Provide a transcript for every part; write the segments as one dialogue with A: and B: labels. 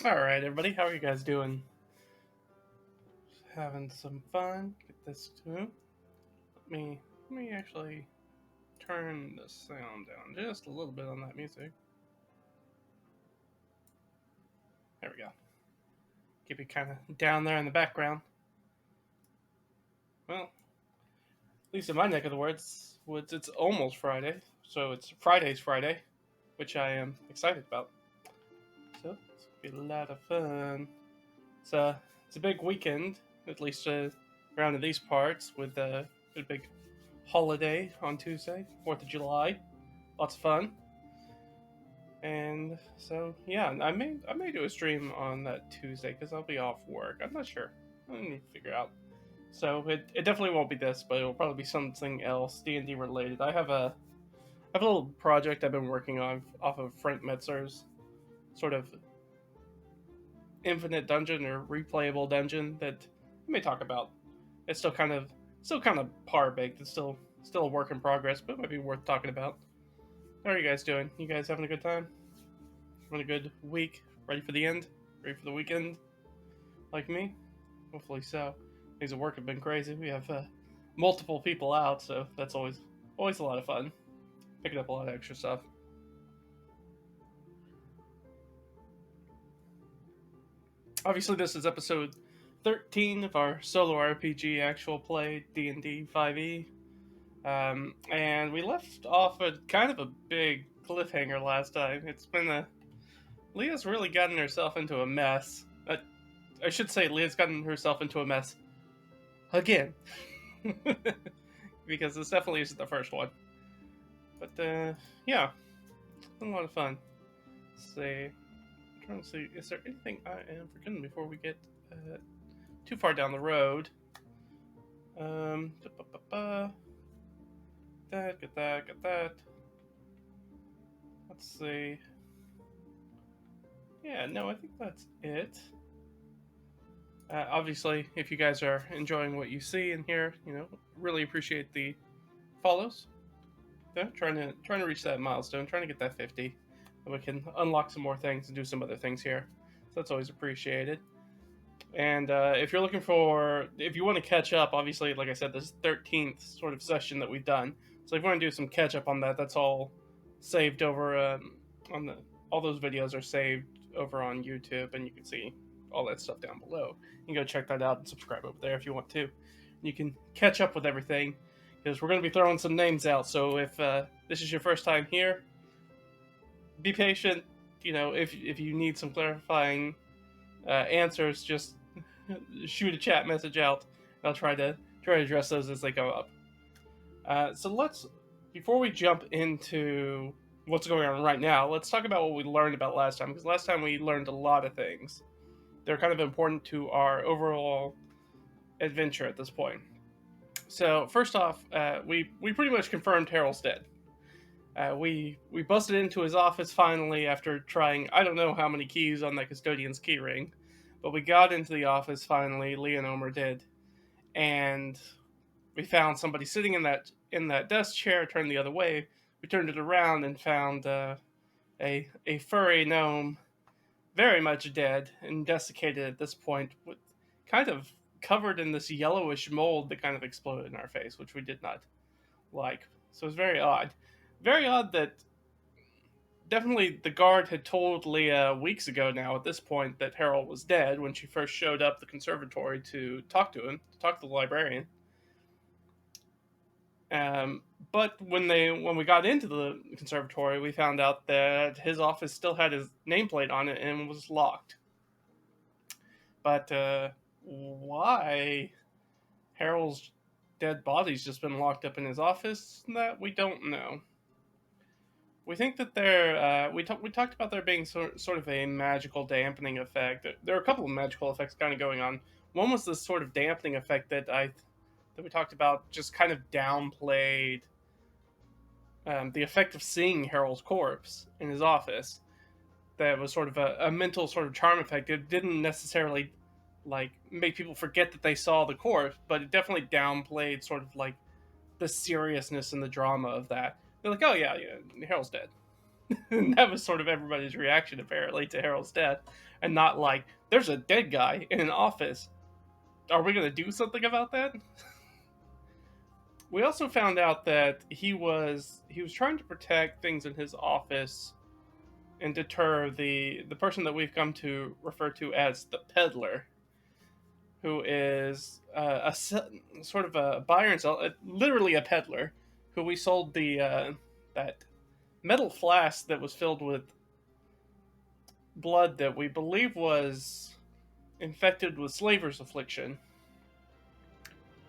A: Alright, everybody, how are you guys doing? Having some fun? Get this too. Let me actually turn the sound down just a little bit on that music. There we go. Keep it kind of down there in the background. Well, at least in my neck of the woods, it's almost Friday, so it's Friday's Friday, which I am excited about. So it's gonna be a lot of fun. It's a big weekend, at least around in these parts, with a big holiday on Tuesday, 4th of July. Lots of fun. And so yeah, I may do a stream on that Tuesday because I'll be off work. I'm not sure. I need to figure out. So it definitely won't be this, but it'll probably be something else D&D related. I have a little project I've been working on off of Frank Metzer's sort of infinite dungeon or replayable dungeon that I may talk about. It's still kind of par baked. It's still a work in progress, but it might be worth talking about. How are you guys doing? You guys having a good time? Having a good week? Ready for the end? Ready for the weekend? Like me? Hopefully so. Things at work have been crazy. We have multiple people out, so that's always a lot of fun. Picking up a lot of extra stuff. Obviously, this is episode 13 of our solo RPG actual play D&D 5e. And we left off at kind of a big cliffhanger last time. Leah's really gotten herself into a mess. I should say Leah's gotten herself into a mess again. Because this definitely isn't the first one. But, yeah. It's been a lot of fun. Let's see. I'm trying to see, is there anything I am forgetting before we get too far down the road? Get that. Let's see. Yeah, no, I think that's it. Obviously, if you guys are enjoying what you see and hear, really appreciate the follows. Yeah, trying to reach that milestone, trying to get that 50, and we can unlock some more things and do some other things here. So that's always appreciated. And if you're if you want to catch up, obviously, like I said, this 13th sort of session that we've done. So if you want to do some catch up on that, that's all saved over all those videos are saved over on YouTube, and you can see all that stuff down below. You can go check that out and subscribe over there if you want to. You can catch up with everything because we're going to be throwing some names out. So if this is your first time here, be patient. If you need some clarifying answers, just shoot a chat message out. I'll try to address those as they go up. So before we jump into what's going on right now, let's talk about what we learned about last time, because last time we learned a lot of things. They're kind of important to our overall adventure at this point. So first off, we pretty much confirmed Harold's dead. We busted into his office finally after trying I don't know how many keys on that custodian's key ring, but we got into the office finally. Lee and Omer did, and we found somebody sitting in that desk chair turned the other way. We turned it around and found a furry gnome, very much dead and desiccated at this point, with kind of covered in this yellowish mold that kind of exploded in our face, which we did not like. So it was very odd. Very odd that definitely the guard had told Leah weeks ago now at this point that Harold was dead when she first showed up the conservatory to talk to the librarian. But when we got into the conservatory, we found out that his office still had his nameplate on it and was locked. But why Harold's dead body's just been locked up in his office, that we don't know. We think that we talked about there being sort of a magical dampening effect. There are a couple of magical effects kind of going on. One was this sort of dampening effect that we talked about, just kind of downplayed the effect of seeing Harold's corpse in his office. That was sort of a mental sort of charm effect. It didn't necessarily make people forget that they saw the corpse, but it definitely downplayed sort of the seriousness and the drama of that. They're like, oh yeah, Harold's dead. And that was sort of everybody's reaction, apparently, to Harold's death. And not like, there's a dead guy in an office. Are we going to do something about that? We also found out that he was trying to protect things in his office and deter the person that we've come to refer to as the peddler, who is sort of a buyer and seller, literally a peddler, who we sold the that metal flask that was filled with blood that we believe was infected with slaver's affliction.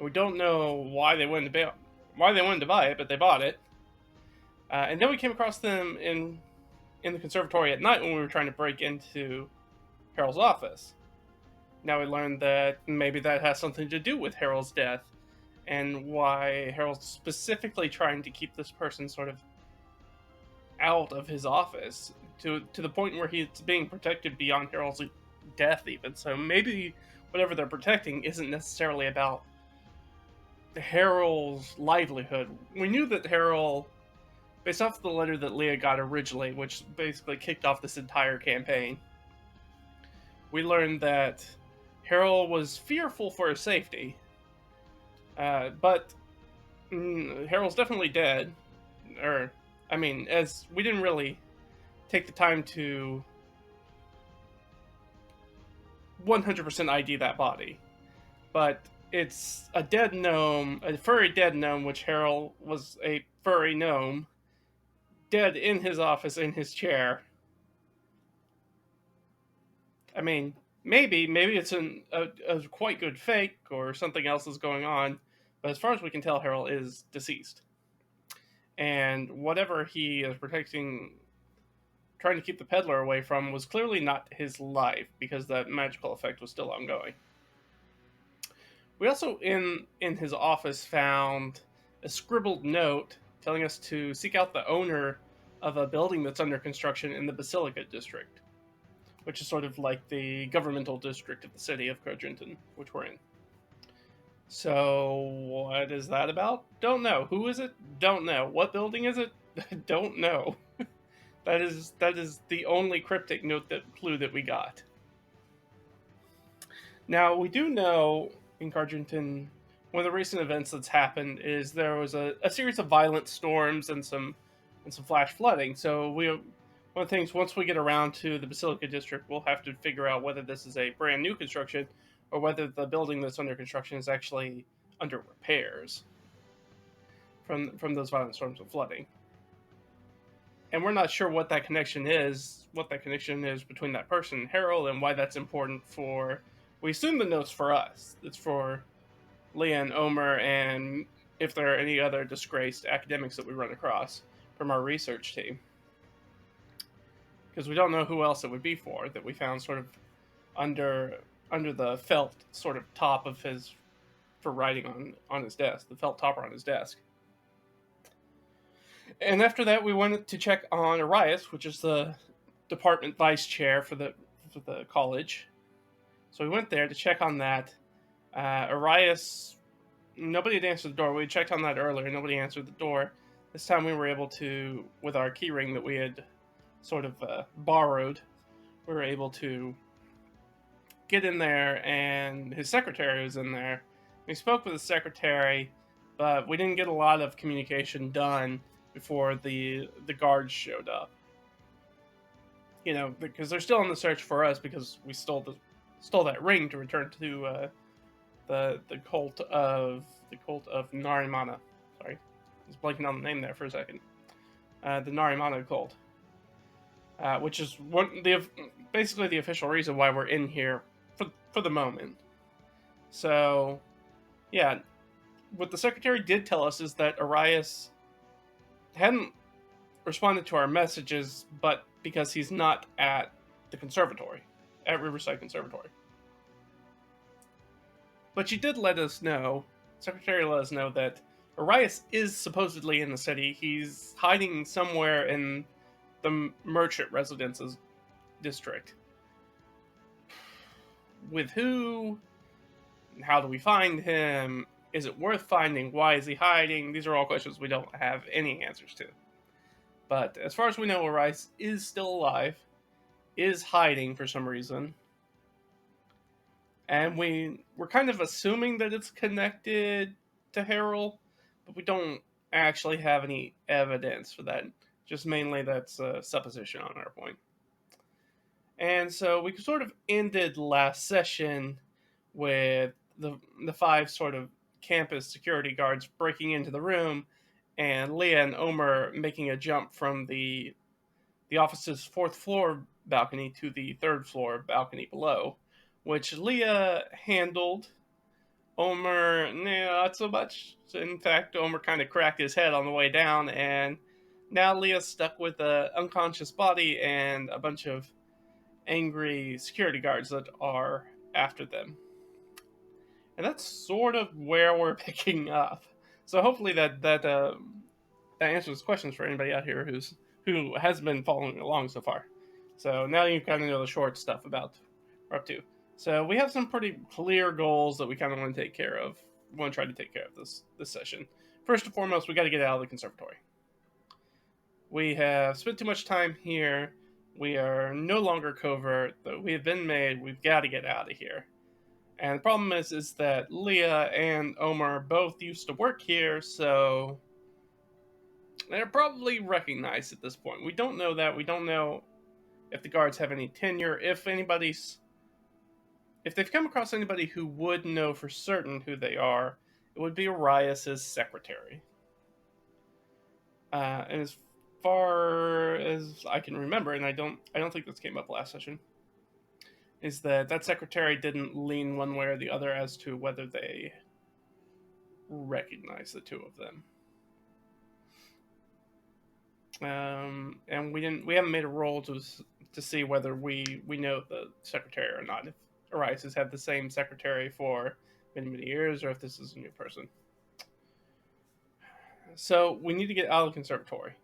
A: We don't know why they wanted to buy it, but they bought it. And then we came across them in the conservatory at night when we were trying to break into Harold's office. Now we learned that maybe that has something to do with Harold's death, and why Harold's specifically trying to keep this person sort of out of his office to the point where he's being protected beyond Harold's death even. So maybe whatever they're protecting isn't necessarily about Harold's livelihood. We knew that Harold, based off the letter that Leah got originally, which basically kicked off this entire campaign, we learned that Harold was fearful for his safety. But Harold's definitely dead. As we didn't really take the time to 100% ID that body. But it's a dead gnome, a furry dead gnome, which Harold was a furry gnome, dead in his office in his chair. I mean, maybe it's a quite good fake or something else is going on, but as far as we can tell, Harold is deceased. And whatever he is protecting, trying to keep the peddler away from, was clearly not his life, because that magical effect was still ongoing. We also, in his office, found a scribbled note telling us to seek out the owner of a building that's under construction in the Basilica district, which is sort of like the governmental district of the city of Codrington, which we're in. So, what is that about? Don't know. Who is it? Don't know. What building is it? Don't know. That is the only cryptic clue that we got. Now, we do know in Codrington, one of the recent events that's happened is there was a series of violent storms and some flash flooding. So one of the things, once we get around to the Basilica district, we'll have to figure out whether this is a brand new construction or whether the building that's under construction is actually under repairs from those violent storms and flooding. And we're not sure what that connection is between that person and Harold, and why that's important for... We assume the note's for us. It's for Leah and Omer, and if there are any other disgraced academics that we run across from our research team. Because we don't know who else it would be for, that we found sort of under the felt sort of top of his... for writing on his desk, the felt topper on his desk. And after that, we went to check on Arias, which is the department vice chair for the college. So we went there to check on that. Arias, nobody had answered the door. We checked on that earlier. Nobody answered the door. This time we were able to, with our key ring that we had sort of borrowed, we were able to get in there, and his secretary was in there. We spoke with the secretary, but we didn't get a lot of communication done before the guards showed up. You know, because they're still on the search for us because we stole that ring to return to the cult of Narimana. Sorry, I was blanking on the name there for a second. The Narimana cult, which is basically the official reason why we're in here for the moment. So, yeah, what the secretary did tell us is that Arias hadn't responded to our messages, but because he's not at the conservatory, at Riverside Conservatory. But she did let us know, Secretary let us know, that Arias is supposedly in the city. He's hiding somewhere in the merchant residences district. With who? How do we find him? Is it worth finding? Why is he hiding? These are all questions we don't have any answers to. But as far as we know, Arise is still alive, is hiding for some reason. And we're kind of assuming that it's connected to Harold, but we don't actually have any evidence for that. Just mainly that's a supposition on our point. And so we sort of ended last session with the five sort of campus security guards breaking into the room, and Leah and Omer making a jump from the office's fourth floor balcony to the third floor balcony below, which Leah handled. Omer, nah, not so much. In fact, Omer kind of cracked his head on the way down, and now Leah's stuck with an unconscious body and a bunch of angry security guards that are after them. And that's sort of where we're picking up. So hopefully that answers questions for anybody out here who has been following along so far. So now you kind of know the short stuff about what we're up to. So we have some pretty clear goals that we kind of want to take care of. We want to try to take care of this session. First and foremost, we got to get out of the conservatory. We have spent too much time here. We are no longer covert. We have been made. We've got to get out of here. And the problem is that Leah and Omer both used to work here, so they're probably recognized at this point. We don't know that. We don't know if the guards have any tenure. If they've come across anybody who would know for certain who they are, it would be Arias's secretary. And as far as I can remember, and I don't think this came up last session, is that secretary didn't lean one way or the other as to whether they recognize the two of them. And we haven't made a roll to see whether we know the secretary or not. If Arias has had the same secretary for many years, or if this is a new person. So we need to get out of the conservatory.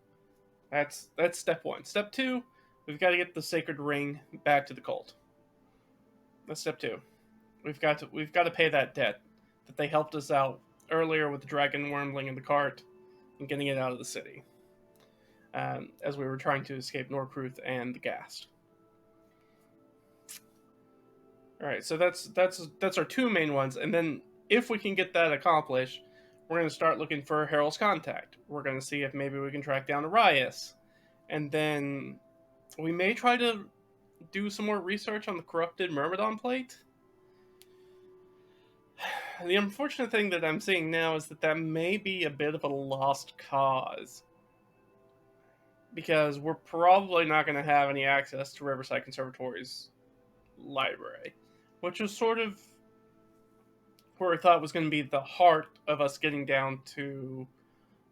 A: That's step one. Step two, we've got to get the sacred ring back to the cult. That's step two. We've got to pay that debt that they helped us out earlier with the dragon wormling in the cart and getting it out of the city, as we were trying to escape Norcruth and the Ghast. All right, so that's our two main ones, and then if we can get that accomplished, we're going to start looking for Harold's contact. We're going to see if maybe we can track down Arias, and then we may try to do some more research on the corrupted Myrmidon plate. The unfortunate thing that I'm seeing now is that may be a bit of a lost cause, because we're probably not going to have any access to Riverside Conservatory's library, which was sort of where I thought was going to be the heart of us getting down to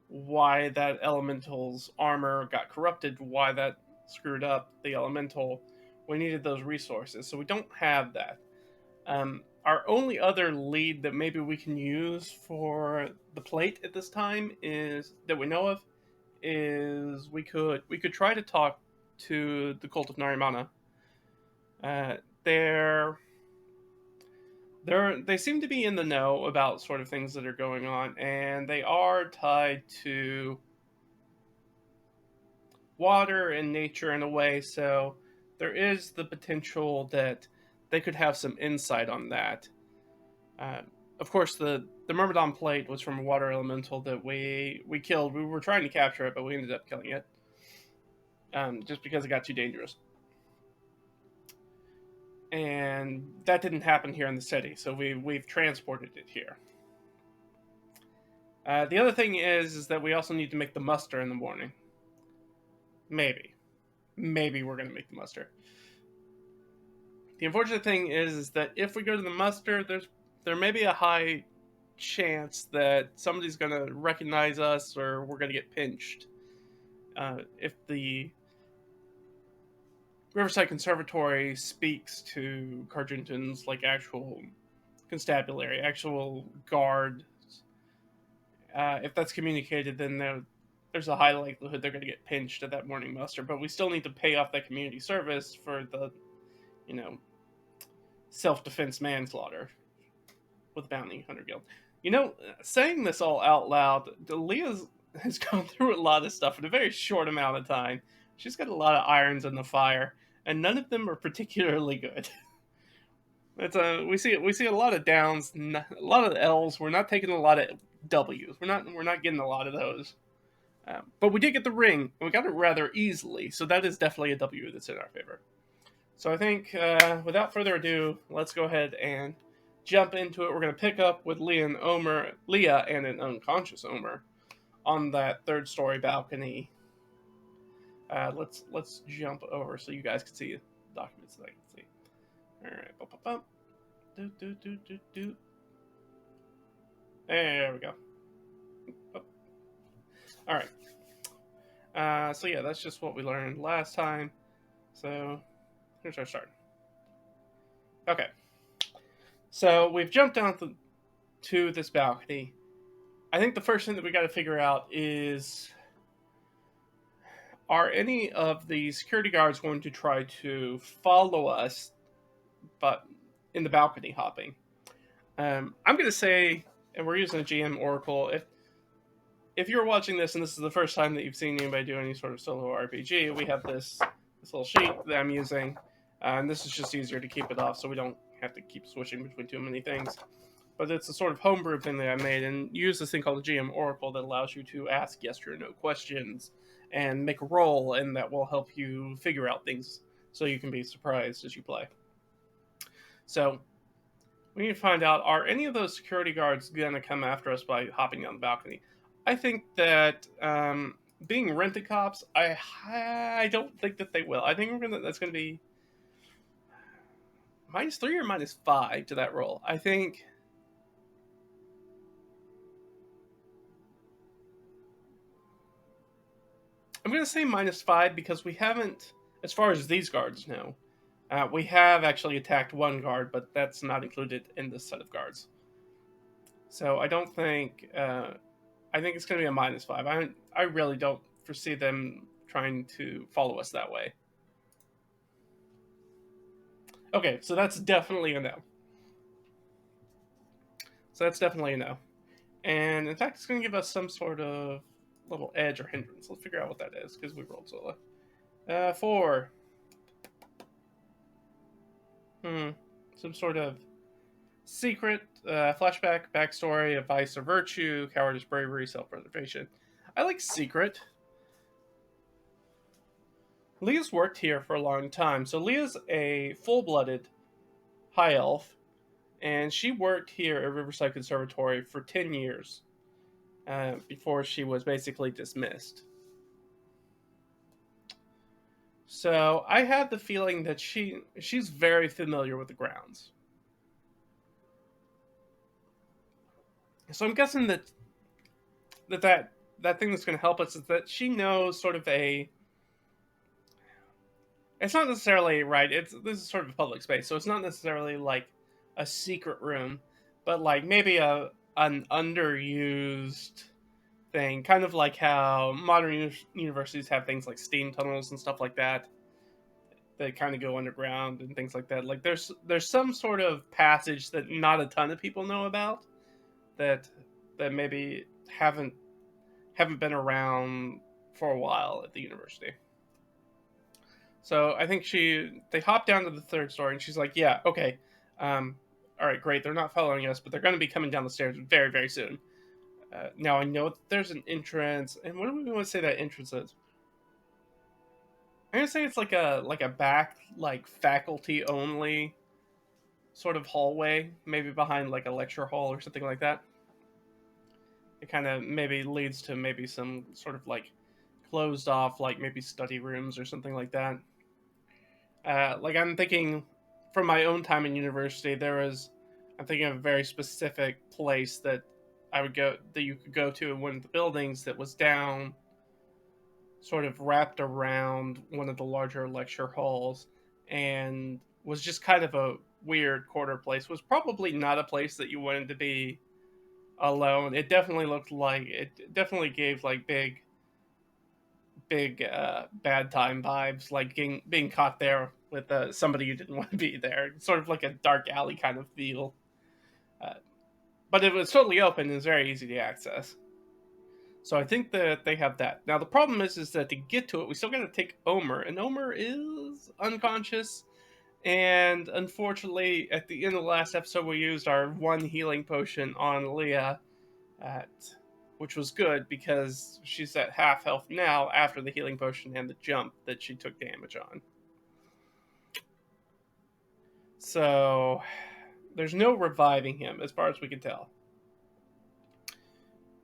A: why that elemental's armor got corrupted, why that screwed up the elemental. We needed those resources, so we don't have that. Our only other lead that maybe we can use for the plate at this time is that we know of is we could try to talk to the cult of Narimana. They seem to be in the know about sort of things that are going on, and they are tied to water and nature in a way, so there is the potential that they could have some insight on that. Of course, the Myrmidon plate was from a water elemental that we killed. We were trying to capture it, but we ended up killing it, just because it got too dangerous. And that didn't happen here in the city, so we've transported it here. The other thing is that we also need to make the muster in the morning. Maybe we're going to make the muster. The unfortunate thing is that if we go to the muster, there may be a high chance that somebody's going to recognize us, or we're going to get pinched. If the Riverside Conservatory speaks to Cargentons like actual constabulary, actual guard, if that's communicated, then there's a high likelihood they're going to get pinched at that morning muster. But we still need to pay off that community service for the, self-defense manslaughter with Bounty Hunter Guild. Saying this all out loud, Leah's has gone through a lot of stuff in a very short amount of time. She's got a lot of irons in the fire, and none of them are particularly good. It's we see a lot of downs, a lot of L's. We're not taking a lot of W's. We're not getting a lot of those. But we did get the ring, and we got it rather easily. So that is definitely a W that's in our favor. So I think without further ado, let's go ahead and jump into it. We're going to pick up with Leah and an unconscious Omer on that third story balcony. Let's jump over so you guys can see the documents that I can see. All right, bump, bump, bump. Do. There we go. Oh. All right. So yeah, that's just what we learned last time. So here's our start. Okay. So we've jumped down to this balcony. I think the first thing that we got to figure out is, are any of the security guards going to try to follow us, but in the balcony hopping? I'm going to say, and we're using a GM Oracle, if you're watching this and this is the first time that you've seen anybody do any sort of solo RPG, we have this little sheet that I'm using, and this is just easier to keep it off so we don't have to keep switching between too many things. But it's a sort of homebrew thing that I made, and use this thing called the GM Oracle that allows you to ask yes or no questions and make a roll, and that will help you figure out things so you can be surprised as you play. So we need to find out, are any of those security guards going to come after us by hopping down the balcony? I think that being rented cops, I don't think that they will. I think that's going to be -3 or -5 to that roll. I think I'm going to say -5 because we haven't, as far as these guards know, we have actually attacked one guard, but that's not included in this set of guards. So I don't think, I think it's going to be a -5. I really don't foresee them trying to follow us that way. Okay, so that's definitely a no. So that's definitely a no. And in fact, it's going to give us some sort of little edge or hindrance. Let's figure out what that is, because we rolled so low. 4. Some sort of secret, flashback, backstory, of vice or virtue, cowardice, bravery, self-preservation. I like secret. Leah's worked here for a long time. So Leah's a full-blooded high elf, and she worked here at Riverside Conservatory for 10 years before she was basically dismissed. So I have the feeling that she's very familiar with the grounds. So I'm guessing that thing that's going to help us is that she knows sort of a. It's not necessarily right. This is sort of a public space, so it's not necessarily like a secret room, but like maybe an underused thing, kind of like how modern universities have things like steam tunnels and stuff like that kind of go underground and things like that. Like there's some sort of passage that not a ton of people know about that maybe haven't been around for a while at the university. So I think they hop down to the third story, and she's like, yeah, okay, all right, great, they're not following us, but they're going to be coming down the stairs very, very soon. Now I know there's an entrance, and what do we want to say that entrance is? I'm going to say it's like a back, like faculty only sort of hallway, maybe behind like a lecture hall or something like that. It kind of maybe leads to maybe some sort of like closed off, like maybe study rooms or something like that. Like I'm thinking from my own time in university, I'm thinking of a very specific place that you could go to in one of the buildings that was down, sort of wrapped around one of the larger lecture halls, and was just kind of a weird corner place. Was probably not a place that you wanted to be alone. It definitely gave like big bad time vibes, like being caught there with somebody you didn't want to be there. Sort of like a dark alley kind of feel. But it was totally open and it was very easy to access. So I think that they have that. Now the problem is that to get to it, we still got to take Omer, and Omer is unconscious. And unfortunately, at the end of the last episode, we used our one healing potion on Leah, at, which was good because she's at half health now after the healing potion and the jump that she took damage on. So there's no reviving him as far as we can tell.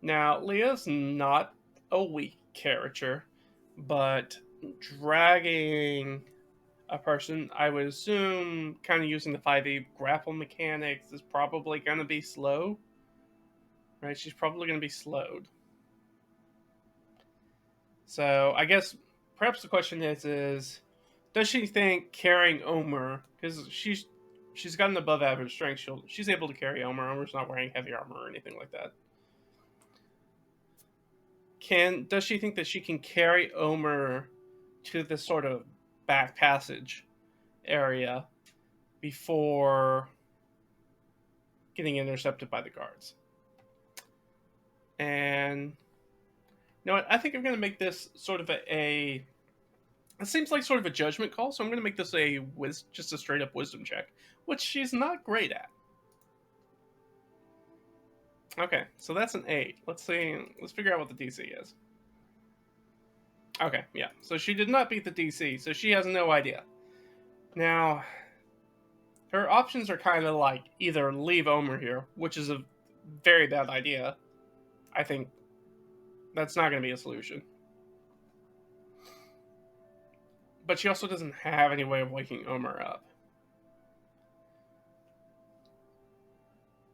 A: Now, Leah's not a weak character, but dragging a person, I would assume, kind of using the 5e grapple mechanics, is probably going to be slow. Right? She's probably going to be slowed. So I guess perhaps the question is does she think carrying Omer, because she's got an above average strength, she's able to carry Omer. Omer's not wearing heavy armor or anything like that. Does she think that she can carry Omer to this sort of back passage area before getting intercepted by the guards? And you know what? I think I'm going to make this sort of a it seems like sort of a judgment call, so I'm going to make this just a straight up wisdom check, which she's not great at. Okay, so that's an 8. Let's figure out what the DC is. Okay, yeah. So she did not beat the DC, so she has no idea. Now, her options are kind of like either leave Omer here, which is a very bad idea. I think that's not going to be a solution. But she also doesn't have any way of waking Omer up.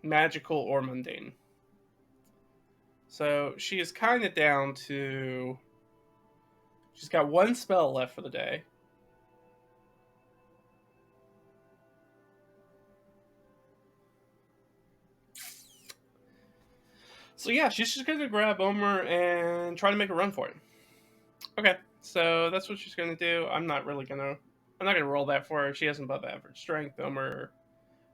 A: Magical or mundane. So she is kind of down to... She's got one spell left for the day. So yeah, she's just going to grab Omer and try to make a run for it. Okay, so that's what she's going to do. I'm not going to roll that for her. She has an above average strength. Omer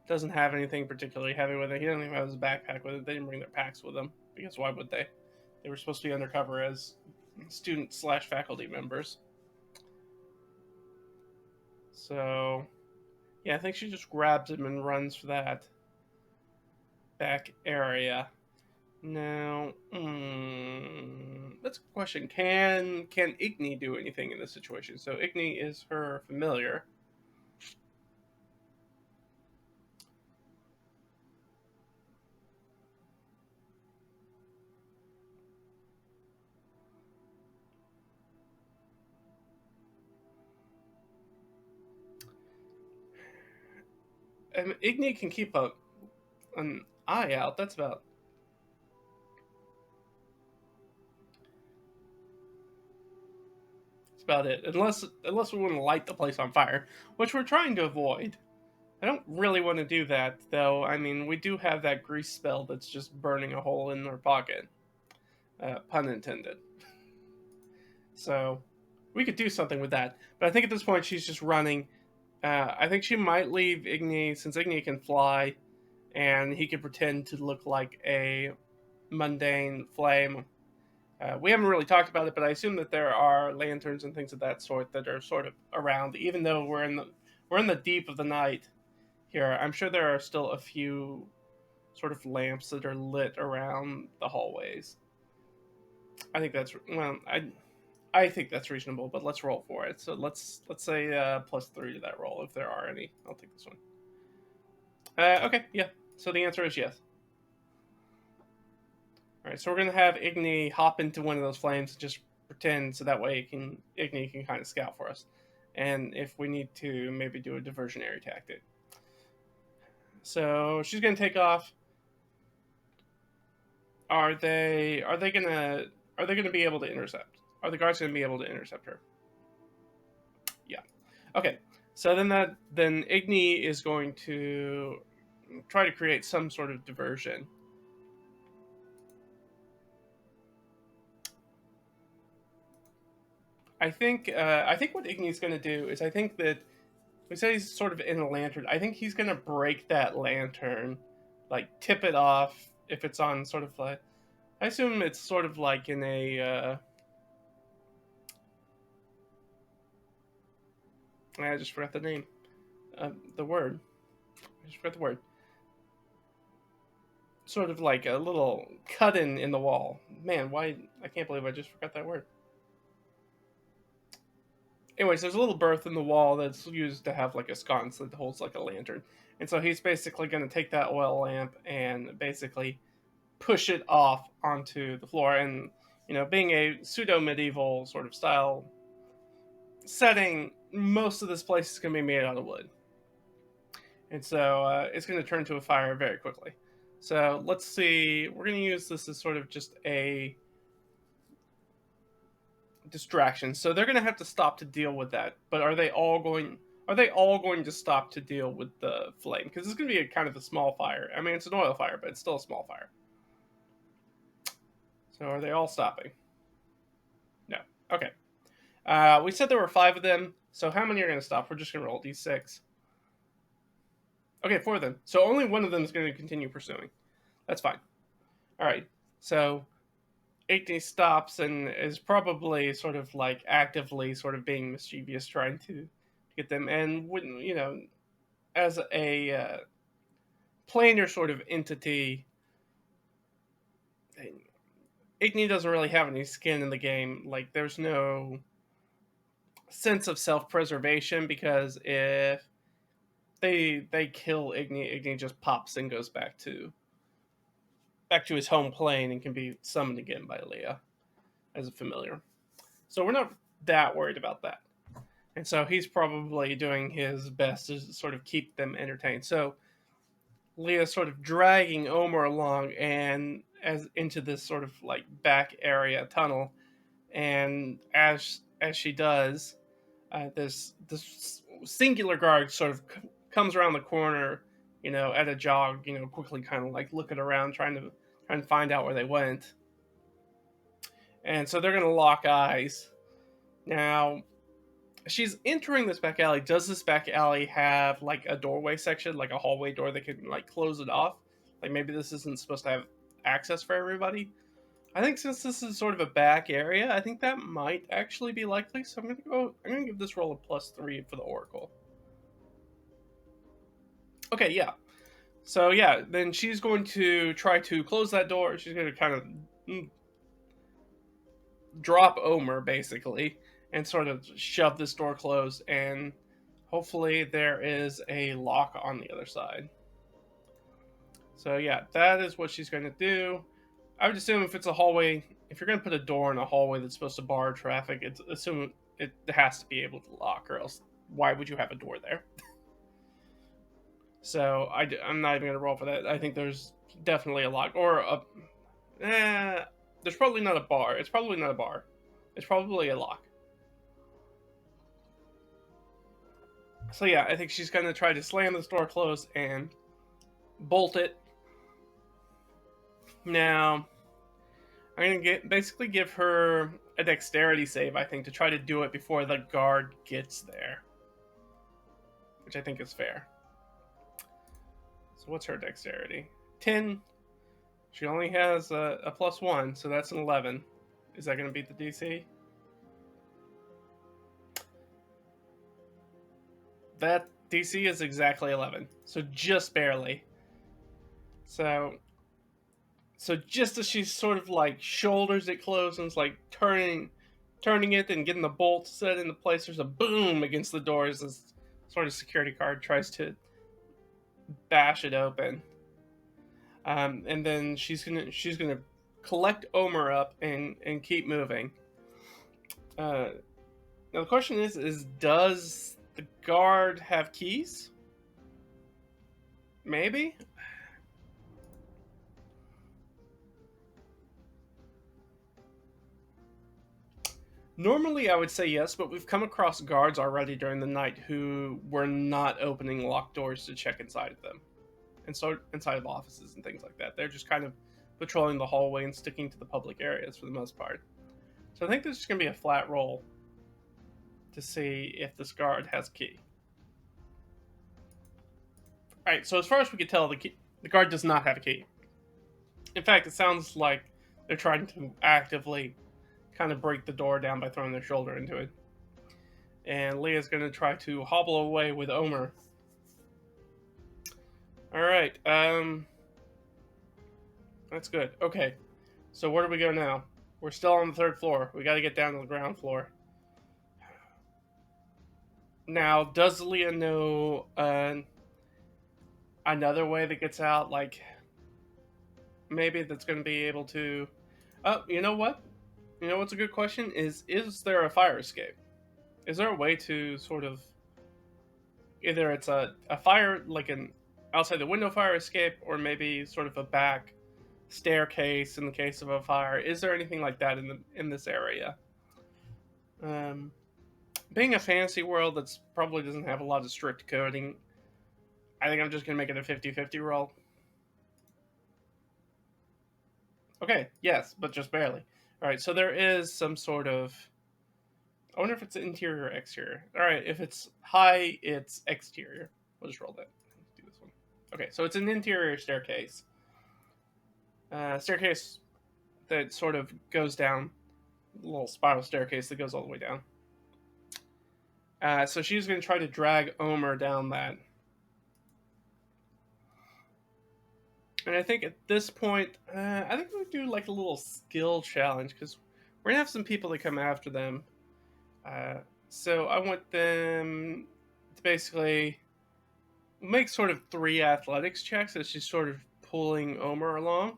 A: doesn't have anything particularly heavy with it. He doesn't even have his backpack with it. They didn't bring their packs with them, because why would they? They were supposed to be undercover as student/faculty members. So, yeah, I think she just grabs him and runs for that back area. Now, that's a question. Can Igni do anything in this situation? So Igni is her familiar. And Igni can keep an eye out. That's about it. Unless we want to light the place on fire, which we're trying to avoid. I don't really want to do that, though. I mean, we do have that grease spell that's just burning a hole in our pocket. Pun intended. So, we could do something with that. But I think at this point she's just running. I think she might leave Igni, since Igni can fly, and he can pretend to look like a mundane flame. We haven't really talked about it, but I assume that there are lanterns and things of that sort that are sort of around, even though we're in the deep of the night here. I'm sure there are still a few sort of lamps that are lit around the hallways. I think that's I think that's reasonable, but let's roll for it. So let's say +3 to that roll if there are any. I'll take this one. Okay, yeah. So the answer is yes. All right, so we're gonna have Igni hop into one of those flames and just pretend, so that way Igni can kind of scout for us, and if we need to, maybe do a diversionary tactic. So she's gonna take off. Are they gonna be able to intercept? Are the guards gonna be able to intercept her? Yeah. Okay. So then Igni is going to try to create some sort of diversion. I think what Igni's going to do is, I think that we say he's sort of in a lantern. I think he's going to break that lantern, like tip it off if it's on sort of like, I assume it's sort of like in a. I just forgot the name. The word. I just forgot the word. Sort of like a little cut in the wall. Man, why? I can't believe I just forgot that word. Anyways, there's a little berth in the wall that's used to have like a sconce that holds like a lantern. And so he's basically going to take that oil lamp and basically push it off onto the floor. And, being a pseudo medieval sort of style setting, most of this place is going to be made out of wood. And so it's going to turn to a fire very quickly. So let's see. We're going to use this as sort of just a distraction. So they're going to have to stop to deal with that. But are they all going to stop to deal with the flame? Because it's going to be kind of a small fire. I mean, it's an oil fire, but it's still a small fire. So are they all stopping? No. Okay. We said there were 5 of them. So how many are going to stop? We're just going to roll d6. Okay, 4 of them. So only one of them is going to continue pursuing. That's fine. All right. So Igni stops and is probably sort of like actively sort of being mischievous, trying to get them. And when, as a planar sort of entity, Igni doesn't really have any skin in the game. Like, there's no sense of self-preservation, because if they kill Igni just pops and goes back to his home plane and can be summoned again by Leah as a familiar. So we're not that worried about that. And so he's probably doing his best to sort of keep them entertained. So Leah's sort of dragging Omer along and as into this sort of like back area tunnel. And as she does, this singular guard sort of comes around the corner, at a jog, quickly kind of like looking around, trying to find out where they went. And so they're going to lock eyes. Now, she's entering this back alley. Does this back alley have like a doorway section, like a hallway door that can like close it off? Like maybe this isn't supposed to have access for everybody. I think since this is sort of a back area, I think that might actually be likely. So I'm gonna give this roll a +3 for the Oracle. Okay, yeah. So yeah, then she's going to try to close that door. She's going to kind of drop Omer, basically, and sort of shove this door closed, and hopefully there is a lock on the other side. So yeah, that is what she's going to do. I would assume if it's a hallway, if you're going to put a door in a hallway that's supposed to bar traffic, it's assume it has to be able to lock, or else why would you have a door there? So I'm not even going to roll for that. I think there's definitely a lock, or there's probably not a bar. It's probably not a bar. It's probably a lock. So yeah, I think she's going to try to slam this door closed and bolt it. Now, I'm going to basically give her a dexterity save, I think, to try to do it before the guard gets there. Which I think is fair. So what's her dexterity? 10. She only has a +1, so that's an 11. Is that going to beat the DC? That DC is exactly 11. So just barely. So just as she sort of like shoulders it closed and is like turning it and getting the bolt set into place, there's a boom against the door as this sort of security guard tries to bash it open. And then she's gonna collect Omer up and keep moving. Now the question is does the guard have keys? Maybe. Normally I would say yes, but we've come across guards already during the night who were not opening locked doors to check inside of them. And so inside of offices and things like that. They're just kind of patrolling the hallway and sticking to the public areas for the most part. So I think this is going to be a flat roll to see if this guard has a key. Alright, so as far as we can tell, the guard does not have a key. In fact, it sounds like They're trying to actively kind of break the door down by throwing their shoulder into it. And Leah's going to try to hobble away with Omer. Alright, that's good. Okay, so where do we go now? We're still on the 3rd floor. We gotta get down to the ground floor. Now, does Leah know another way that gets out? Like, maybe that's going to be able to... Oh, you know what? You know what's a good question? Is there a fire escape? Is there a way to sort of... Either it's a fire, like an outside the window fire escape, or maybe sort of a back staircase in the case of a fire. Is there anything like that in this area? Being a fantasy world that's probably doesn't have a lot of strict coding, I think I'm just going to make it a 50-50 roll. Okay, yes, but just barely. Alright, so there is some sort of... I wonder if it's interior or exterior. Alright, if it's high, it's exterior. We'll just roll that. Let's do this one. Okay, so it's an interior staircase. Staircase that sort of goes down. A little spiral staircase that goes all the way down. So she's going to try to drag Omer down that. And I think at this point, I think we'll do like a little skill challenge, because we're going to have some people that come after them. So I want them to basically make sort of 3 athletics checks as she's sort of pulling Omer along.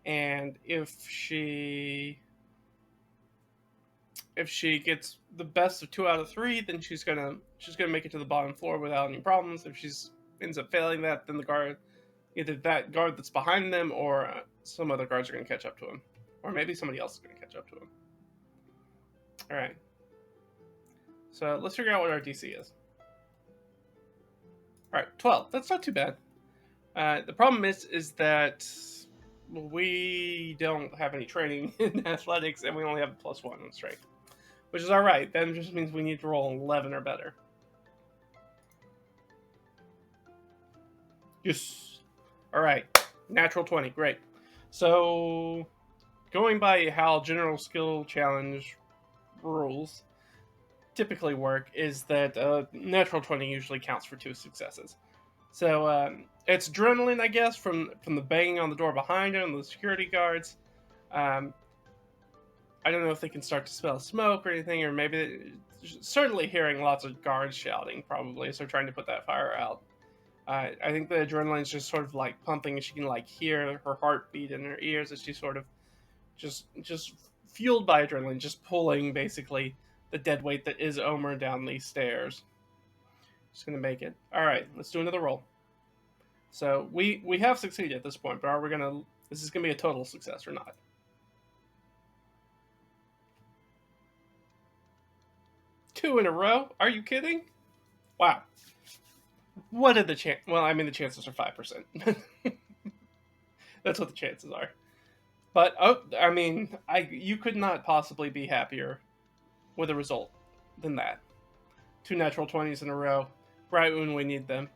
A: And if she gets the best of 2 out of 3, then she's gonna make it to the bottom floor without any problems. If she ends up failing that, then the guard, either that guard that's behind them or some other guards are going to catch up to him. Or maybe somebody else is going to catch up to him. Alright. So let's figure out what our DC is. Alright, 12. That's not too bad. The problem is that we don't have any training in athletics, and we only have a +1 on strength. Which is alright. That just means we need to roll 11 or better. Yes. Alright. Natural 20. Great. So, going by how general skill challenge rules typically work, is that natural 20 usually counts for 2 successes. So, it's adrenaline, I guess, from the banging on the door behind her and the security guards. I don't know if they can start to smell smoke or anything, or maybe certainly hearing lots of guards shouting, probably, so trying to put that fire out. I think the adrenaline is just sort of like pumping, and she can like hear her heartbeat in her ears as she's sort of just fueled by adrenaline, just pulling basically the dead weight that is Omer down these stairs. Just gonna make it. All right, let's do another roll. So we have succeeded at this point, but are we gonna? Is this gonna be a total success or not? Two in a row? Are you kidding? Wow. What are the chance? Well, I mean, the chances are 5%. That's what the chances are. But I mean, you could not possibly be happier with a result than that. 2 natural 20s in a row, right when we need them,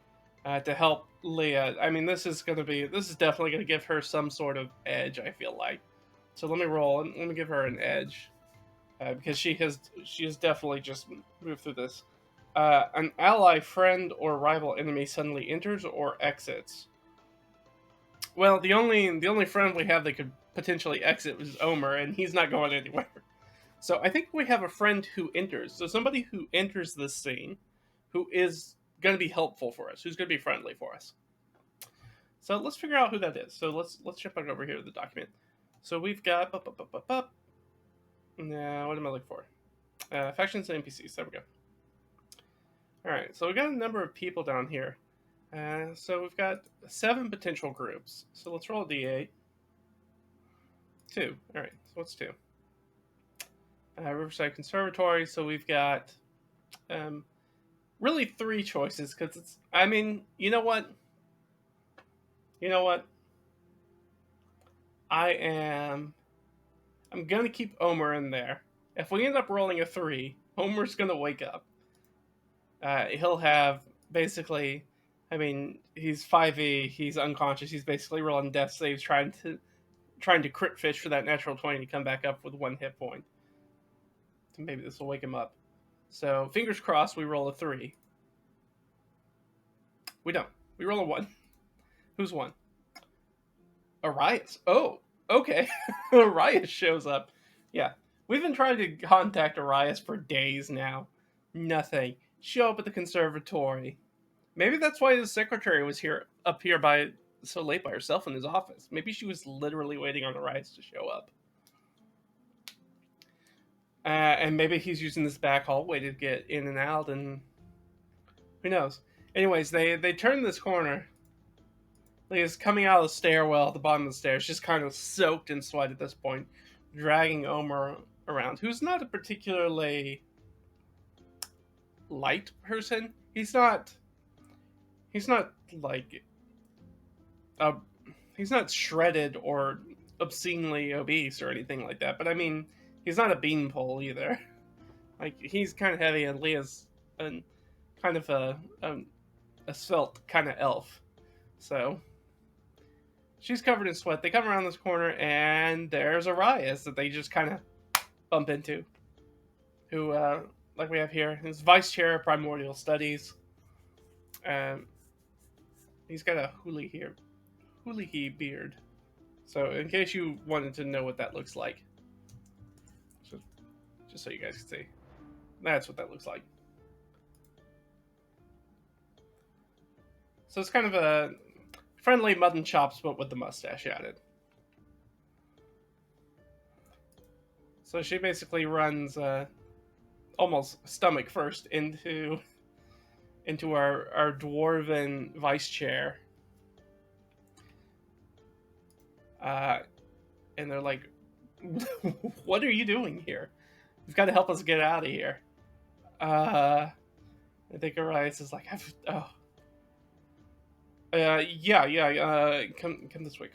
A: to help Leah. I mean, this is definitely going to give her some sort of edge, I feel like. So let me roll, and let me give her an edge. Because she has definitely just moved through this. An ally, friend, or rival enemy suddenly enters or exits. Well, the only friend we have that could potentially exit was Omer, and he's not going anywhere. So I think we have a friend who enters. So somebody who enters this scene, who is going to be helpful for us, who's going to be friendly for us. So let's figure out who that is. So let's jump back over here to the document. So we've got... Now, what am I looking for? Factions and NPCs. There we go. Alright, so we've got a number of people down here. So we've got 7 potential groups. So let's roll a d8. 2. Alright, so what's 2? Riverside Conservatory. So we've got really 3 choices, because it's... I mean, you know what? I'm going to keep Omer in there. If we end up rolling a 3, Omer's going to wake up. He'll have, basically, I mean, he's 5e, he's unconscious, he's basically rolling death saves, trying trying to crit fish for that natural 20 to come back up with 1 hit point. So maybe this will wake him up. So fingers crossed we roll a 3. We don't. We roll a 1. Who's 1? Arias. Oh, okay. Arias shows up. Yeah. We've been trying to contact Arias for days now. Nothing. Show up at the conservatory. Maybe that's why the secretary was up here so late by herself in his office. Maybe she was literally waiting on Arias to show up. And maybe he's using this back hallway to get in and out, and who knows. Anyways, they turn this corner. He's coming out of the stairwell at the bottom of the stairs, just kind of soaked in sweat at this point, dragging Omer around, who's not a particularly light person. He's not like he's not shredded or obscenely obese or anything like that. But I mean, he's not a beanpole either. Like, he's kind of heavy, and Leah's kind of a svelte kind of elf. So she's covered in sweat. They come around this corner, and there's Arias that they just kind of bump into. Who, like we have here, is Vice Chair of Primordial Studies. He's got a hoolie beard. So, in case you wanted to know what that looks like, just so you guys can see, that's what that looks like. So it's kind of a friendly mud and chops, but with the mustache added. So she basically runs almost stomach first into our dwarven vice chair. And they're like, what are you doing here? You've got to help us get out of here. I think Arias is like, yeah, come this way.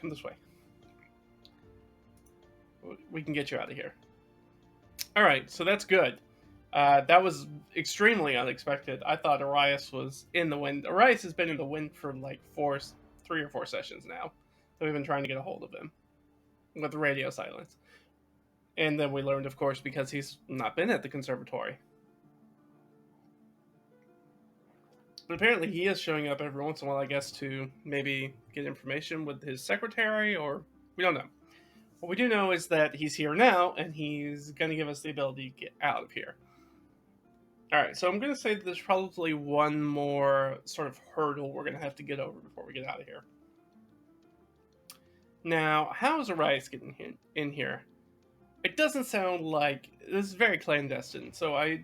A: We can get you out of here. Alright, so that's good. That was extremely unexpected. I thought Arias was in the wind. Arias has been in the wind for like 3 or 4 sessions now. So we've been trying to get a hold of him with radio silence. And then we learned, of course, because he's not been at the conservatory. But apparently he is showing up every once in a while, I guess, to maybe get information with his secretary, or we don't know. What we do know is that he's here now, and he's going to give us the ability to get out of here. Alright, so I'm going to say that there's probably one more sort of hurdle we're going to have to get over before we get out of here. Now, how is Arias getting in here? It doesn't sound like... This is very clandestine, so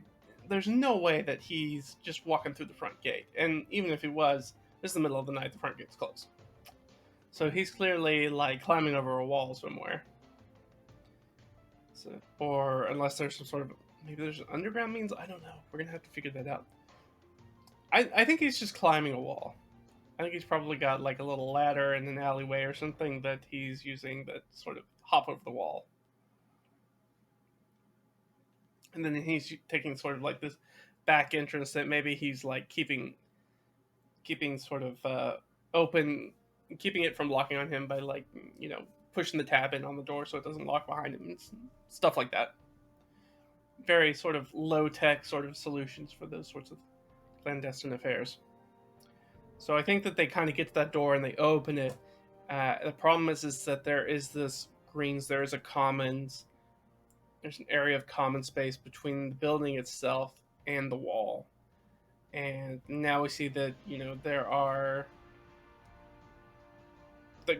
A: there's no way that he's just walking through the front gate. And even if he was, this is the middle of the night, the front gate's closed. So he's clearly, like, climbing over a wall somewhere. So, or unless there's some sort of... Maybe there's an underground means? I don't know. We're going to have to figure that out. I think he's just climbing a wall. I think he's probably got, like, a little ladder in an alleyway or something that he's using that sort of hop over the wall. And then he's taking sort of like this back entrance that maybe he's like keeping sort of open, keeping it from locking on him by, like, you know, pushing the tab in on the door so it doesn't lock behind him and stuff like that. Very sort of low-tech sort of solutions for those sorts of clandestine affairs. So I think that they kind of get to that door and they open it. The problem is that there is this greens, there is a commons. There's an area of common space between the building itself and the wall. And now we see that, you know, the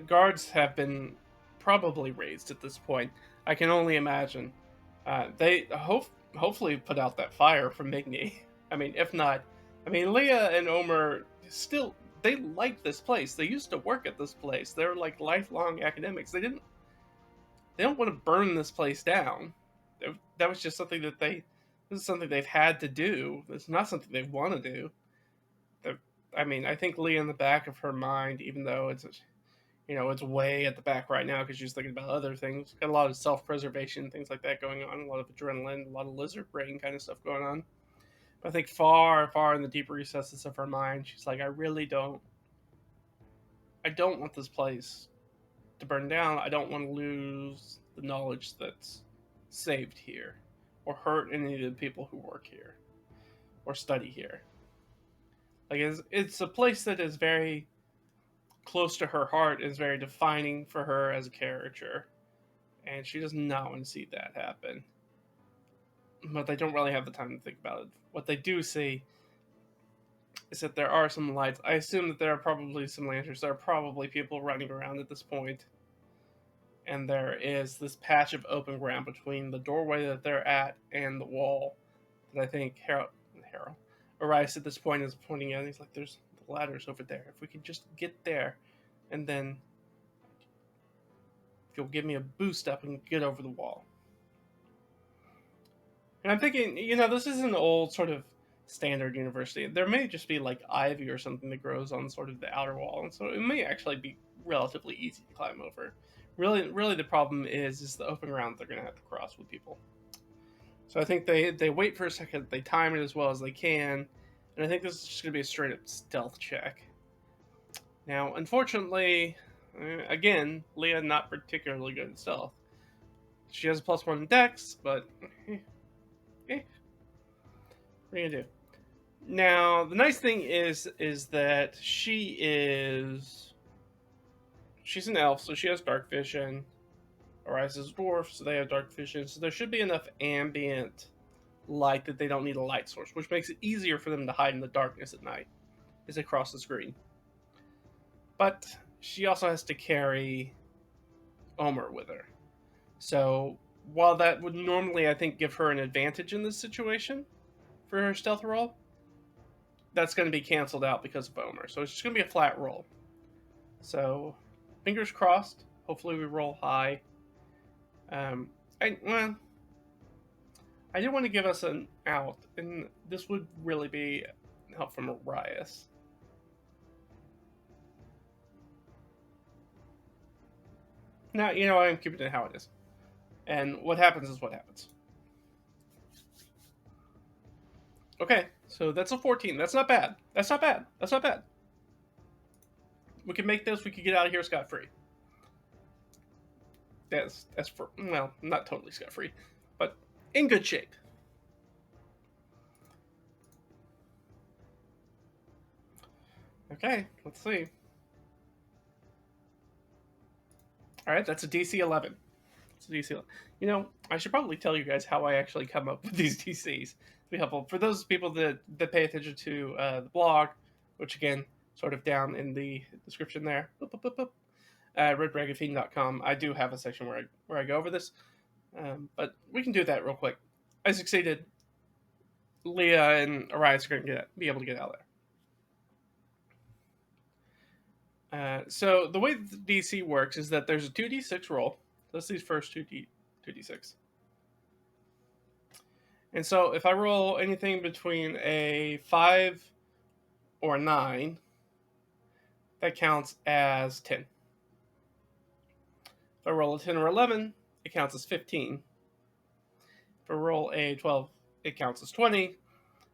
A: guards have been probably raised at this point. I can only imagine. They hopefully put out that fire from Migny. I mean, if not, I mean, Leah and Omer still, they like this place. They used to work at this place. They're like lifelong academics. They don't want to burn this place down. That was just something that this is something they've had to do. It's not something they want to do. I mean, I think Leah in the back of her mind, even though it's, you know, it's way at the back right now because she's thinking about other things. Got a lot of self-preservation, things like that going on. A lot of adrenaline, a lot of lizard brain kind of stuff going on. But I think far, far in the deep recesses of her mind, she's like, I don't want this place to burn down, I don't want to lose the knowledge that's saved here, or hurt any of the people who work here or study here. Like, it's a place that is very close to her heart, is very defining for her as a character, and she does not want to see that happen. But they don't really have the time to think about it. What they do see is that there are some lights. I assume that there are probably some lanterns. There are probably people running around at this point. And there is this patch of open ground between the doorway that they're at and the wall that I think Harold Arias at this point is pointing at. He's like, there's the ladders over there. If we could just get there, and then if you'll give me a boost up and get over the wall. And I'm thinking, this is an old sort of standard university. There may just be like ivy or something that grows on sort of the outer wall, and so it may actually be relatively easy to climb over. Really the problem is the open ground they're going to have to cross with people. So I think they wait for a second, they time it as well as they can, and I think this is just going to be a straight up stealth check. Now, unfortunately, again, Leah not particularly good at stealth. She has a +1 in Dex, but what are you gonna do? Now, the nice thing is that she's an elf, so she has dark vision. Arias is a dwarf, so they have dark vision. So there should be enough ambient light that they don't need a light source, which makes it easier for them to hide in the darkness at night as they cross the screen. But she also has to carry Omer with her. So while that would normally, I think, give her an advantage in this situation for her stealth roll, that's going to be canceled out because of Omer. So it's just going to be a flat roll. So fingers crossed. Hopefully we roll high. I did want to give us an out, and this would really be help from Arias. Now, I'm keeping it how it is. And what happens is what happens. Okay, so that's a 14. That's not bad. That's not bad. That's not bad. We can make this. We can get out of here scot-free. That's for, well, not totally scot-free, but in good shape. Okay, let's see. All right, that's a DC 11. It's a DC 11. I should probably tell you guys how I actually come up with these DCs to be helpful. For those people that pay attention to the blog, which again, sort of down in the description there, reddragonfiend.com, I do have a section where I go over this, but we can do that real quick. I succeeded. Leah and Arias are going to be able to get out there. So the way the DC works is that there's a 2d6 roll. That's these first 2d6. And so if I roll anything between a 5 or a 9, that counts as 10. If I roll a 10 or 11, it counts as 15. If I roll a 12, it counts as 20.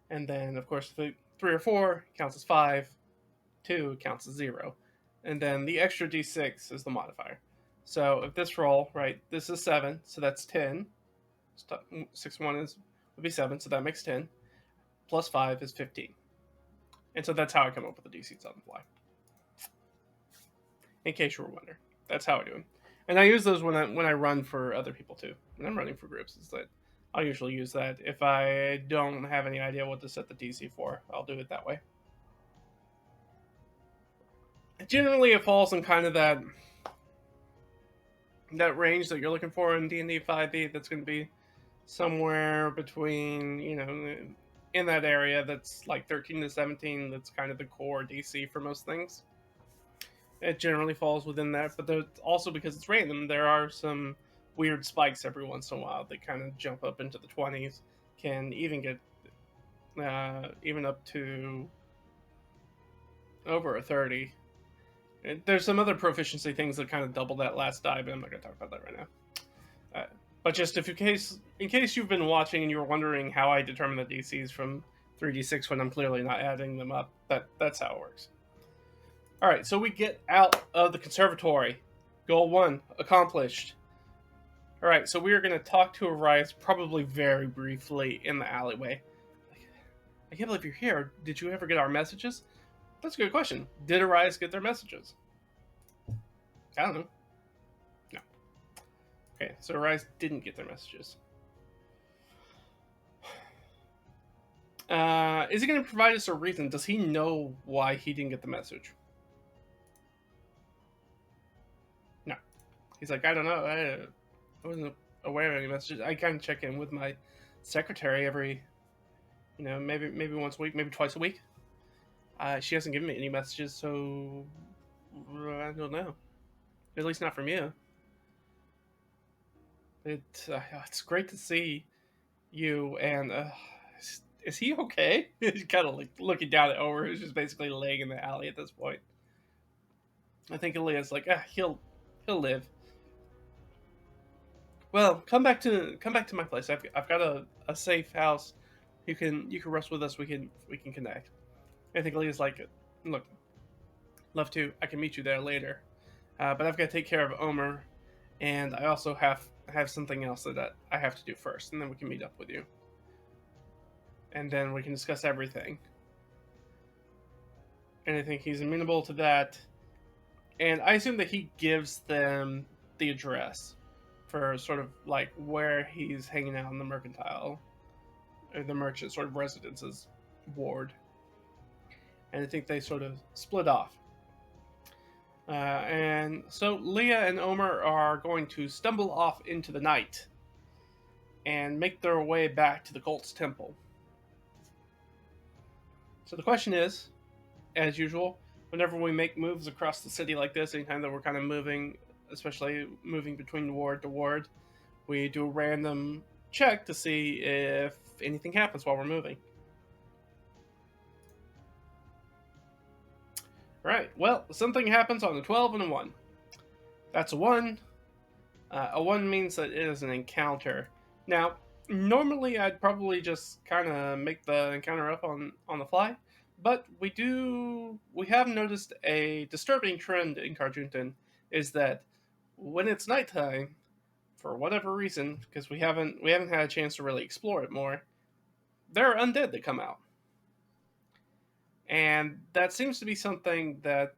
A: And then, of course, if 3 or 4, it counts as 5. 2 counts as 0. And then the extra d6 is the modifier. So if this roll, right, this is 7, so that's 10. 6 1 would be 7, so that makes 10. Plus 5 is 15. And so that's how I come up with the DCs on the fly. In case you were wondering. That's how I do them. And I use those when I run for other people too. When I'm running for groups, is that I'll usually use that. If I don't have any idea what to set the DC for, I'll do it that way. Generally, it falls in kind of that range that you're looking for in D&D 5e. That's going to be somewhere between, in that area that's like 13 to 17. That's kind of the core DC for most things. It generally falls within that, but also because it's random, there are some weird spikes every once in a while that kind of jump up into the 20s, can even get even up to over a 30. There's some other proficiency things that kind of double that last die, but I'm not going to talk about that right now. But just in case you've been watching and you're wondering how I determine the DCs from 3d6 when I'm clearly not adding them up, that's how it works. All right, so we get out of the conservatory. Goal 1 accomplished. All right, so we are going to talk to Arias probably very briefly in the alleyway. I can't believe you're here. Did you ever get our messages? That's a good question. Did Arias get their messages? I don't know. No. Okay, so Arias didn't get their messages. Is he going to provide us a reason? Does he know why he didn't get the message? No. He's like, I don't know. I wasn't aware of any messages. I kind of check in with my secretary every, maybe once a week, maybe twice a week. She hasn't given me any messages, so I don't know. At least not from you. It's great to see you, and is he okay? He's kind of like looking down at Omer, who's just basically laying in the alley at this point. I think Aaliyah's like, he'll live. Well, come back to my place. I've got a safe house. You can rest with us. We can connect. I think Aaliyah's like, look, love to. I can meet you there later, but I've got to take care of Omer, and I also have something else that I have to do first, and then we can meet up with you, and then we can discuss everything. And I think he's amenable to that. And I assume that he gives them the address for sort of like where he's hanging out in the mercantile, or the merchant sort of residences ward. And I think they sort of split off. And so Leah and Omer are going to stumble off into the night and make their way back to the cult's temple. So the question is, as usual, whenever we make moves across the city like this, anytime that we're kind of moving, especially moving between ward to ward, we do a random check to see if anything happens while we're moving. Right, well, something happens on a 12 and a 1. That's a 1. A 1 means that it is an encounter. Now, normally I'd probably just kind of make the encounter up on the fly, but we have noticed a disturbing trend in Carjuntan, is that when it's nighttime, for whatever reason, because we haven't had a chance to really explore it more, there are undead that come out. And that seems to be something that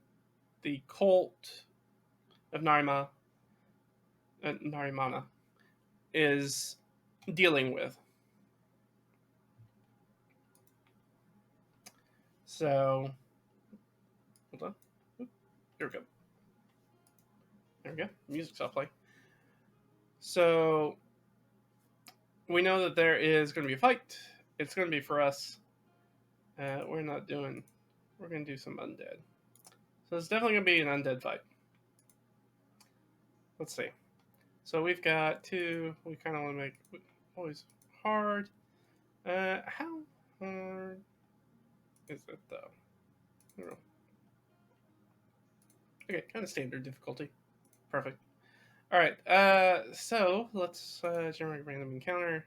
A: the cult of Narimana is dealing with. So, hold on. Here we go. There we go. Music stopped playing. So, we know that there is going to be a fight. It's going to be for us. We're going to do some undead. So it's definitely going to be an undead fight. Let's see. So we've got two. We kind of want to make always hard. How hard is it though? I don't know. Okay, kind of standard difficulty. Perfect. All right. So let's generate a random encounter.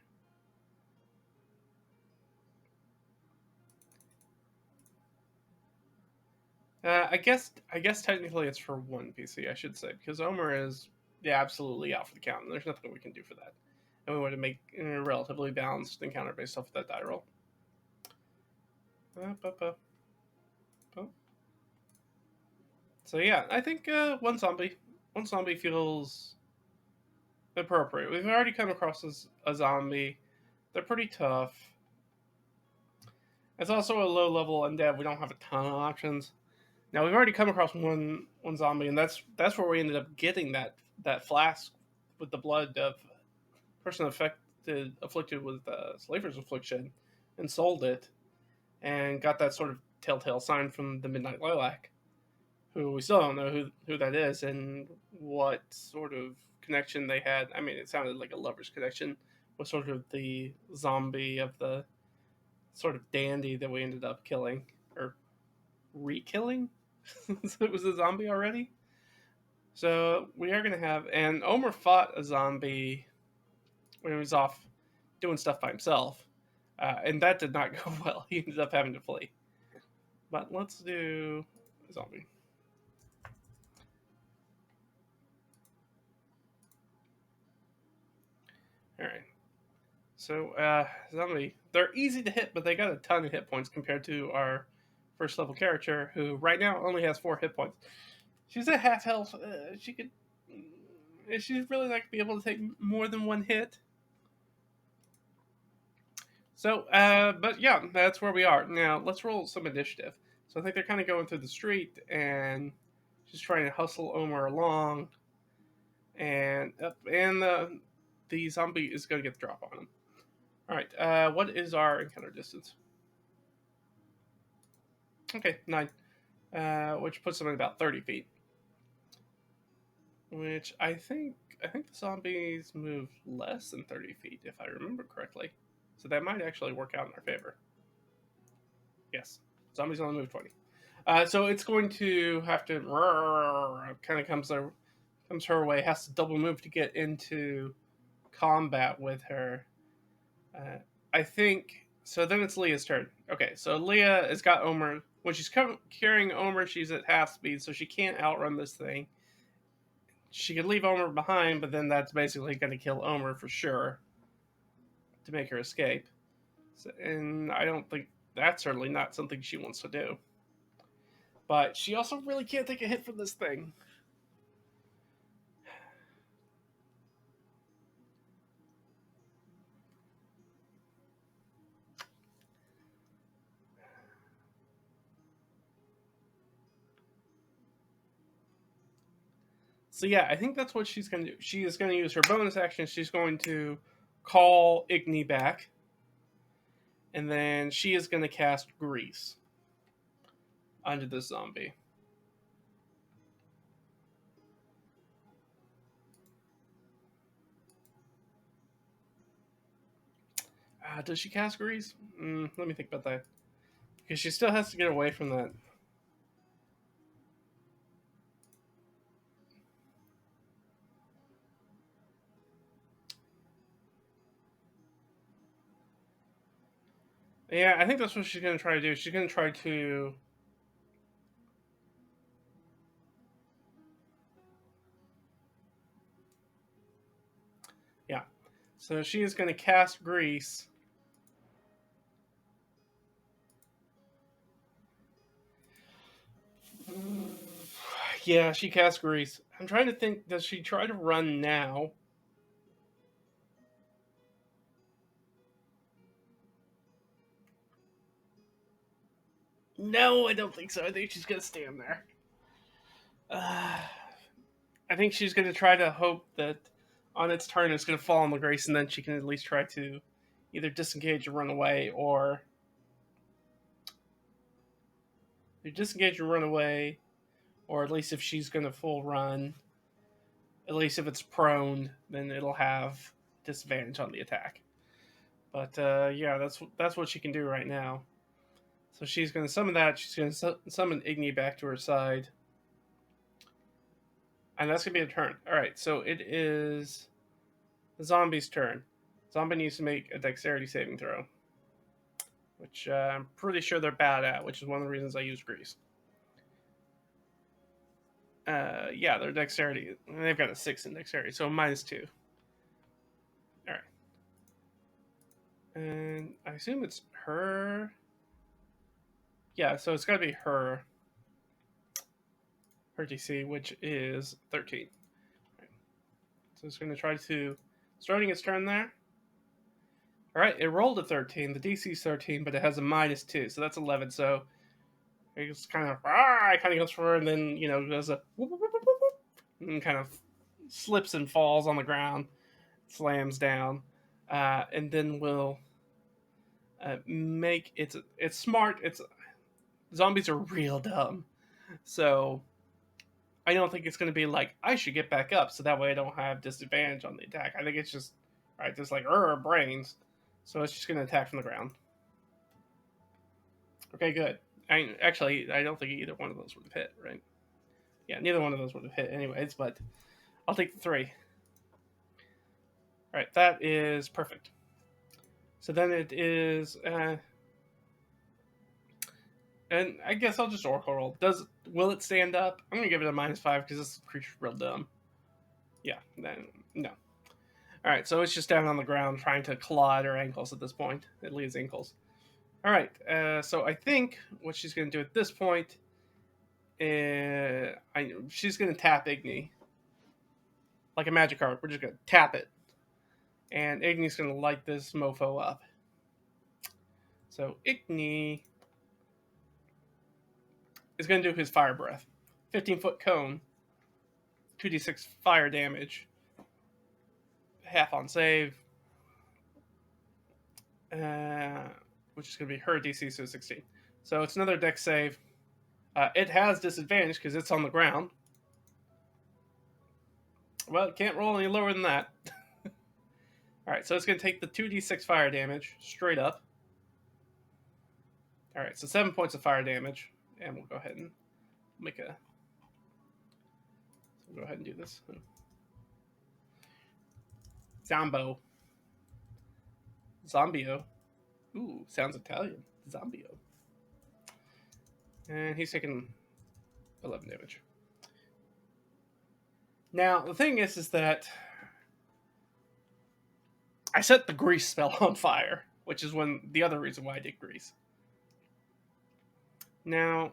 A: I guess technically it's for one PC, I should say, because Omer is absolutely out for the count, and there's nothing we can do for that. And we want to make a relatively balanced encounter based off of that die roll. So yeah, I think one zombie feels appropriate. We've already come across a zombie. They're pretty tough. It's also a low level undead. We don't have a ton of options. Now we've already come across one zombie, and that's where we ended up getting that flask with the blood of person afflicted with Slaver's affliction, and sold it, and got that sort of telltale sign from the Midnight Lilac, who we still don't know who that is and what sort of connection they had. I mean, it sounded like a lover's connection with sort of the zombie of the sort of dandy that we ended up killing, or re-killing. So it was a zombie already. So we are going to have, and Omer fought a zombie when he was off doing stuff by himself, and that did not go well. He ended up having to flee. But let's do a zombie. so zombie. They're easy to hit, but they got a ton of hit points compared to our first level character, who right now only has 4 hit points. She's at half health. She could. Is she really like be able to take more than one hit? So, but yeah, that's where we are now. Let's roll some initiative. So I think they're kind of going through the street and just trying to hustle Omer along, and the zombie is going to get the drop on him. All right, what is our encounter distance? Okay, 9, which puts them at about 30 feet. Which I think the zombies move less than 30 feet, if I remember correctly. So that might actually work out in our favor. Yes, zombies only move 20. So it's going to have to kind of comes her way. Has to double move to get into combat with her. I think so. Then it's Leah's turn. Okay, so Leah has got Omer. When she's carrying Omer, she's at half speed, so she can't outrun this thing. She could leave Omer behind, but then that's basically going to kill Omer for sure to make her escape. So, and I don't think that's certainly not something she wants to do. But she also really can't take a hit from this thing. So yeah, I think that's what she's going to do. She is going to use her bonus action. She's going to call Igni back. And then she is going to cast Grease onto the zombie. Does she cast Grease? Let me think about that. Because she still has to get away from that. Yeah, I think that's what she's going to try to do. She's going to try to... Yeah. So she is going to cast Grease. Yeah, she casts Grease. I'm trying to think, does she try to run now? No, I don't think so. I think she's going to stand there. I think she's going to try to hope that on its turn it's going to fall on the Grace, and then she can at least try to either disengage or run away, or or at least if she's going to full run, at least if it's prone, then it'll have disadvantage on the attack. But yeah, that's what she can do right now. So she's going to summon that. She's going to summon Igni back to her side. And that's going to be a turn. Alright, so it is the zombie's turn. Zombie needs to make a dexterity saving throw. Which I'm pretty sure they're bad at, which is one of the reasons I use Grease. Yeah, their dexterity. They've got a 6 in dexterity, so -2. Alright. And I assume it's her. Yeah, so it's got to be her DC, which is 13. Right. So it's going to try to, starting its turn there. All right, it rolled a 13. The DC is 13, but it has a -2, so that's 11. So it's kind of, it kind of goes for her, and then, does a whoop, whoop, whoop, whoop, whoop, and kind of slips and falls on the ground, slams down, and then will make it's smart. Zombies are real dumb, so I don't think it's going to be like, I should get back up so that way I don't have disadvantage on the attack. I think it's just, right, just like, brains. So it's just going to attack from the ground. Okay, good. I don't think either one of those would have hit, right? Yeah, neither one of those would have hit anyways, but I'll take the 3. Alright, that is perfect. So then it is... and I guess I'll just Oracle roll. Will it stand up? I'm going to give it a -5 because this creature's real dumb. Yeah, then no. All right, so it's just down on the ground trying to claw at her ankles at this point, at Leah's ankles. All right, so I think what she's going to do at this point is she's going to tap Igni like a magic card. We're just going to tap it, and Igni's going to light this mofo up. So Igni is going to do his fire breath, 15-foot cone, 2d6 fire damage, half on save, which is going to be her DC, so 16. So it's another dex save. It has disadvantage because it's on the ground. Well, it can't roll any lower than that. Alright, so it's going to take the 2d6 fire damage straight up. Alright, so 7 points of fire damage. And we'll go ahead and make a... So we'll go ahead and do this. Zombo. Zombio. Ooh, sounds Italian. Zombio. And he's taking 11 damage. Now, the thing is that I set the grease spell on fire, which is the other reason why I did grease. Now,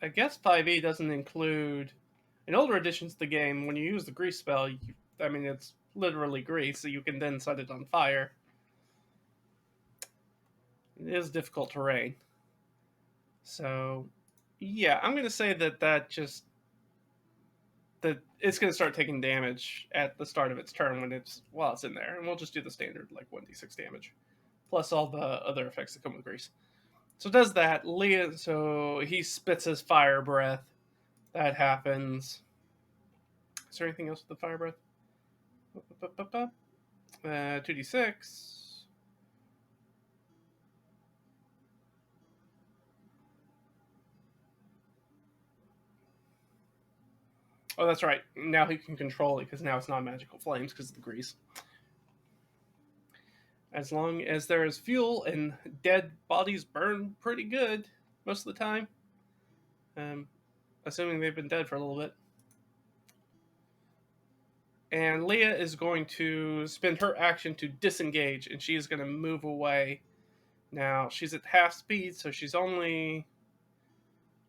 A: I guess 5e doesn't include... In older editions of the game, when you use the grease spell, it's literally grease, so you can then set it on fire. It is difficult terrain. So, yeah, I'm going to say that it's going to start taking damage at the start of its turn while it's in there. And we'll just do the standard, 1d6 damage. Plus all the other effects that come with grease. So it does that. Leah, so he spits his fire breath. That happens. Is there anything else with the fire breath? 2d6. Oh, that's right. Now he can control it because now it's not magical flames because of the grease. As long as there is fuel and dead bodies burn pretty good most of the time. Assuming they've been dead for a little bit. And Leah is going to spend her action to disengage, and she is going to move away. Now, she's at half speed, so she's only...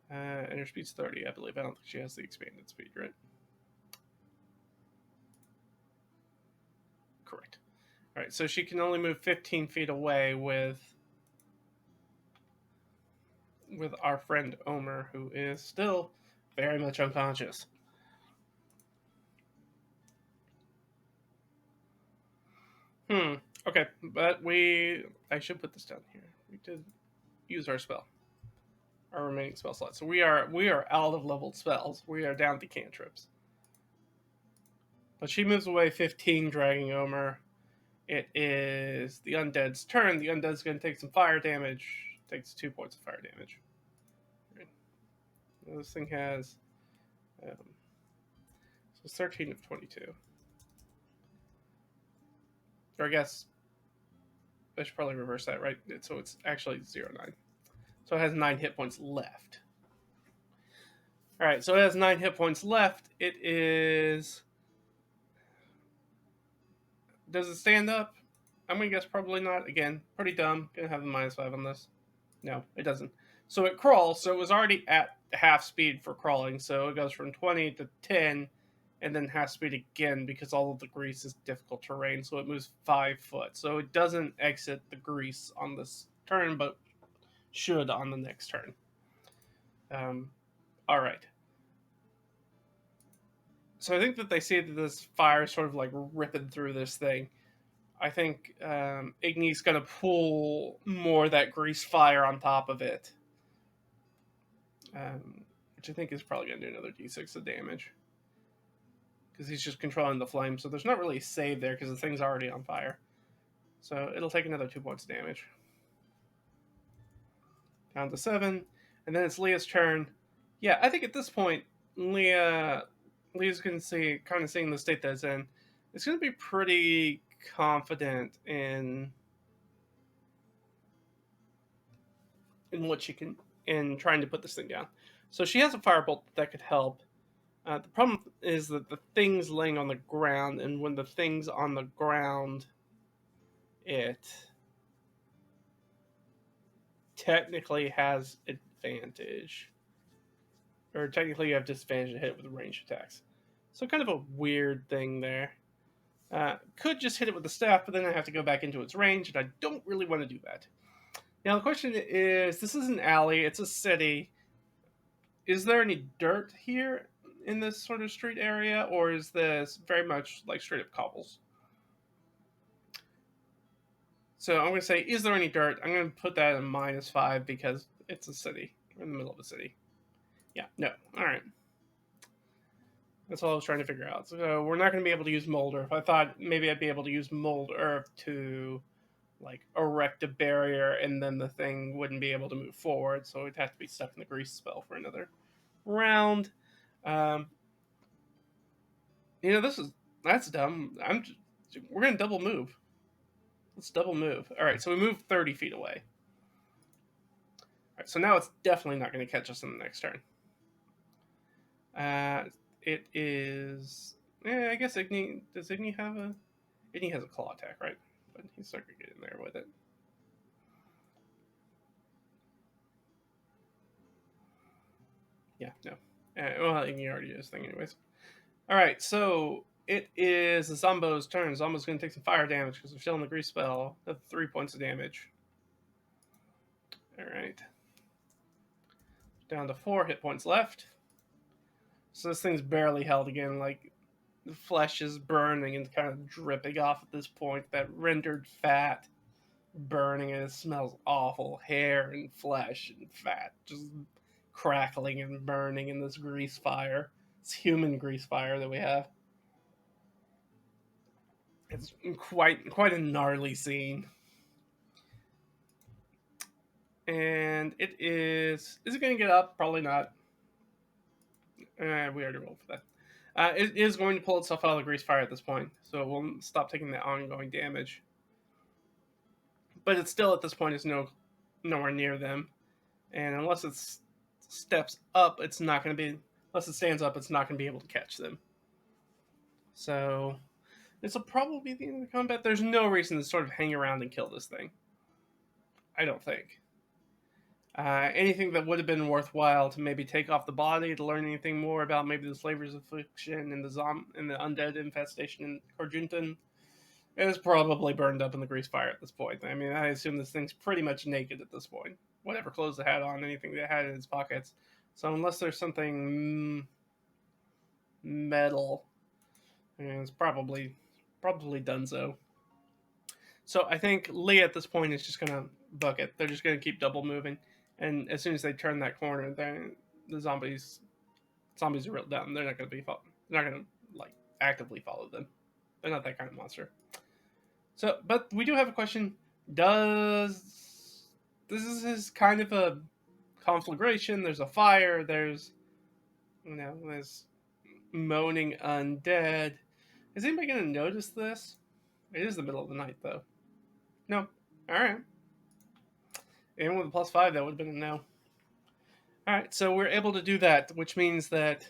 A: and her speed's 30, I believe. I don't think she has the expanded speed, right? Correct. Alright, so she can only move 15 feet away with our friend Omer, who is still very much unconscious. Okay, but I should put this down here. We did use our remaining spell slots. So we are out of leveled spells. We are down to cantrips. But she moves away 15, dragging Omer. It is the undead's turn. The undead's going to take some fire damage. Takes 2 points of fire damage. Right. This thing has... so it's 13 of 22. Or I guess... I should probably reverse that, right? So it's actually 0-9. So it has 9 hit points left. Alright, so it has 9 hit points left. It is... Does it stand up? I'm going to guess probably not. Again, pretty dumb. Going to have the -5 on this. No, it doesn't. So it crawls. So it was already at half speed for crawling. So it goes from 20 to 10 and then half speed again because all of the grease is difficult terrain. So it moves 5 foot. So it doesn't exit the grease on this turn, but should on the next turn. All right. So I think that they see that this fire is sort of ripping through this thing. I think Igni's going to pull more of that grease fire on top of it. Which I think is probably going to do another d6 of damage. Because he's just controlling the flame. So there's not really a save there because the thing's already on fire. So it'll take another 2 points of damage. Down to 7. And then it's Leah's turn. Yeah, I think at this point, Leah's going to kind of seeing the state that it's in. It's going to be pretty confident in what she can, in trying to put this thing down. So she has a firebolt that could help. The problem is that the thing's laying on the ground, and when the thing's on the ground, it technically has advantage. Or technically you have disadvantage to hit with ranged attacks. So kind of a weird thing there. Could just hit it with the staff, but then I have to go back into its range, and I don't really want to do that. Now the question is, this is an alley, it's a city. Is there any dirt here in this sort of street area, or is this very much like straight up cobbles? So I'm going to say, is there any dirt? I'm going to put that at -5 because it's a city. We're in the middle of a city. Yeah, no. All right. That's all I was trying to figure out. So we're not going to be able to use mold earth. I thought maybe I'd be able to use mold earth to like erect a barrier, and then the thing wouldn't be able to move forward. So it'd have to be stuck in the grease spell for another round. Um, that's dumb. We're gonna double move. Let's double move. All right, so we move 30 feet away. All right, so now it's definitely not going to catch us in the next turn. It is. I guess Igni. Does Igni have a? Igni has a claw attack, right? But he's not going to get in there with it. Yeah, no. Well, Igni already did his thing, anyways. All right, so it is the Zombo's turn. Zombo's going to take some fire damage because they're still in the grease spell. That's 3 points of damage. All right. Down to 4 hit points left. So this thing's barely held again. Like, the flesh is burning and kind of dripping off at this point. That rendered fat burning, and it smells awful. Hair and flesh and fat just crackling and burning in this grease fire. It's human grease fire that we have. It's quite a gnarly scene. And it is. Is it going to get up? Probably not. We already rolled for that. It is going to pull itself out of the grease fire at this point, so it will stop taking the ongoing damage. But it still, at this point, is nowhere near them. And unless it steps up, it's not going to be. Unless it stands up, it's not going to be able to catch them. So this will probably be the end of the combat. There's no reason to sort of hang around and kill this thing. I don't think. Anything that would have been worthwhile to maybe take off the body to learn anything more about maybe the Slaver's affliction and the undead infestation in Argentine is probably burned up in the grease fire at this point. I mean, I assume this thing's pretty much naked at this point. Whatever clothes it had on, anything that it had in its pockets. So unless there's something metal, it's probably donezo. So I think Lee at this point is just gonna buck it. They're just gonna keep double moving, and as soon as they turn that corner, then the zombies are real dumb. They're not gonna like actively follow them. They're not that kind of monster. So, but we do have a question. This is kind of a conflagration. There's a fire. There's moaning undead. Is anybody gonna notice this? It is the middle of the night, though. No. Alright. And with a +5, that would have been a no. Alright, so we're able to do that, which means that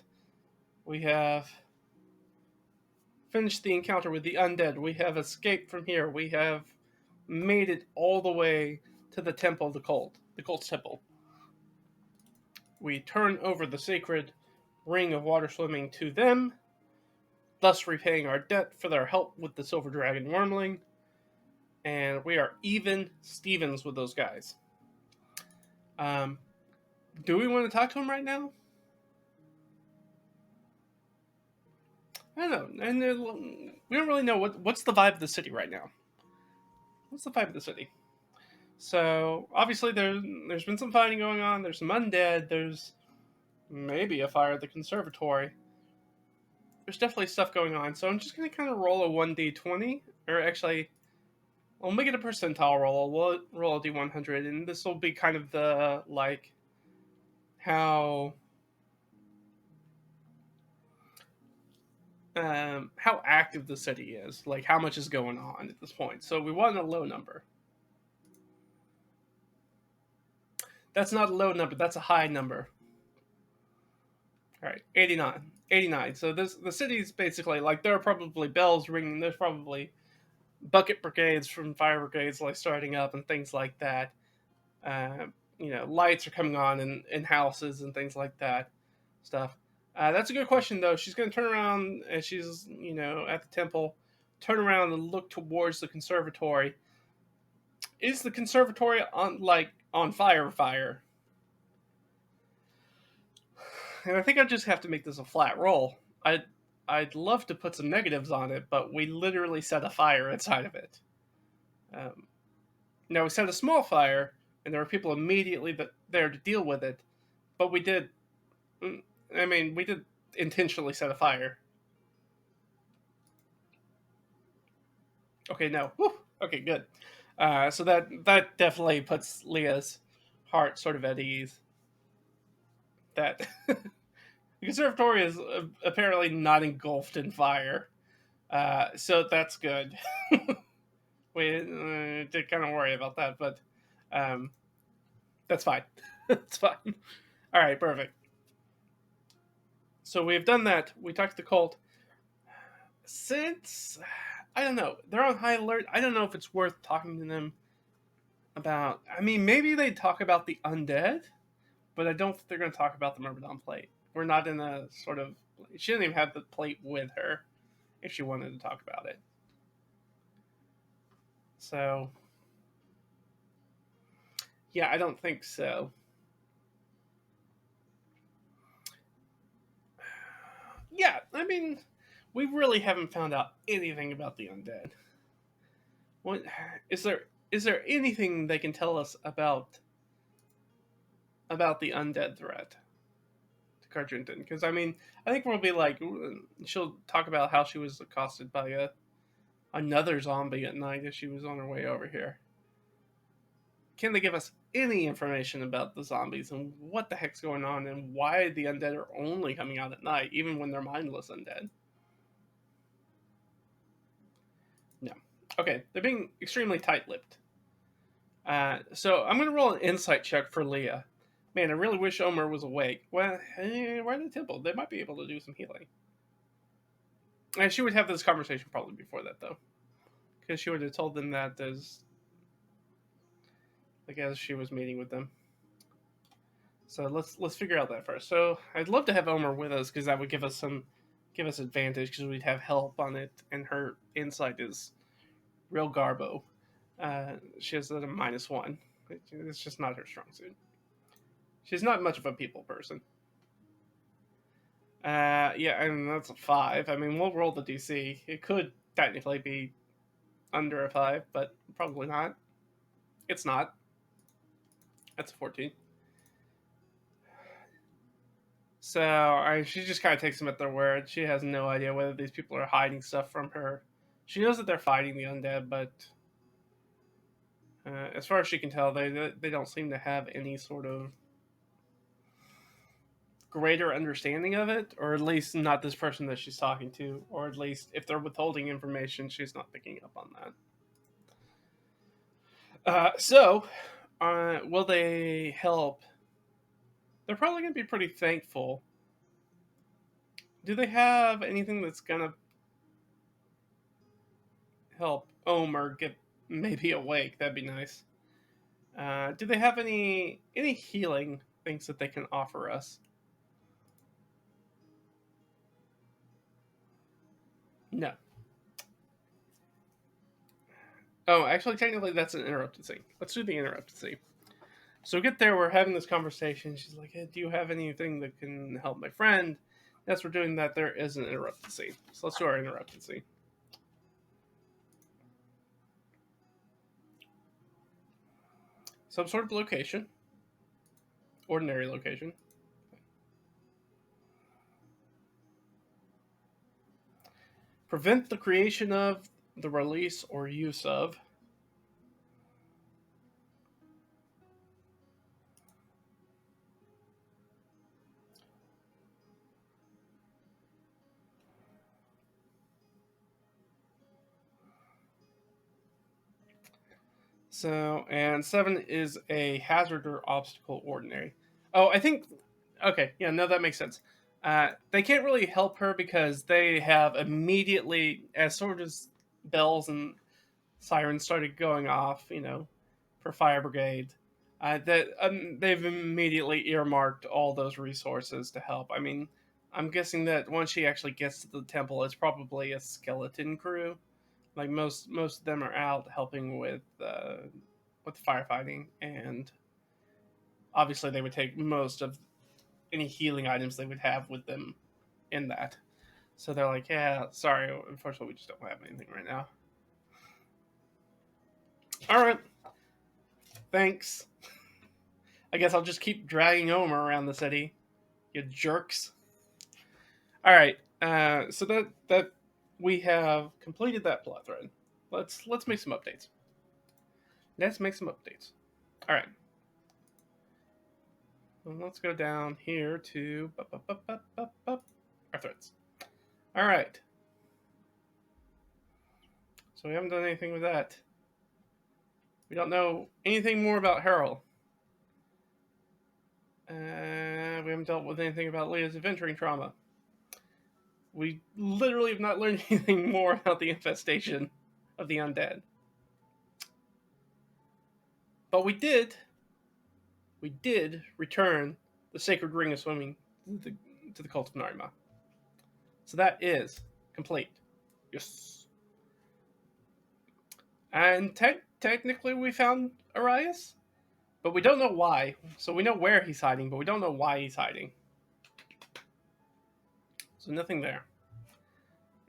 A: we have finished the encounter with the undead. We have escaped from here. We have made it all the way to the temple of the cult's temple. We turn over the sacred ring of water swimming to them, thus repaying our debt for their help with the Silver Dragon Wormling. And we are even Stevens with those guys. Do we want to talk to him right now? I don't know. And we don't really know what's the vibe of the city right now. What's the vibe of the city? So, obviously, there's been some fighting going on. There's some undead. There's maybe a fire at the conservatory. There's definitely stuff going on. So I'm just going to kind of roll a 1d20. Or actually, I'll make it a percentile roll. We'll roll a d100. And this will be kind of the, like, how active the city is. Like, how much is going on at this point. So we want a low number. That's not a low number. That's a high number. All right, 89. 89. So the city's basically like there are probably bells ringing. There's probably bucket brigades from fire brigades like starting up and things like that. Uh, lights are coming on in houses and things like that. Stuff. That's a good question though. She's going to turn around as she's at the temple, turn around and look towards the conservatory. Is the conservatory on fire? Fire? And I think I just have to make this a flat roll. I'd love to put some negatives on it, but we literally set a fire inside of it. Um, Now we set a small fire, and there were people immediately there to deal with it. But we did. We did intentionally set a fire. Okay, no. Whew. Okay, good. So that definitely puts Leah's heart sort of at ease. That the conservatory is apparently not engulfed in fire, so that's good. We did kind of worry about that, but um, that's fine. It's fine. All right, perfect. So we've done that. We talked to the cult. Since I don't know, they're on high alert. I don't know if it's worth talking to them about. I mean, maybe they talk about the undead, but I don't think they're going to talk about the Myrmidon plate. We're not in a sort of. She didn't even have the plate with her if she wanted to talk about it. So, yeah, I don't think so. Yeah, I mean, we really haven't found out anything about the undead. What is there? Is there anything they can tell us about the undead threat to Cartrington? Because I mean, I think we'll be like, she'll talk about how she was accosted by another zombie at night as she was on her way over here. Can they give us any information about the zombies and what the heck's going on and why the undead are only coming out at night, even when they're mindless undead? No. Okay, they're being extremely tight-lipped. So I'm going to roll an insight check for Leah. Man, I really wish Omer was awake. Well, we're in the temple. They might be able to do some healing. And she would have this conversation probably before that, though. Because she would have told them that as she was meeting with them. So let's figure out that first. So I'd love to have Omer with us because that would give us advantage because we'd have help on it, and her insight is real garbo. She has a -1. It's just not her strong suit. She's not much of a people person. Yeah, and that's a 5. I mean, we'll roll the DC. It could technically be under a 5, but probably not. It's not. That's a 14. So she just kind of takes them at their word. She has no idea whether these people are hiding stuff from her. She knows that they're fighting the undead, but as far as she can tell, they don't seem to have any sort of greater understanding of it, or at least not this person that she's talking to, or at least if they're withholding information, she's not picking up on that. Will they help? They're probably going to be pretty thankful. Do they have anything that's going to help Omer get maybe awake? That'd be nice. Do they have any healing things that they can offer us? No. Oh, actually, technically, that's an interrupted scene. Let's do the interrupted scene. So we get there, we're having this conversation. She's like, hey, do you have anything that can help my friend? As we're doing that, there is an interrupted scene. So let's do our interrupted scene. Some sort of location. Ordinary location. Prevent the creation of, the release, or use of. So, and 7 is a hazard or obstacle ordinary. Oh, I think. Okay, yeah, no, that makes sense. They can't really help her because they have immediately, as sort of bells and sirens started going off, for fire brigade. That they've immediately earmarked all those resources to help. I mean, I'm guessing that once she actually gets to the temple, it's probably a skeleton crew. Like most of them are out helping with firefighting, and obviously they would take most of any healing items they would have with them in that. So they're like, yeah, sorry, unfortunately we just don't have anything right now. All right, thanks. I guess I'll just keep dragging Omer around the city. You jerks. All right. So that we have completed that plot thread. Let's make some updates. Let's make some updates. All right. Well, let's go down here to our threads. All right. So we haven't done anything with that. We don't know anything more about Harold. We haven't dealt with anything about Leah's adventuring trauma. We literally have not learned anything more about the infestation of the undead. But we did return the sacred ring of swimming to the cult of Narima. So that is complete. Yes. And technically we found Arias, but we don't know why. So we know where he's hiding, but we don't know why he's hiding. So nothing there.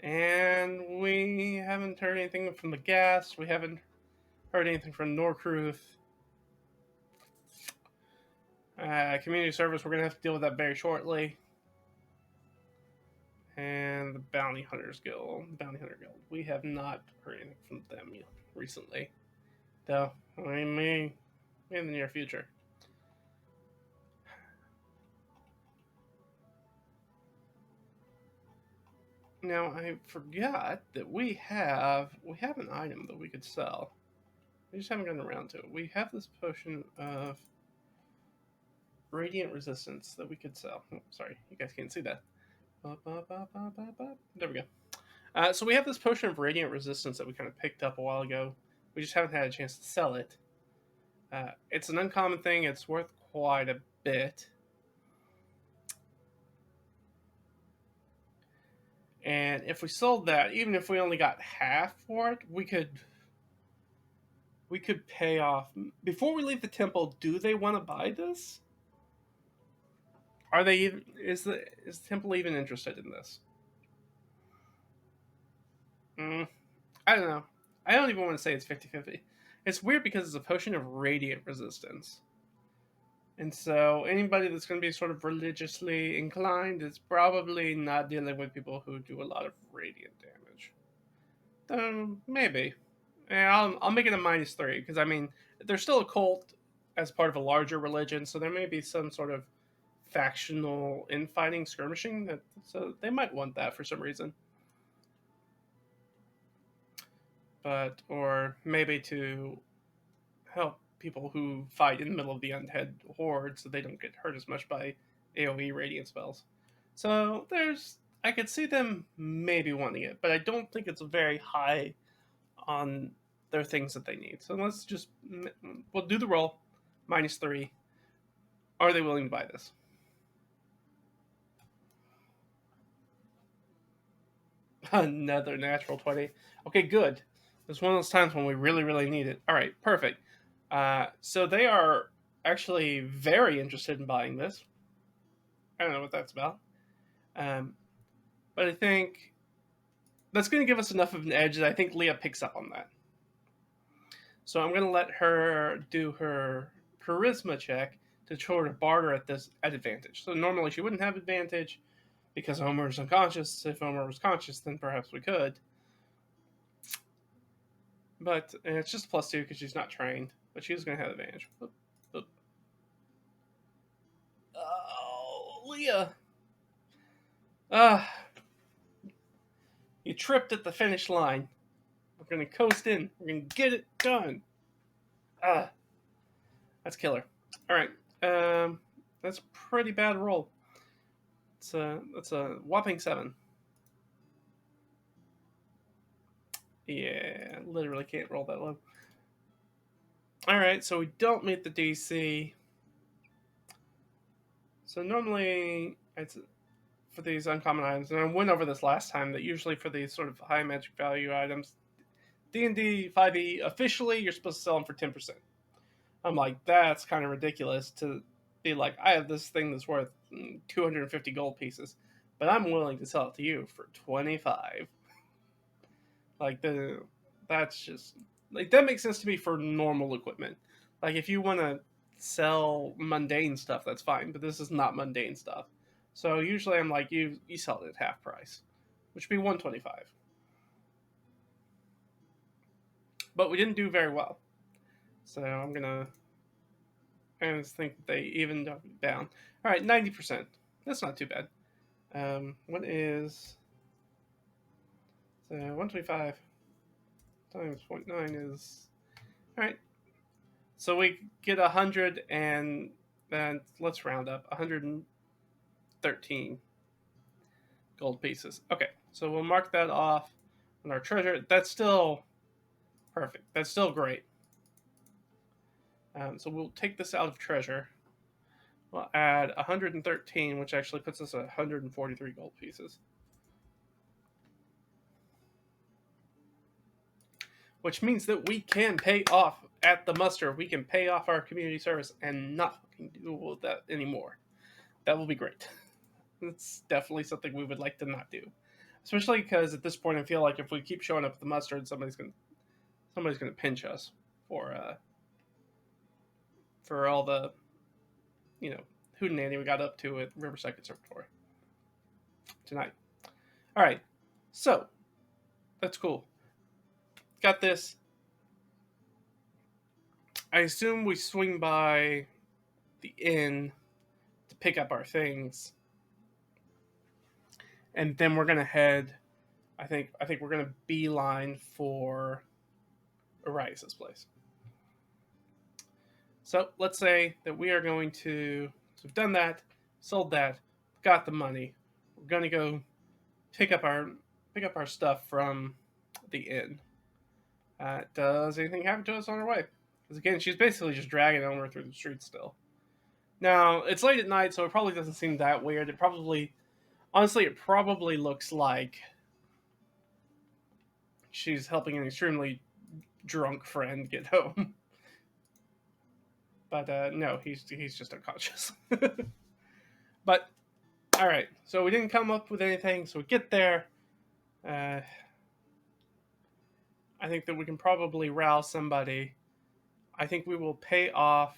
A: And we haven't heard anything from the Gas. We haven't heard anything from Norcruth. Community service, we're going to have to deal with that very shortly. And the Bounty Hunter Guild. We have not heard anything from them recently. Though, I may in the near future. Now, I forgot that we have an item that we could sell. We just haven't gotten around to it. We have this potion of radiant resistance that we could sell. Oh, sorry, you guys can't see that. There we go. So we have this potion of radiant resistance that we kind of picked up a while ago. We just haven't had a chance to sell it. It's an uncommon thing. It's worth quite a bit. And if we sold that, even if we only got half for it, we could pay off. Before we leave the temple, do they want to buy this? Are they even, is the temple even interested in this? I don't know. I don't even want to say it's 50-50. It's weird because it's a potion of radiant resistance. And so anybody that's going to be sort of religiously inclined is probably not dealing with people who do a lot of radiant damage. Maybe. Yeah, I'll make it a -3 because I mean they're still a cult as part of a larger religion, so there may be some sort of factional infighting, skirmishing. So they might want that for some reason. But or maybe to help people who fight in the middle of the undead horde so they don't get hurt as much by AoE radiant spells. So I could see them maybe wanting it, but I don't think it's very high on their things that they need. So we'll do the roll, -3. Are they willing to buy this? Another natural 20. Okay, good. It's one of those times when we really, really need it. All right, perfect. So they are actually very interested in buying this. I don't know what that's about. But I think that's going to give us enough of an edge that I think Leah picks up on that. So I'm going to let her do her charisma check to try to barter at advantage. So normally she wouldn't have advantage because Omer is unconscious. If Omer was conscious, then perhaps we could. But it's just +2 because she's not trained. But she's going to have advantage. Oh, Leah. You tripped at the finish line. We're going to coast in. We're going to get it done. That's killer. All right. That's a pretty bad roll. That's a whopping 7. Yeah, literally can't roll that low. Alright, so we don't meet the DC. So normally, it's for these uncommon items, and I went over this last time, that usually for these sort of high magic value items, D&D 5e, officially, you're supposed to sell them for 10%. I'm like, that's kind of ridiculous to be like, I have this thing that's worth 250 gold pieces, but I'm willing to sell it to you for 25. Like, that's just, like, that makes sense to me for normal equipment. Like, if you want to sell mundane stuff, that's fine, but this is not mundane stuff. So usually I'm like, you sell it at half price, which would be 125. But we didn't do very well. So I just think that they evened down. All right, 90%. That's not too bad. What is 125 times 0.9 is, all right. So we get 100 and then let's round up 113 gold pieces. Okay, so we'll mark that off on our treasure. That's still perfect. That's still great. So we'll take this out of treasure. We'll add 113, which actually puts us at 143 gold pieces. Which means that we can pay off at the muster. We can pay off our community service and not do that anymore. That will be great. That's definitely something we would like to not do. Especially because at this point I feel like if we keep showing up at the muster, somebody's gonna pinch us for all the hootenanny we got up to at Riverside Conservatory tonight. All right, so that's cool. Got this. I assume we swing by the inn to pick up our things, and then we're gonna head. I think we're gonna beeline for Arias's place. So let's say that we are going to. So we've done that, sold that, got the money. We're gonna go pick up our stuff from the inn. Does anything happen to us on our way? Because again, she's basically just dragging Omer through the streets still. Now it's late at night, so it probably doesn't seem that weird. It probably looks like she's helping an extremely drunk friend get home. But no, he's just unconscious. But all right, so we didn't come up with anything, so we get there. I think that we can probably rouse somebody. I think we will pay off.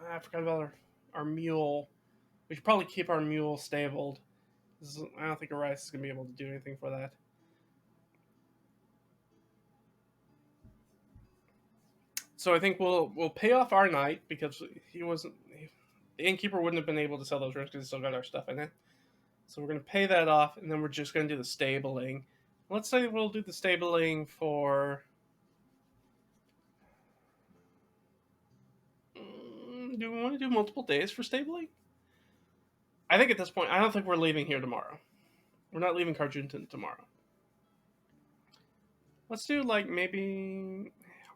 A: I forgot about our mule. We should probably keep our mule stabled. I don't think Arias is going to be able to do anything for that. So I think we'll pay off our night because the innkeeper wouldn't have been able to sell those rooms because he still got our stuff in it. So we're going to pay that off, and then we're just going to do the stabling. Let's say we'll do the stabling for. Do we want to do multiple days for stabling? I think at this point, I don't think we're leaving here tomorrow. We're not leaving Carjunton tomorrow. Let's do like maybe.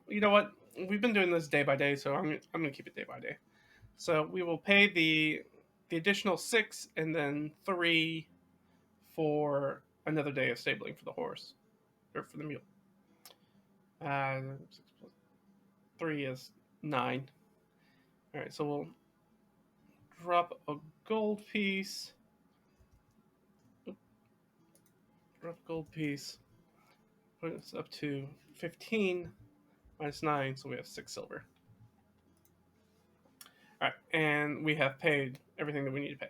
A: You know what? We've been doing this day by day, so I'm gonna keep it day by day. So we will pay the additional 6 and then 3 for another day of stabling for the horse or for the mule. 6 plus 3 is 9. All right, so we'll drop a gold piece. Drop a gold piece. Put us up to 15 minus 9, so we have 6 silver. All right, and we have paid everything that we need to pay.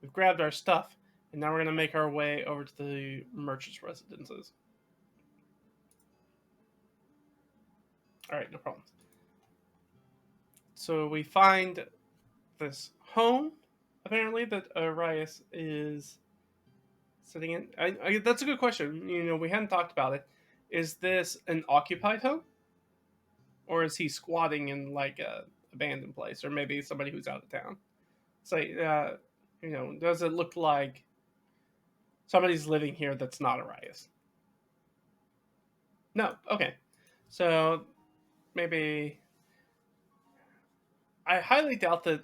A: We've grabbed our stuff, and now we're going to make our way over to the merchants' residences. All right, no problem. So we find this home, apparently, that Arias is sitting in. That's a good question. We hadn't talked about it. Is this an occupied home? Or is he squatting in like abandoned place, or maybe somebody who's out of town. Say, does it look like somebody's living here that's not Arias? No. Okay. So maybe I highly doubt that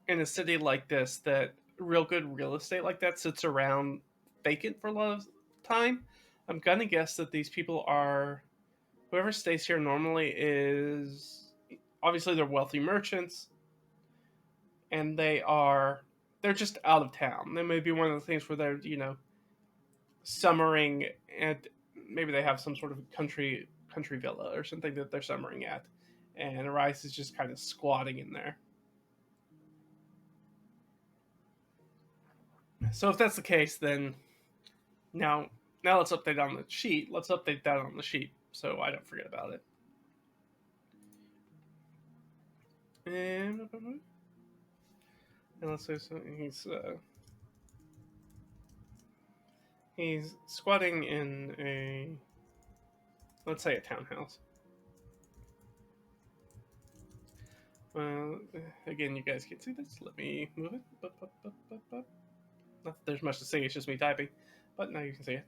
A: in a city like this that real good real estate like that sits around vacant for a lot of time. I'm gonna guess that these people are whoever stays here normally is obviously they're wealthy merchants and they're just out of town. They may be one of the things where they're summering and maybe they have some sort of country villa or something that they're summering at, and Rice is just kind of squatting in there. So if that's the case, then now let's update on the sheet. Let's update that on the sheet so I don't forget about it. And let's say so he's squatting in let's say a townhouse. Well, again, you guys can see this. Let me move it. Not that there's much to see. It's just me typing, but now you can see it.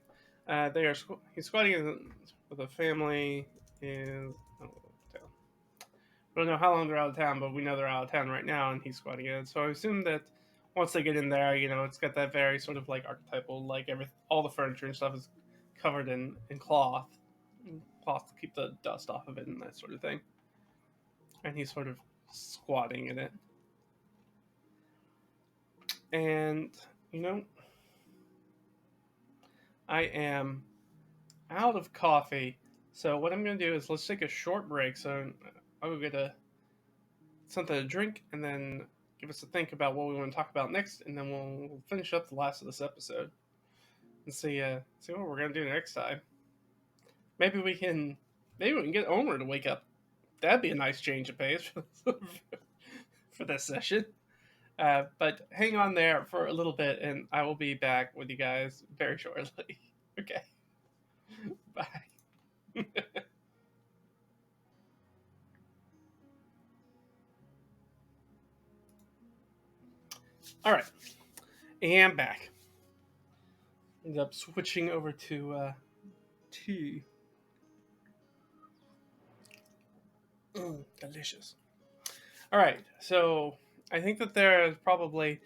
A: He's squatting with a family in town. We don't know how long they're out of town, but we know they're out of town right now, and he's squatting in. So I assume that once they get in there, it's got that very sort of like archetypal, like all the furniture and stuff is covered in cloth to keep the dust off of it and that sort of thing. And he's sort of squatting in it. And, I am out of coffee. So what I'm going to do is let's take a short break. So I'll go get something to drink and then give us a think about what we want to talk about next. And then we'll finish up the last of this episode and see what we're going to do next time. Maybe we can get Omer to wake up. That'd be a nice change of pace for this session. But hang on there for a little bit, and I will be back with you guys very shortly. Okay. Bye. All right. And back. Ended up switching over to tea. Delicious. All right. So I think that there probably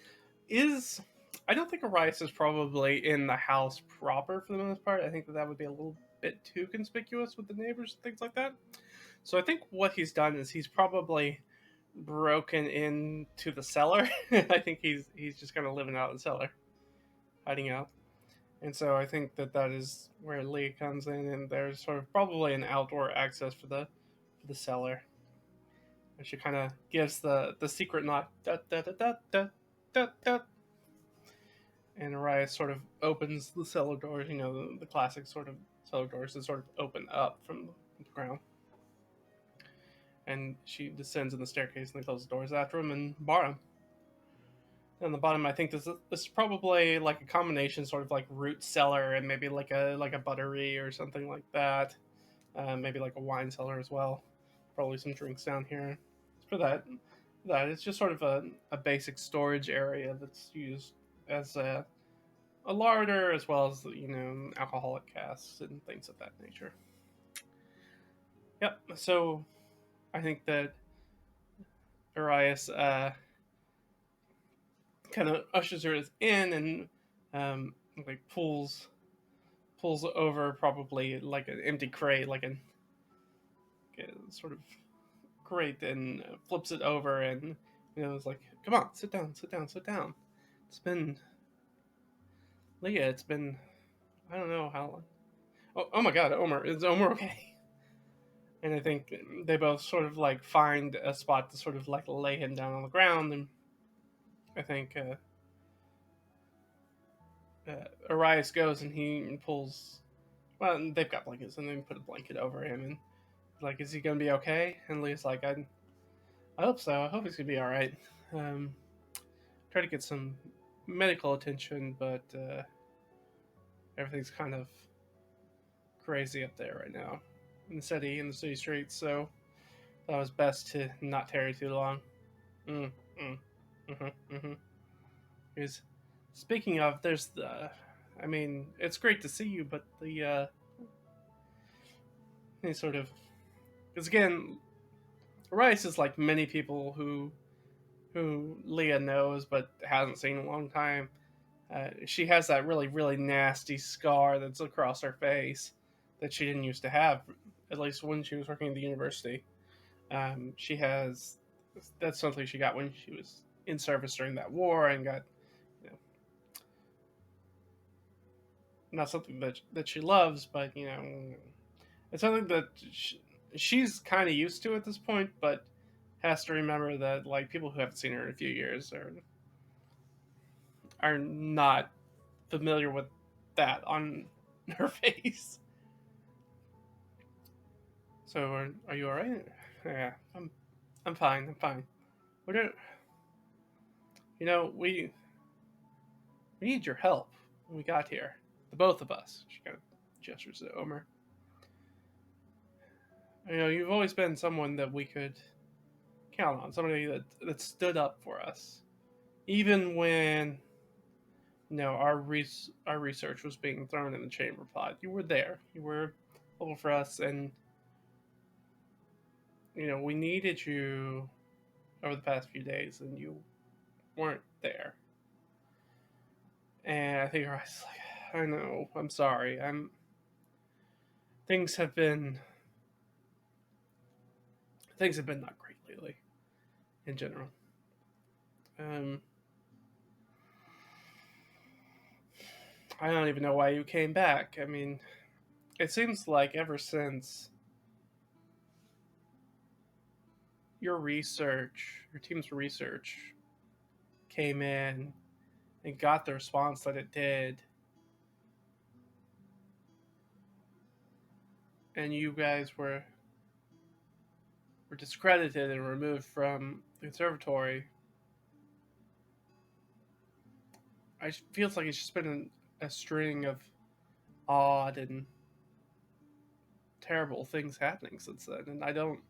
A: is. I don't think Arias is probably in the house proper for the most part. I think that would be a little bit too conspicuous with the neighbors and things like that. So I think what he's done is he's probably broken into the cellar. I think he's just kind of living out in the cellar, hiding out. And so I think that is where Lee comes in, and there's sort of probably an outdoor access for the cellar. And she kind of gives the secret knock, da, da, da, da, da, da, da. And Arias sort of opens the cellar doors, the classic sort of cellar doors that sort of open up from the ground. And she descends in the staircase and they close the doors after him and bar him. On the bottom, I think this is probably like a combination, sort of like root cellar and maybe like a buttery or something like that. Maybe like a wine cellar as well. Probably some drinks down here. For that it's just sort of a basic storage area that's used as a larder as well as alcoholic casks and things of that nature. Yep. So I think that Arias kind of ushers her in and like pulls over probably like an empty crate, like a sort of crate, and flips it over and it's like, come on, sit down. It's been Leah. It's been I don't know how long. Oh my God, Omer. Is Omer okay? And I think they both sort of like find a spot to sort of like lay him down on the ground, and I think Arias goes and he pulls. Well, they've got blankets, and they put a blanket over him, and like, is he gonna be okay? And Leah's like, I hope so. I hope he's gonna be all right. Try to get some medical attention, but everything's kind of crazy up there right now in the city streets. So That was best to not tarry too long. Mm, mm, mm-hmm, mm-hmm. Because speaking of, there's the. I mean, it's great to see you, but the sort of. Because again, Rice is like many people who Leah knows but hasn't seen in a long time. She has that really, really nasty scar that's across her face that she didn't used to have, at least when she was working at the university. She has that's something she got when she was in service during that war and got, you know, not something that she loves, but it's something that she's kind of used to at this point, but has to remember that like people who haven't seen her in a few years are not familiar with that on her face. So are you all right? Yeah, I'm fine. I'm fine. We don't. We need your help when we got here. The both of us. She kind of gestures at Omer. You've always been someone that we could count on. Somebody that stood up for us, even when our research was being thrown in the chamber pot. You were there. You were looking for us, and we needed you over the past few days, and you weren't there. And I think I was like, I know, I'm sorry. Things have been not great lately, in general. Um, I don't even know why you came back. I mean, it seems like ever since your team's research came in and got the response that it did, and you guys were discredited and removed from the conservatory. It feels like it's just been a string of odd and terrible things happening since then, and I don't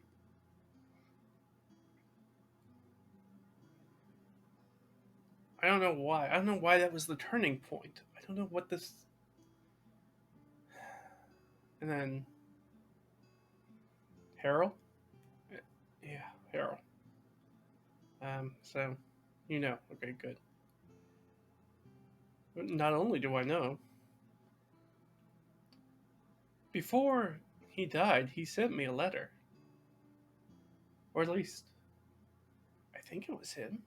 A: know why. I don't know why that was the turning point. I don't know what this. And then Harold, yeah, Harold. So, okay, good. Not only do I know, before he died, he sent me a letter, or at least I think it was him.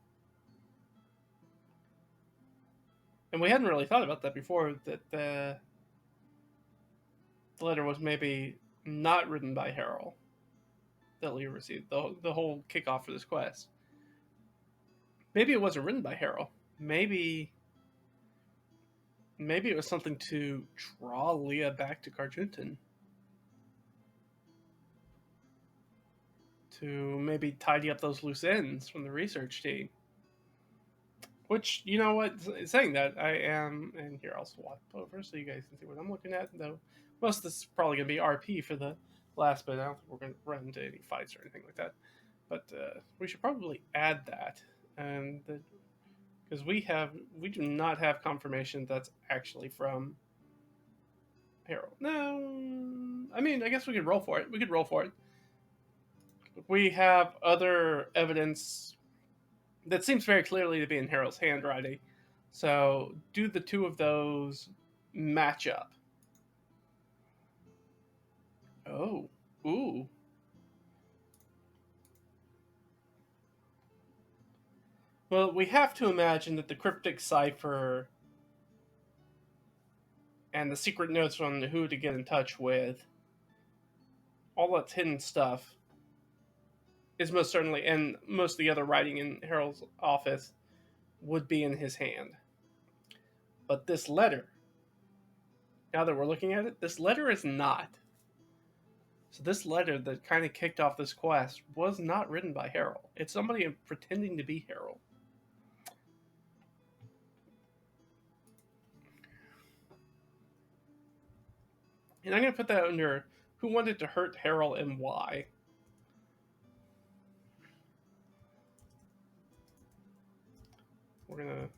A: And we hadn't really thought about that before. That the letter was maybe not written by Harold that Leah received. The whole kickoff for this quest. Maybe it wasn't written by Harold. Maybe it was something to draw Leah back to Carjunton. To maybe tidy up those loose ends from the research team. Which, you know what, saying that, I am, and here I'll swap over so you guys can see what I'm looking at, though most of this is probably going to be RP for the last bit. I don't think we're going to run into any fights or anything like that. But we should probably add that, and because we do not have confirmation that's actually from Harold. No, I mean, I guess we could roll for it. We have other evidence that seems very clearly to be in Harold's handwriting. So, do the two of those match up? Oh, ooh. Well, we have to imagine that the cryptic cipher and the secret notes on who to get in touch with, all that hidden stuff, is most certainly, and most of the other writing in Harold's office would be in his hand. But this letter, now that we're looking at it, this letter is not. So this letter that kind of kicked off this quest was not written by Harold. It's somebody pretending to be Harold. And I'm going to put that under who wanted to hurt Harold and why. we're gonna.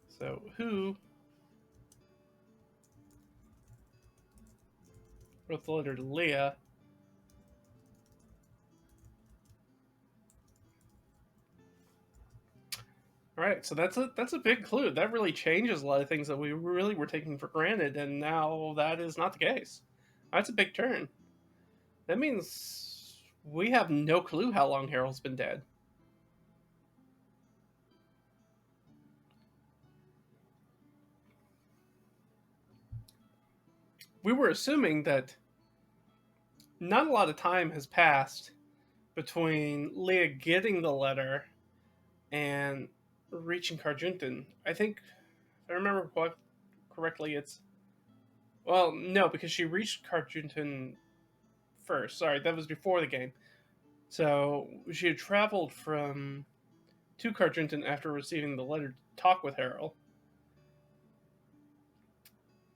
A: So who wrote the letter to Leah? All right, so that's a big clue. That really changes a lot of things that we really were taking for granted, and now that is not the case. That's a big turn. That means we have no clue how long Harold's been dead. We were assuming that not a lot of time has passed between Leah getting the letter and reaching Carjuntan. I think, if I remember correctly, it's. Well, no, because she reached Carjuntan first. Sorry, that was before the game. So she had traveled from to Carjuntan after receiving the letter to talk with Harold.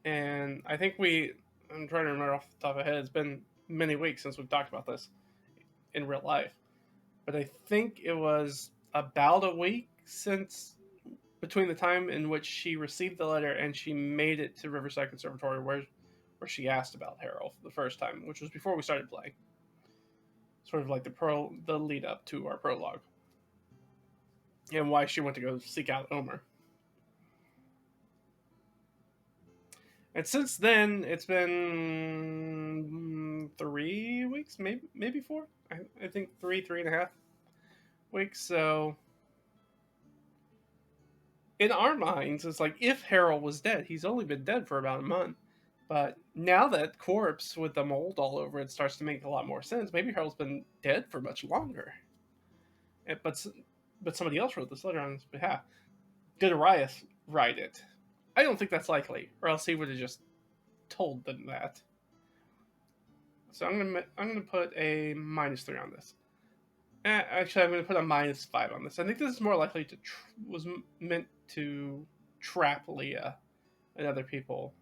A: And I think I'm trying to remember off the top of my head, it's been many weeks since we've talked about this in real life. But I think it was about a week since between the time in which she received the letter and she made it to Riverside Conservatory where she asked about Harold the first time, which was before we started playing. Sort of like the lead up to our prologue. And why she went to go seek out Omer. And since then, it's been 3 weeks, maybe 4. I think 3.5 weeks. So in our minds, it's like if Harold was dead, he's only been dead for about a month. But now that corpse with the mold all over it starts to make a lot more sense. Maybe Harold's been dead for much longer. But somebody else wrote this letter on his behalf. Did Arias write it? I don't think that's likely, or else he would have just told them that. So I'm gonna put a -3 on this. Actually, I'm gonna put a -5 on this. I think this is more likely to was meant to trap Leah and other people,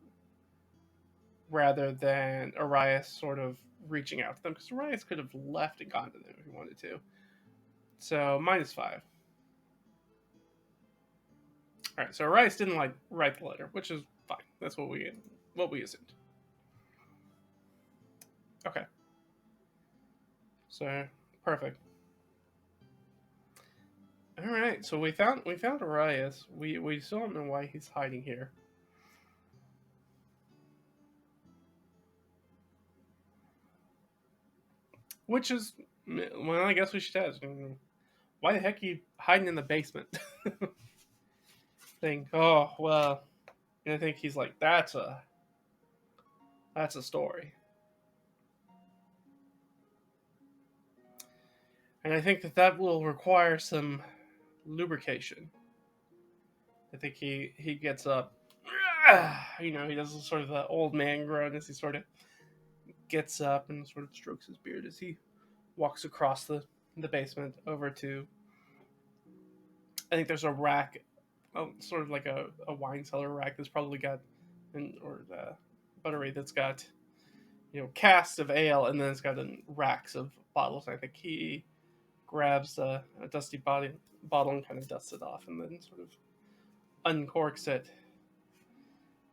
A: rather than Arias sort of reaching out to them, because Arias could have left and gone to them if he wanted to. So -5. All right. So Arias didn't write the letter, which is fine. That's what we assumed. Okay. So perfect. All right. So we found Arias. We still don't know why he's hiding here. Which is, well, I guess we should ask. Why the heck are you hiding in the basement? Thing. Oh well, and I think he's like, that's a story. And I think that will require some lubrication. I think he gets up. He does sort of the old man grunt as he sort of gets up and sort of strokes his beard as he walks across the basement over to. I think there's a rack, sort of like a wine cellar rack that's probably got, or the buttery that's got, casks of ale, and then it's got racks of bottles. I think he grabs a dusty bottle and kind of dusts it off, and then sort of uncorks it,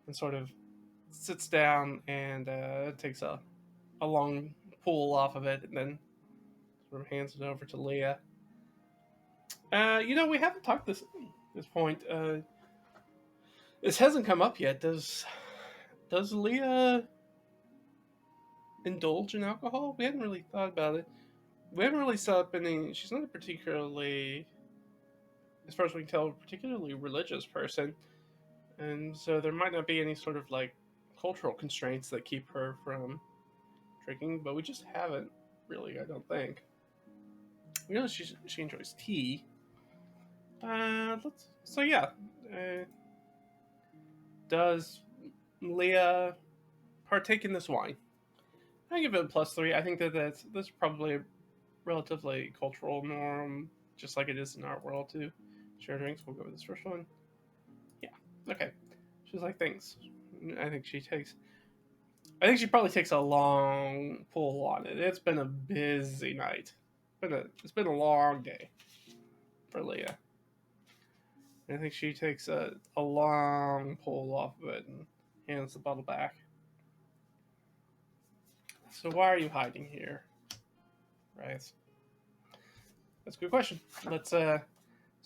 A: and sort of sits down and takes a long pull off of it, and then sort of hands it over to Leah. We haven't talked this point. This hasn't come up yet. Does Leah indulge in alcohol? We hadn't really thought about it. We haven't really set up any. She's not a particularly, as far as we can tell, particularly religious person, and so there might not be any sort of cultural constraints that keep her from drinking. But we just haven't really. I don't think. We know she enjoys tea. So yeah. Does Leah partake in this wine? I give it a +3. I think that's probably a relatively cultural norm, just like it is in our world to share drinks. We'll go with this first one. Yeah. Okay. She's like, thanks. I think she probably takes a long pull on it. It's been a busy night. It's been a long day for Leah. I think she takes a long pull off of it and hands the bottle back. So why are you hiding here, right? That's a good question. Let's So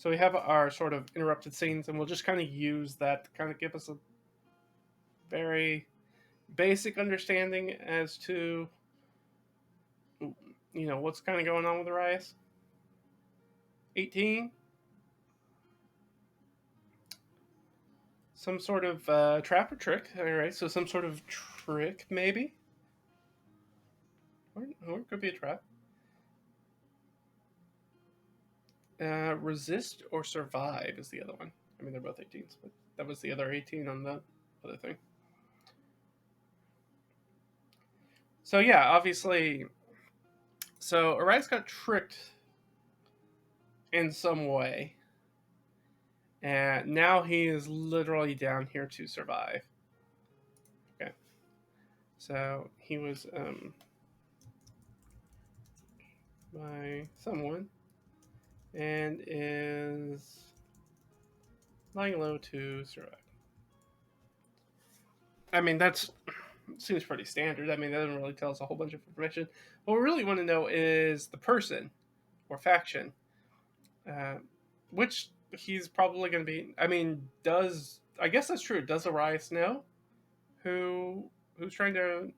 A: we have our sort of interrupted scenes, and we'll just kind of use that to kind of give us a very basic understanding as to what's kind of going on with Arias. 18, some sort of trap or trick. All right, so some sort of trick maybe, or it could be a trap. Resist or survive is the other one. I mean, they're both 18s, but that was the other 18 on the other thing. So yeah, obviously, so Arias got tricked in some way, and now he is literally down here to survive. Okay, so he was by someone, and is lying low to survive. I mean, that's seems pretty standard. I mean, that doesn't really tell us a whole bunch of information. What we really want to know is the person or faction, uh, which he's probably going to be. I mean, I guess that's true? Does Arias know who's trying to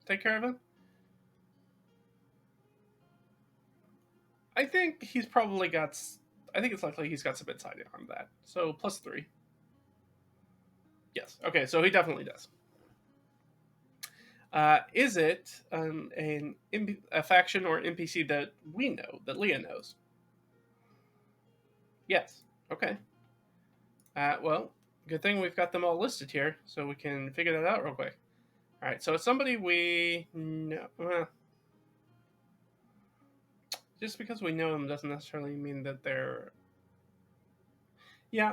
A: take care of him? I think he's probably got. I think it's likely he's got some insight on that. So +3. Yes. Okay. So he definitely does. Is it a faction or NPC that we know, that Leah knows? Yes. Okay. Well, good thing we've got them all listed here, so we can figure that out real quick. All right. So it's somebody we know. Just because we know them doesn't necessarily mean that they're. Yeah.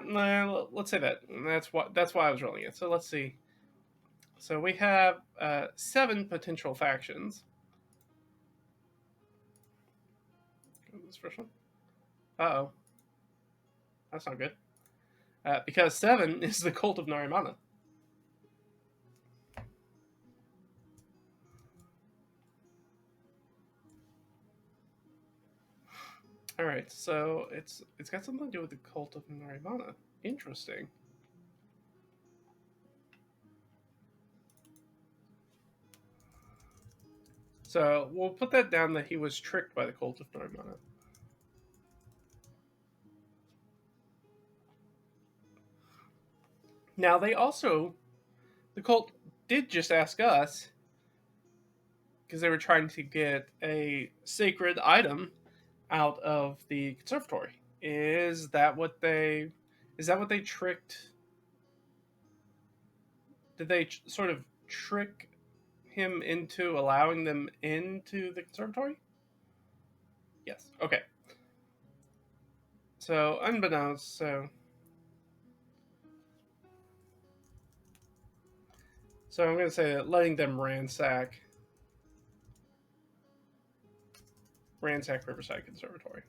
A: Let's say that. That's why I was rolling it. So let's see. So we have 7 potential factions. This first one. Uh-oh. That's not good. Because 7 is the cult of Narimana. All right, so it's got something to do with the cult of Narimana. Interesting. So we'll put that down that he was tricked by the cult of Narimana. Now the cult did just ask us, because they were trying to get a sacred item out of the conservatory. Is that what they tricked? Did they sort of trick him into allowing them into the conservatory? Yes. Okay. So unbeknownst, so I'm going to say that letting them ransack Riverside Conservatory.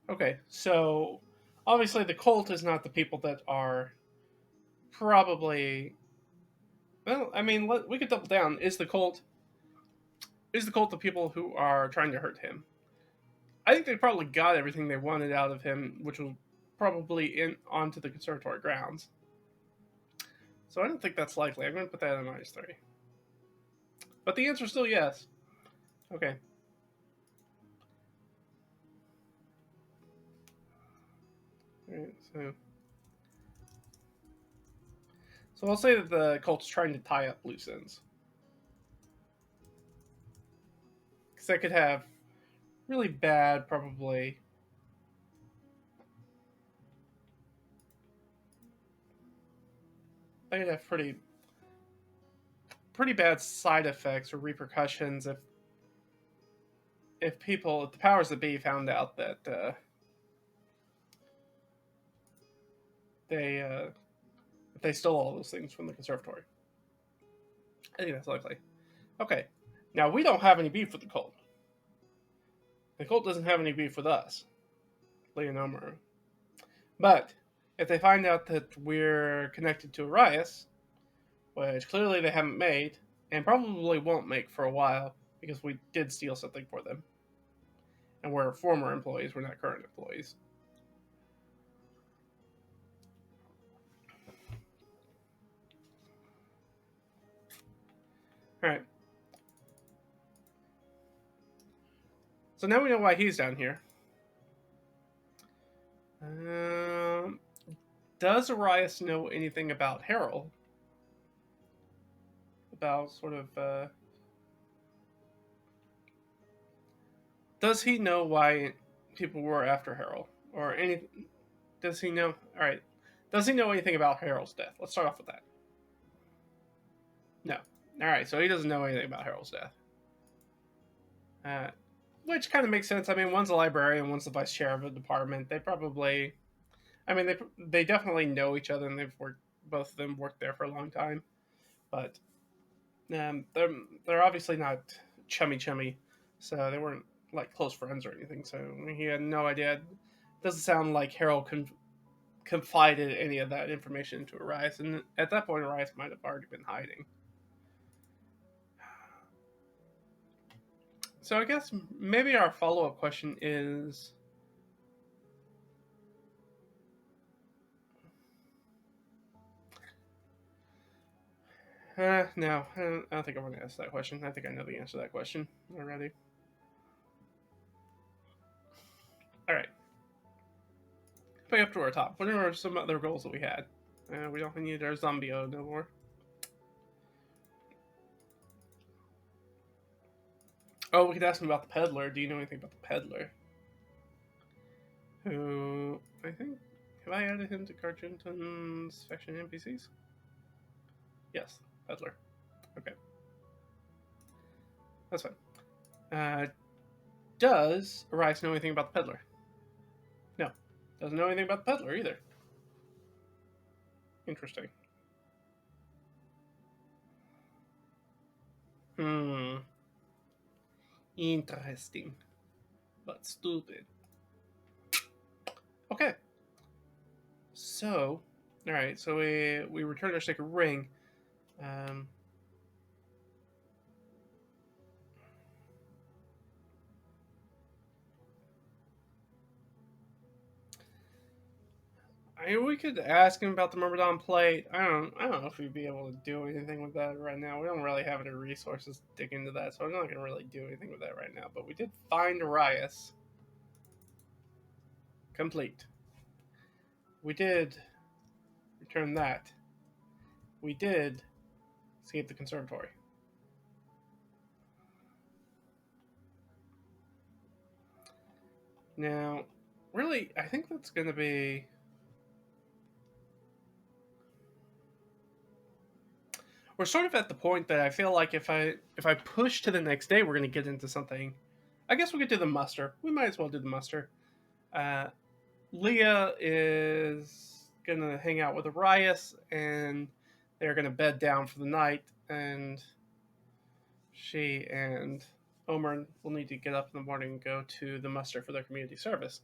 A: Okay, so obviously the cult is not the people that are probably. Well, I mean, we could double down. Is the cult the people who are trying to hurt him? I think they probably got everything they wanted out of him, which was probably onto the conservatory grounds. So I don't think that's likely. I'm going to put that on -3. But the answer is still yes. Okay. Alright, so I'll say that the cult's trying to tie up loose ends. Because that could have really bad, probably. They could have pretty bad side effects or repercussions if the powers that be found out that they stole all those things from the conservatory. I think that's likely. Okay, now we don't have any beef with the cult. The cult doesn't have any beef with us, Lee and Omer. But if they find out that we're connected to Arias, which clearly they haven't made, and probably won't make for a while, because we did steal something for them. And we're former employees, we're not current employees. Alright. So now we know why he's down here. Does Arias know anything about Harold? About sort of, does he know why people were after Harold? Or any... Does he know... Alright. Does he know anything about Harold's death? Let's start off with that. No. Alright, so he doesn't know anything about Harold's death. Which kind of makes sense. I mean, one's a librarian, one's the vice chair of a department. They probably... I mean, they definitely know each other, and they've worked... Both of them worked there for a long time. But they're obviously not chummy, so they weren't like close friends or anything. So he had no idea. It doesn't sound like Harold confided any of that information into Arias, and at that point, Arias might have already been hiding. So I guess maybe our follow-up question is... no, I don't think I want to ask that question. I think I know the answer to that question already. Alright. Back up to our top. What are some other goals that we had? We don't need our zombie-o no more. Oh, we could ask him about the peddler. Do you know anything about the peddler? Who, I think... Have I added him to Cargenton's faction NPCs? Yes, peddler. Okay. That's fine. Does Arias know anything about the peddler? No. Doesn't know anything about the peddler either. Interesting. Interesting. But stupid. Okay. So, alright, so we returned our sacred ring. We could ask him about the Myrmidon plate. I don't know if we'd be able to do anything with that right now. We don't really have any resources to dig into that, so I'm not going to really do anything with that right now. But we did find Arias. Complete. We did return that. We did escape the conservatory. Now, really, I think that's going to be... We're sort of at the point that I feel like if I push to the next day, we're going to get into something. I guess we could do the muster. We might as well do the muster. Leah is going to hang out with Arias, and they're going to bed down for the night, and she and Omer will need to get up in the morning and go to the muster for their community service.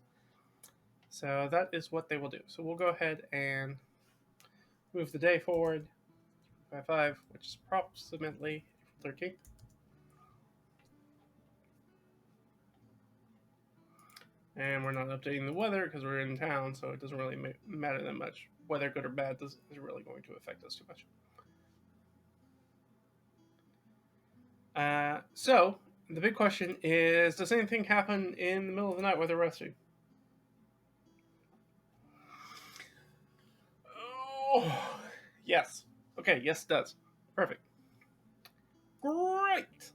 A: So that is what they will do. So we'll go ahead and move the day forward by 5, which is approximately 13th. And we're not updating the weather because we're in town, so it doesn't really matter that much. Whether good or bad isn't really going to affect us too much. So, the big question is, does anything happen in the middle of the night while they're resting? Oh, yes. Okay, yes it does. Perfect. Great!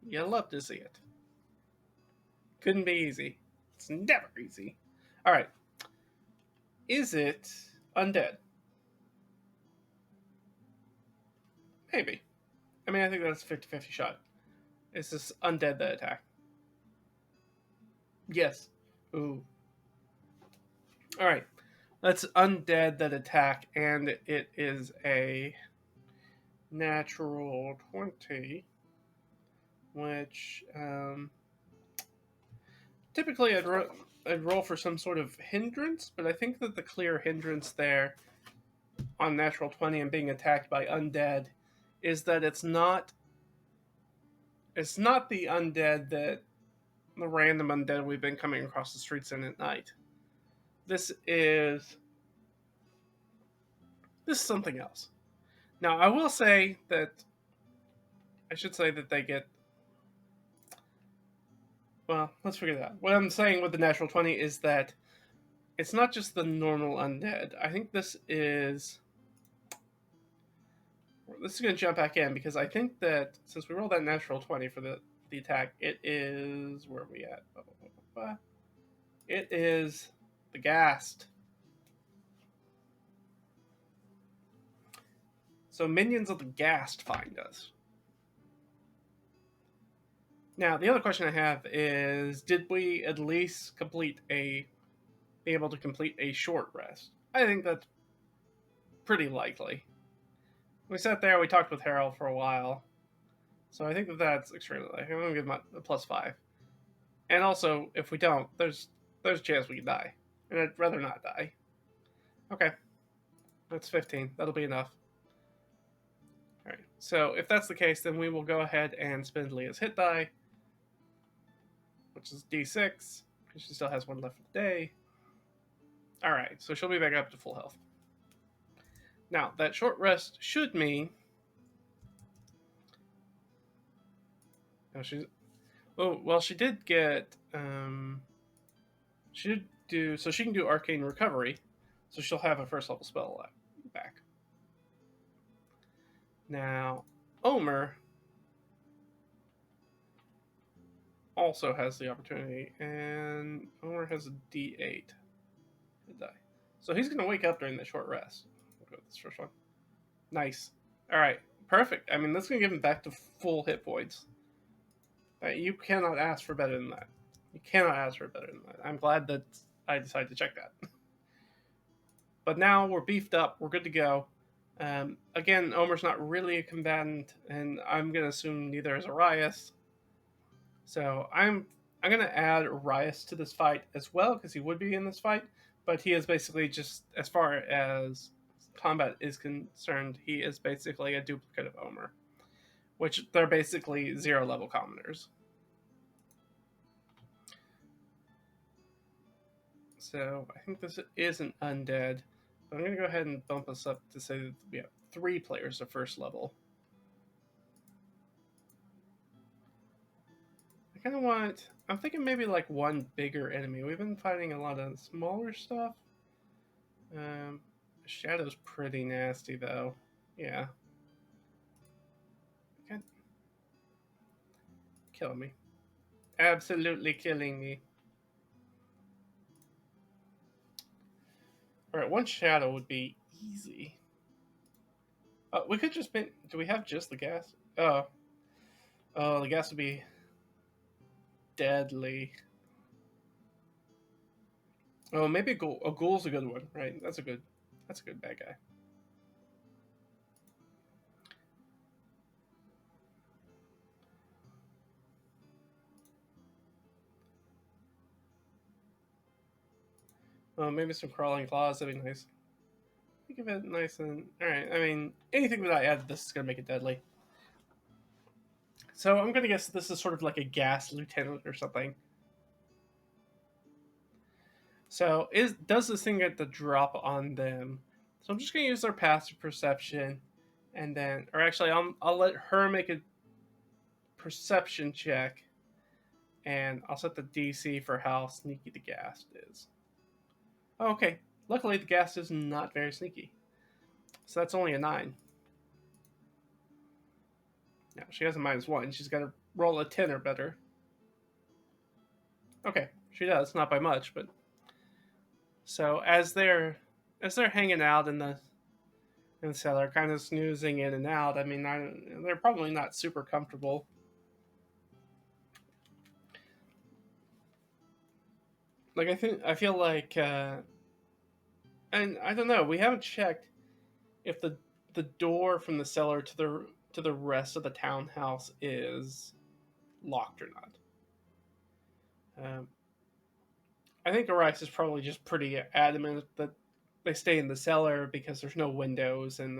A: You love to see it. Couldn't be easy. It's never easy. Alright. Is it undead? Maybe. I mean, I think that's a 50-50 shot. Is this undead that attack? Yes. Ooh. Alright. That's undead that attack, and it is a natural 20, which, typically I'd roll for some sort of hindrance, but I think that the clear hindrance there on natural 20 and being attacked by undead is that it's not the undead that the random undead we've been coming across the streets in at night. This is something else. Now, I will say that I should say that they get. Well, let's figure that out. What I'm saying with the natural 20 is that it's not just the normal undead. I think this is. This is going to jump back in because I think that since we rolled that natural 20 for the attack, it is. Where are we at? It is the Ghast. So minions of the Ghast find us. Now, the other question I have is, did we at least be able to complete a short rest? I think that's pretty likely. We sat there, we talked with Harold for a while, so I think that that's extremely likely. I'm going to give him a +5. And also, if we don't, there's a chance we could die. And I'd rather not die. Okay. That's 15. That'll be enough. Alright, so if that's the case, then we will go ahead and spend Leah's hit die, which is D6, because she still has one left for the day. Alright, so she'll be back up to full health. Now, that short rest should mean... No, she's... Oh, well, she did get... She did do... So she can do Arcane Recovery, so she'll have a first level spell back. Now, Omer also has the opportunity, and Omer has a D8 die. So he's going to wake up during the short rest. We'll go with this first one. Nice. Alright, perfect. I mean, that's going to give him back to full hit points. You cannot ask for better than that. You cannot ask for better than that. I'm glad that I decided to check that. But now we're beefed up. We're good to go. Again, Omer's not really a combatant, and I'm going to assume neither is Arias. So I'm going to add Arias to this fight as well, because he would be in this fight. But he is basically just, as far as combat is concerned, he is basically a duplicate of Omer. Which they're basically 0 level commoners. So I think this is an undead. But I'm going to go ahead and bump us up to say that we have 3 players of first level. I kind of want... I'm thinking maybe like one bigger enemy. We've been fighting a lot of smaller stuff. Shadow's pretty nasty though. Yeah. Kill me. Absolutely killing me. Alright, one shadow would be easy. We could just be... Do we have just the gas? Oh, the gas would be deadly. Oh, maybe a ghoul. A ghoul's a good one, right? That's a good bad guy. Oh, maybe some crawling claws. That'd be nice. Think of it nice and... Alright, I mean, anything that I add to this is going to make it deadly. So I'm going to guess this is sort of like a gas lieutenant or something. So does this thing get the drop on them? So I'm just going to use their passive perception. And then... Or actually, I'll let her make a perception check. And I'll set the DC for how sneaky the ghast is. Oh, okay. Luckily, the ghast is not very sneaky. So that's only a 9. Now, she has a -1. She's got to roll a 10 or better. Okay, she does. Not by much, but... So, as they're hanging out in the cellar, kind of snoozing in and out, I mean, they're probably not super comfortable. Like, I feel like... and I don't know, we haven't checked if the door from the cellar to the rest of the townhouse is locked or not. I think Arias is probably just pretty adamant that they stay in the cellar because there's no windows and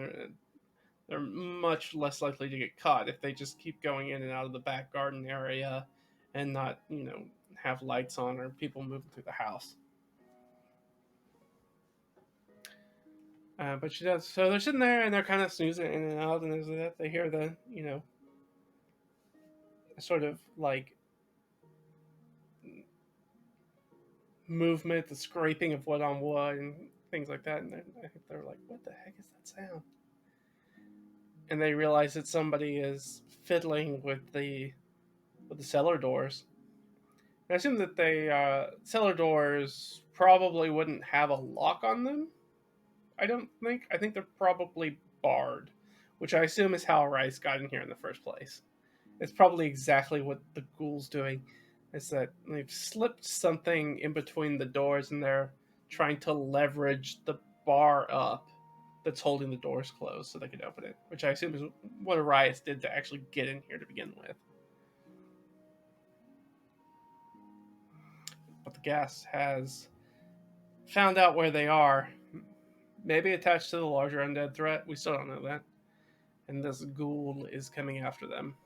A: they're much less likely to get caught if they just keep going in and out of the back garden area and not, have lights on or people moving through the house. But she does. So they're sitting there and they're kind of snoozing in and out, and as that they hear the, sort of like movement, the scraping of wood on wood, and things like that. And I think they're like, "What the heck is that sound?" And they realize that somebody is fiddling with the cellar doors. And I assume that the cellar doors probably wouldn't have a lock on them. I don't think. I think they're probably barred, which I assume is how Rice got in here in the first place. It's probably exactly what the ghoul's doing. Is that they've slipped something in between the doors and they're trying to leverage the bar up that's holding the doors closed so they can open it, which I assume is what Arias did to actually get in here to begin with. But the gas has found out where they are, maybe attached to the larger undead threat. We still don't know that. And this ghoul is coming after them.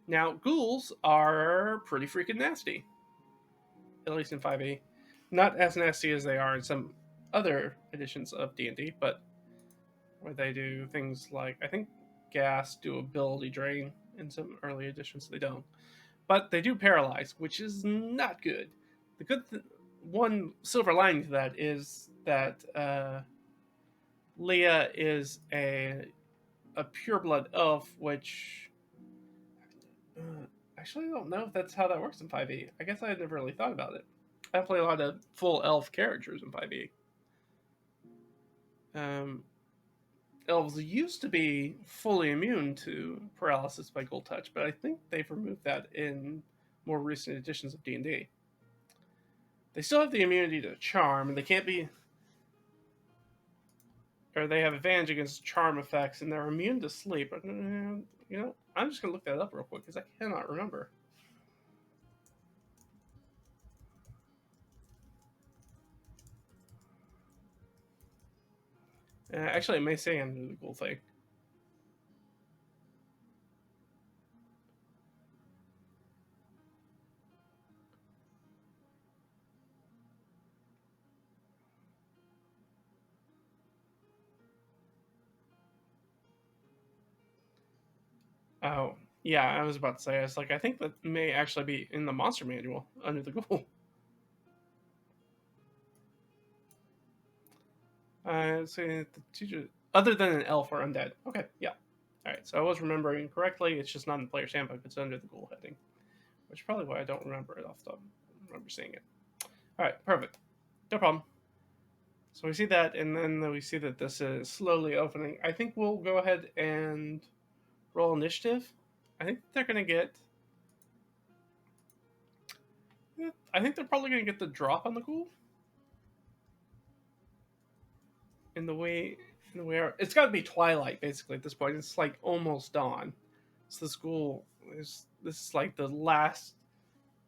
A: Now, ghouls are pretty freaking nasty, at least in 5e. Not as nasty as they are in some other editions of D&D, but where they do things like, I think gas do ability drain in some early editions. They don't. But they do paralyze, which is not good. The one silver lining to that is that Leah is a pureblood elf, which actually I don't know if that's how that works in 5e. I guess I had never really thought about it. I play a lot of full elf characters in 5e. Elves used to be fully immune to paralysis by ghoul touch, but I think they've removed that in more recent editions of D&D. They still have the immunity to charm, and they can't be, or they have advantage against charm effects, and they're immune to sleep. But I'm just gonna look that up real quick because I cannot remember. Actually, it may say under the ghoul thing. Oh, yeah, I was about to say, it's like, I think that may actually be in the monster manual under the ghoul. So the teacher, other than an elf or undead. Okay, yeah. All right, so I was remembering correctly. It's just not in the player's handbook. It's under the ghoul heading, which is probably why I don't remember it off the top. I remember seeing it. All right, perfect. No problem. So we see that, and then we see that this is slowly opening. I think we'll go ahead and roll initiative. I think they're going to get... I think they're probably going to get the drop on the ghoul. In the way it's got to be twilight basically at this point. It's like almost dawn. So the ghoul is like the last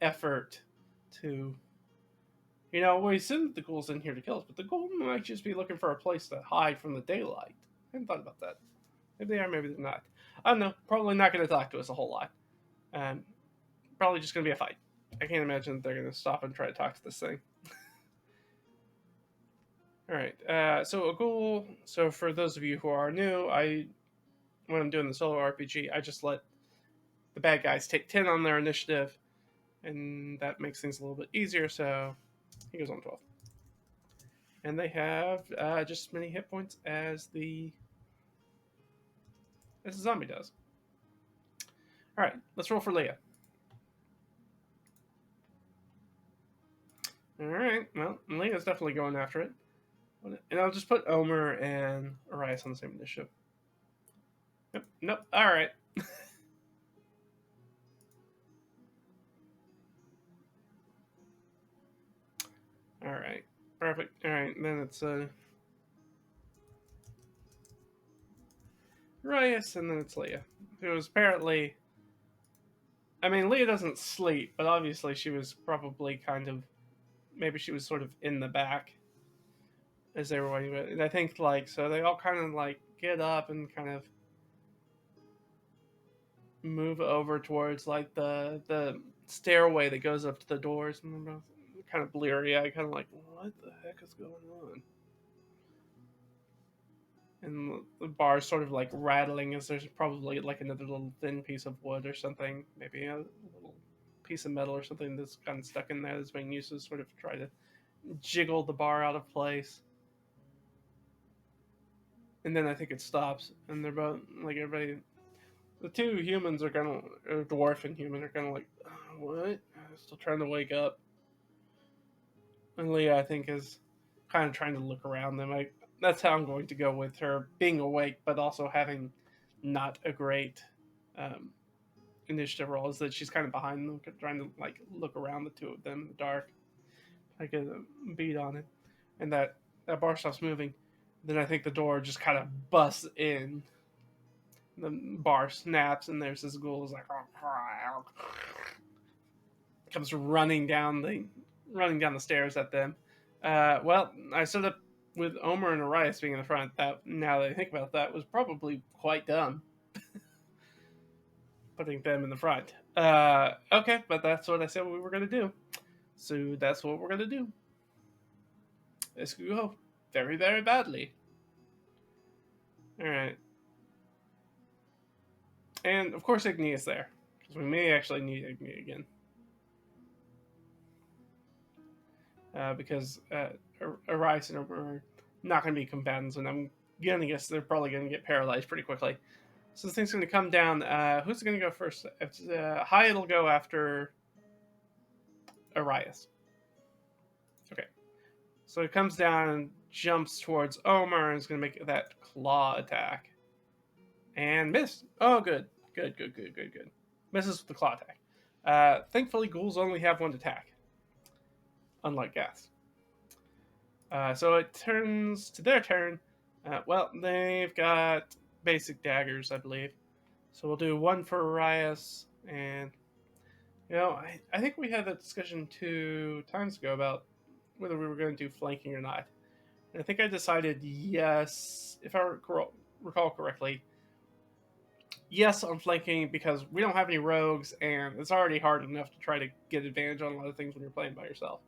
A: effort to... we assume the ghoul's in here to kill us, but the ghoul might just be looking for a place to hide from the daylight. I hadn't thought about that. Maybe they are, maybe they're not. I don't know. Probably not going to talk to us a whole lot. Probably just going to be a fight. I can't imagine they're going to stop and try to talk to this thing. All right. So a ghoul. So for those of you who are new, when I'm doing the solo RPG, I just let the bad guys take 10 on their initiative, and that makes things a little bit easier. So he goes on 12. And they have just as many hit points as the zombie does. All right, let's roll for Leah. All right, well, Leah's definitely going after it. And I'll just put Omer and Arias on the same initiative. Nope. All right. All right. Perfect. All right. Then it's Arias, and then it's Leah. Who was apparently... I mean, Leah doesn't sleep, but obviously she was probably kind of maybe she was sort of in the back as they were waiting. And I think so they all kind of get up and kind of move over towards the stairway that goes up to the doors, and I'm kind of bleary eyed, kind of like, what the heck is going on? And the bar is sort of rattling as there's probably another little thin piece of wood or something, maybe a little piece of metal or something that's kind of stuck in there that's being used to sort of try to jiggle the bar out of place. And then I think it stops, and they're both everybody. The two humans are kind of dwarf and human are kind of what? Still trying to wake up. And Leah, I think, is kind of trying to look around them. That's how I'm going to go with her being awake, but also having not a great initiative roll. Is that she's kind of behind them, trying to look around the two of them in the dark, get a beat on it, and that bar stops moving. Then I think the door just kind of busts in. The bar snaps, and there's this ghoul who's comes running down the stairs at them. Well, I stood up with Omer and Arias being in the front. That, now that I think about that, was probably quite dumb. Putting them in the front. Okay, but that's what I said we were going to do. So that's what we're going to do. This could go very, very badly. Alright. And, of course, Igni is there. Because we may actually need Igni again. Because Arias and Omer are not going to be combatants, and I'm going to guess they're probably going to get paralyzed pretty quickly. So this thing's going to come down. Who's going to go first? If Hyatt will go after Arias. Okay. So it comes down and jumps towards Omer and is going to make that claw attack. And miss. Oh, good. Good. Misses with the claw attack. Thankfully, ghouls only have one attack. Unlike gas. So it turns to their turn. Well, they've got basic daggers, I believe. So we'll do one for Arias, and I think we had that discussion 2 times ago about whether we were going to do flanking or not. And I think I decided yes, if I recall correctly, yes on flanking, because we don't have any rogues, and it's already hard enough to try to get advantage on a lot of things when you're playing by yourself.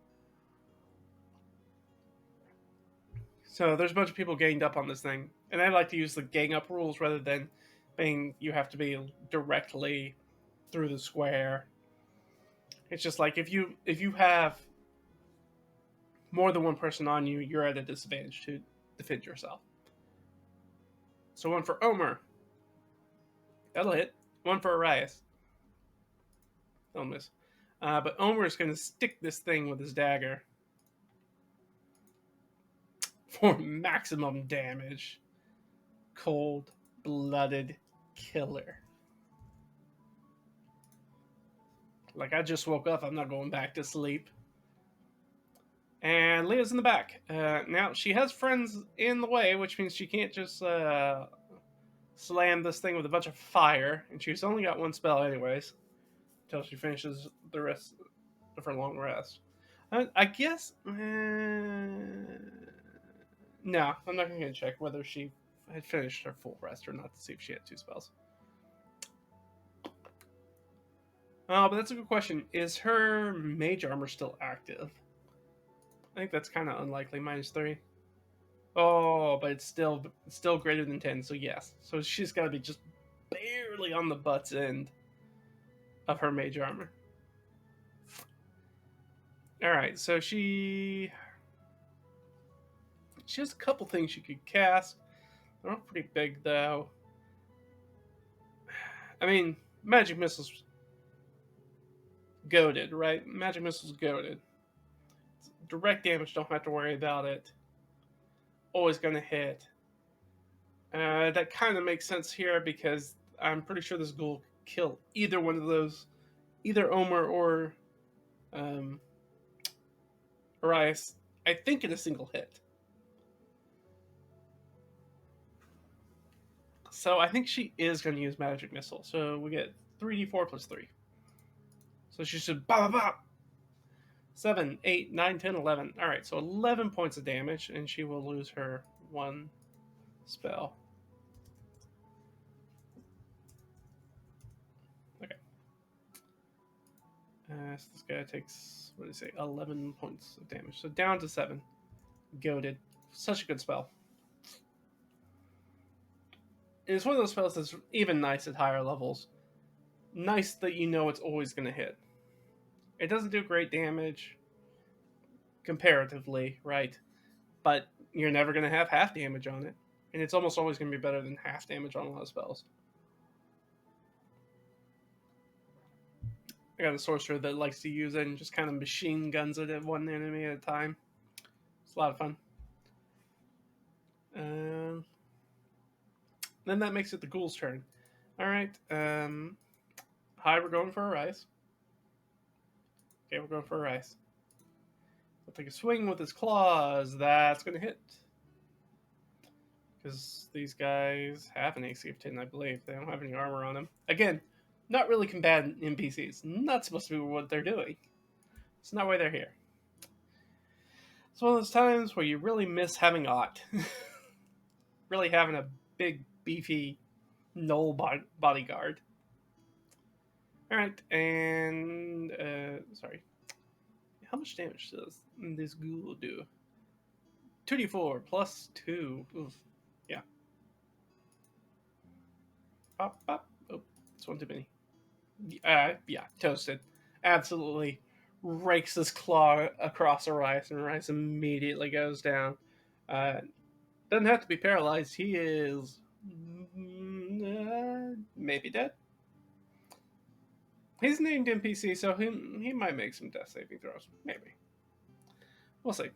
A: So there's a bunch of people ganged up on this thing, and I like to use the gang up rules rather than being you have to be directly through the square. It's just if you have more than one person on you, you're at a disadvantage to defend yourself. So one for Omer. That'll hit. One for Arias. That'll miss. But Omer is going to stick this thing with his dagger for maximum damage. Cold-blooded killer. I just woke up. I'm not going back to sleep. And Leah's in the back. Now, she has friends in the way, which means she can't just slam this thing with a bunch of fire. And she's only got one spell anyways, until she finishes the rest of her long rest. I guess... no, I'm not going to check whether she had finished her full rest or not to see if she had 2 spells. But that's a good question. Is her mage armor still active? I think that's kind of unlikely. -3. Oh, but it's still greater than 10, so yes. So she's got to be just barely on the butt's end of her mage armor. Alright, so she has a couple things she could cast. They're all pretty big, though. I mean, magic missiles goated, right? Magic missiles goated. Direct damage, don't have to worry about it. Always gonna hit. That kind of makes sense here because I'm pretty sure this ghoul could kill either one of those, either Omer or Arias, I think in a single hit. So I think she is going to use magic missile. So we get 3d4 plus 3. So she should 7, 8, 9, 10, 11. All right, so 11 points of damage, and she will lose her one spell. Okay. So this guy takes, what did he say, 11 points of damage. So down to 7. Goaded. Such a good spell. And it's one of those spells that's even nice at higher levels. Nice that you know it's always going to hit. It doesn't do great damage comparatively, right? But you're never going to have half damage on it. And it's almost always going to be better than half damage on a lot of spells. I got a sorcerer that likes to use it and just kind of machine guns it at one enemy at a time. It's a lot of fun. Then that makes it the ghoul's turn. Alright. Hi, we're going for a rise. Okay, we're going for a rise. He'll take a swing with his claws. That's going to hit. Because these guys have an AC of 10, I believe. They don't have any armor on them. Again, not really combatant NPCs. Not supposed to be what they're doing. It's not why they're here. It's one of those times where you really miss having Ott. Really having a big, beefy, gnoll bodyguard. Alright, and... sorry. How much damage does this ghoul do? 2d4 plus 2. Oof. Yeah. Pop, pop. Oh, it's one too many. Yeah, toasted. Absolutely rakes his claw across Arias, and Arias immediately goes down. Doesn't have to be paralyzed. He is maybe dead. He's named NPC, so he might make some death saving throws. Maybe. We'll see.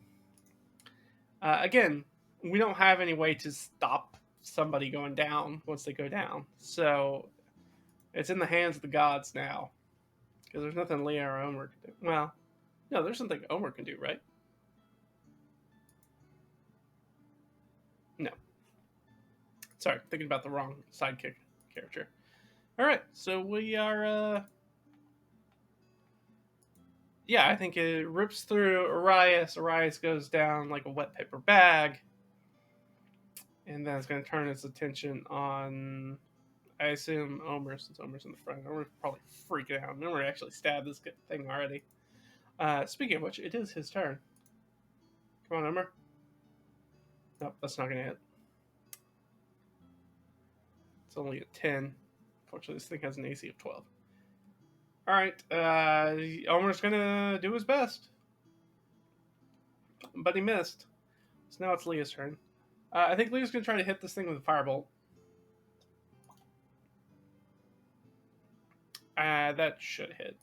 A: Again, we don't have any way to stop somebody going down once they go down. So it's in the hands of the gods now. Because there's nothing Leah or Omer can do. Well, no, there's something Omer can do, right? No. Sorry, thinking about the wrong sidekick character. Alright, so we are... yeah, I think it rips through Arias. Arias goes down like a wet paper bag. And then it's going to turn its attention on, I assume, Omer, since Omer's in the front. Omer's probably freaking out. Omer actually stabbed this thing already. Speaking of which, it is his turn. Come on, Omer. Nope, that's not going to hit. It's only a 10. Fortunately, this thing has an AC of 12. Alright, Omer's going to do his best. But he missed. So now it's Leah's turn. I think Leah's going to try to hit this thing with a firebolt. That should hit.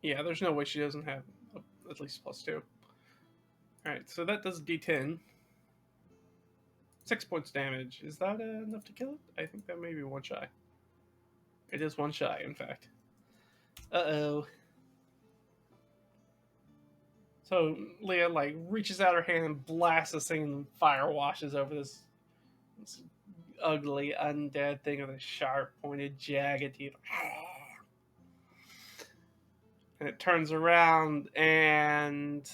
A: Yeah, there's no way she doesn't have at least +2. Alright, so that does D10. 6 points damage. Is that enough to kill it? I think that may be one shy. It is one shy, in fact. Uh-oh. So Leah, like, reaches out her hand and blasts this thing, and fire washes over this ugly undead thing with a sharp, pointed, jagged teeth. And it turns around, and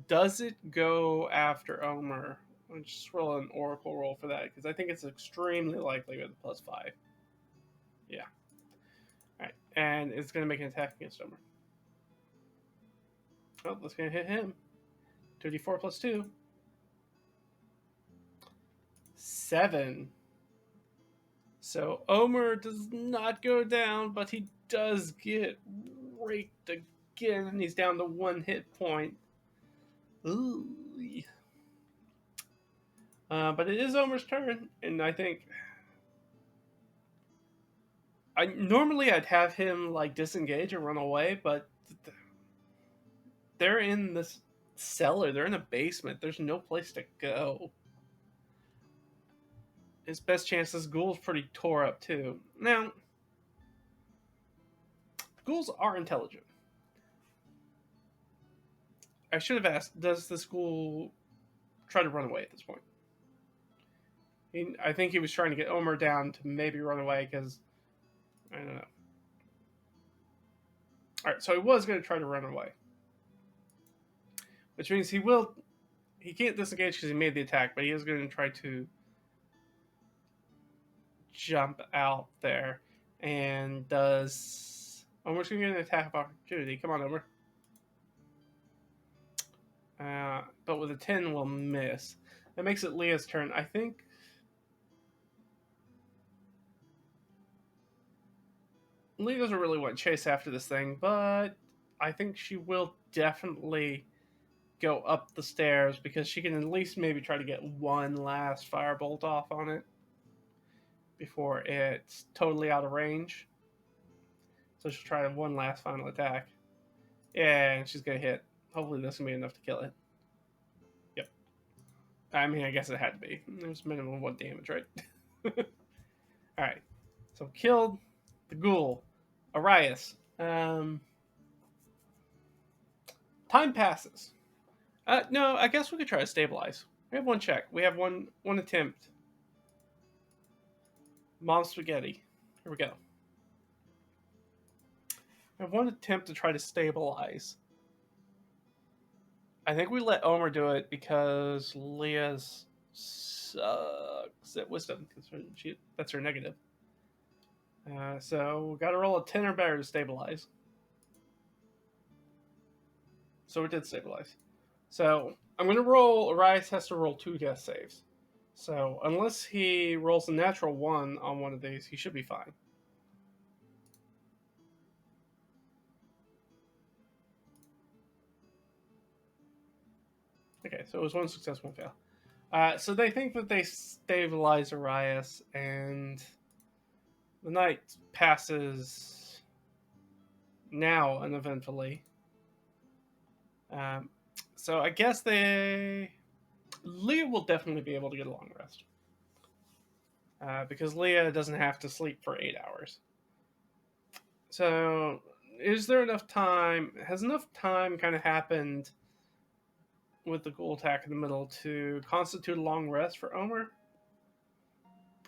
A: does it go after Omer? I'll just roll an oracle roll for that, because I think it's extremely likely with a +5. Yeah. Alright, and it's going to make an attack against Omer. Oh, that's going to hit him. 2d4 plus 2. 7. So Omer does not go down, but he does get raked again, and he's down to 1 hit point. Ooh. But it is Omer's turn, and I think... normally I'd have him like disengage or run away, but they're in this cellar. They're in a basement. There's no place to go. His best chance, this ghoul's pretty tore up too. Now, ghouls are intelligent. I should have asked, does this ghoul try to run away at this point? I think he was trying to get Omer down to maybe run away because, I don't know. Alright, so he was going to try to run away. Which means he can't disengage because he made the attack, but he is going to try to jump out there. And does... Omer's going to get an attack of opportunity. Come on, Omer. But with a 10, we'll miss. That makes it Leah's turn. I think... Leah doesn't really want to chase after this thing, but I think she will definitely go up the stairs because she can at least maybe try to get one last firebolt off on it before it's totally out of range. So she'll try one last final attack. Yeah, and she's going to hit. Hopefully this can be enough to kill it. Yep. I mean, I guess it had to be. There's minimum 1 damage, right? Alright. So killed the ghoul. Arias. Time passes. No, I guess we could try to stabilize. We have one check. We have one attempt. Mom spaghetti. Here we go. We have one attempt to try to stabilize. I think we let Omer do it because Leah's sucks at wisdom. That's her negative. So we got to roll a 10 or better to stabilize. So we did stabilize. So I'm going to roll. Arias has to roll 2 death saves. So unless he rolls a natural 1 on one of these, he should be fine. Okay, so it was 1 success, 1 fail. So they think that they stabilize Arias, and the night passes now uneventfully. So I guess Leah will definitely be able to get a long rest. Because Leah doesn't have to sleep for 8 hours. So, is there enough time? Has enough time kind of happened with the ghoul attack in the middle to constitute a long rest for Omer?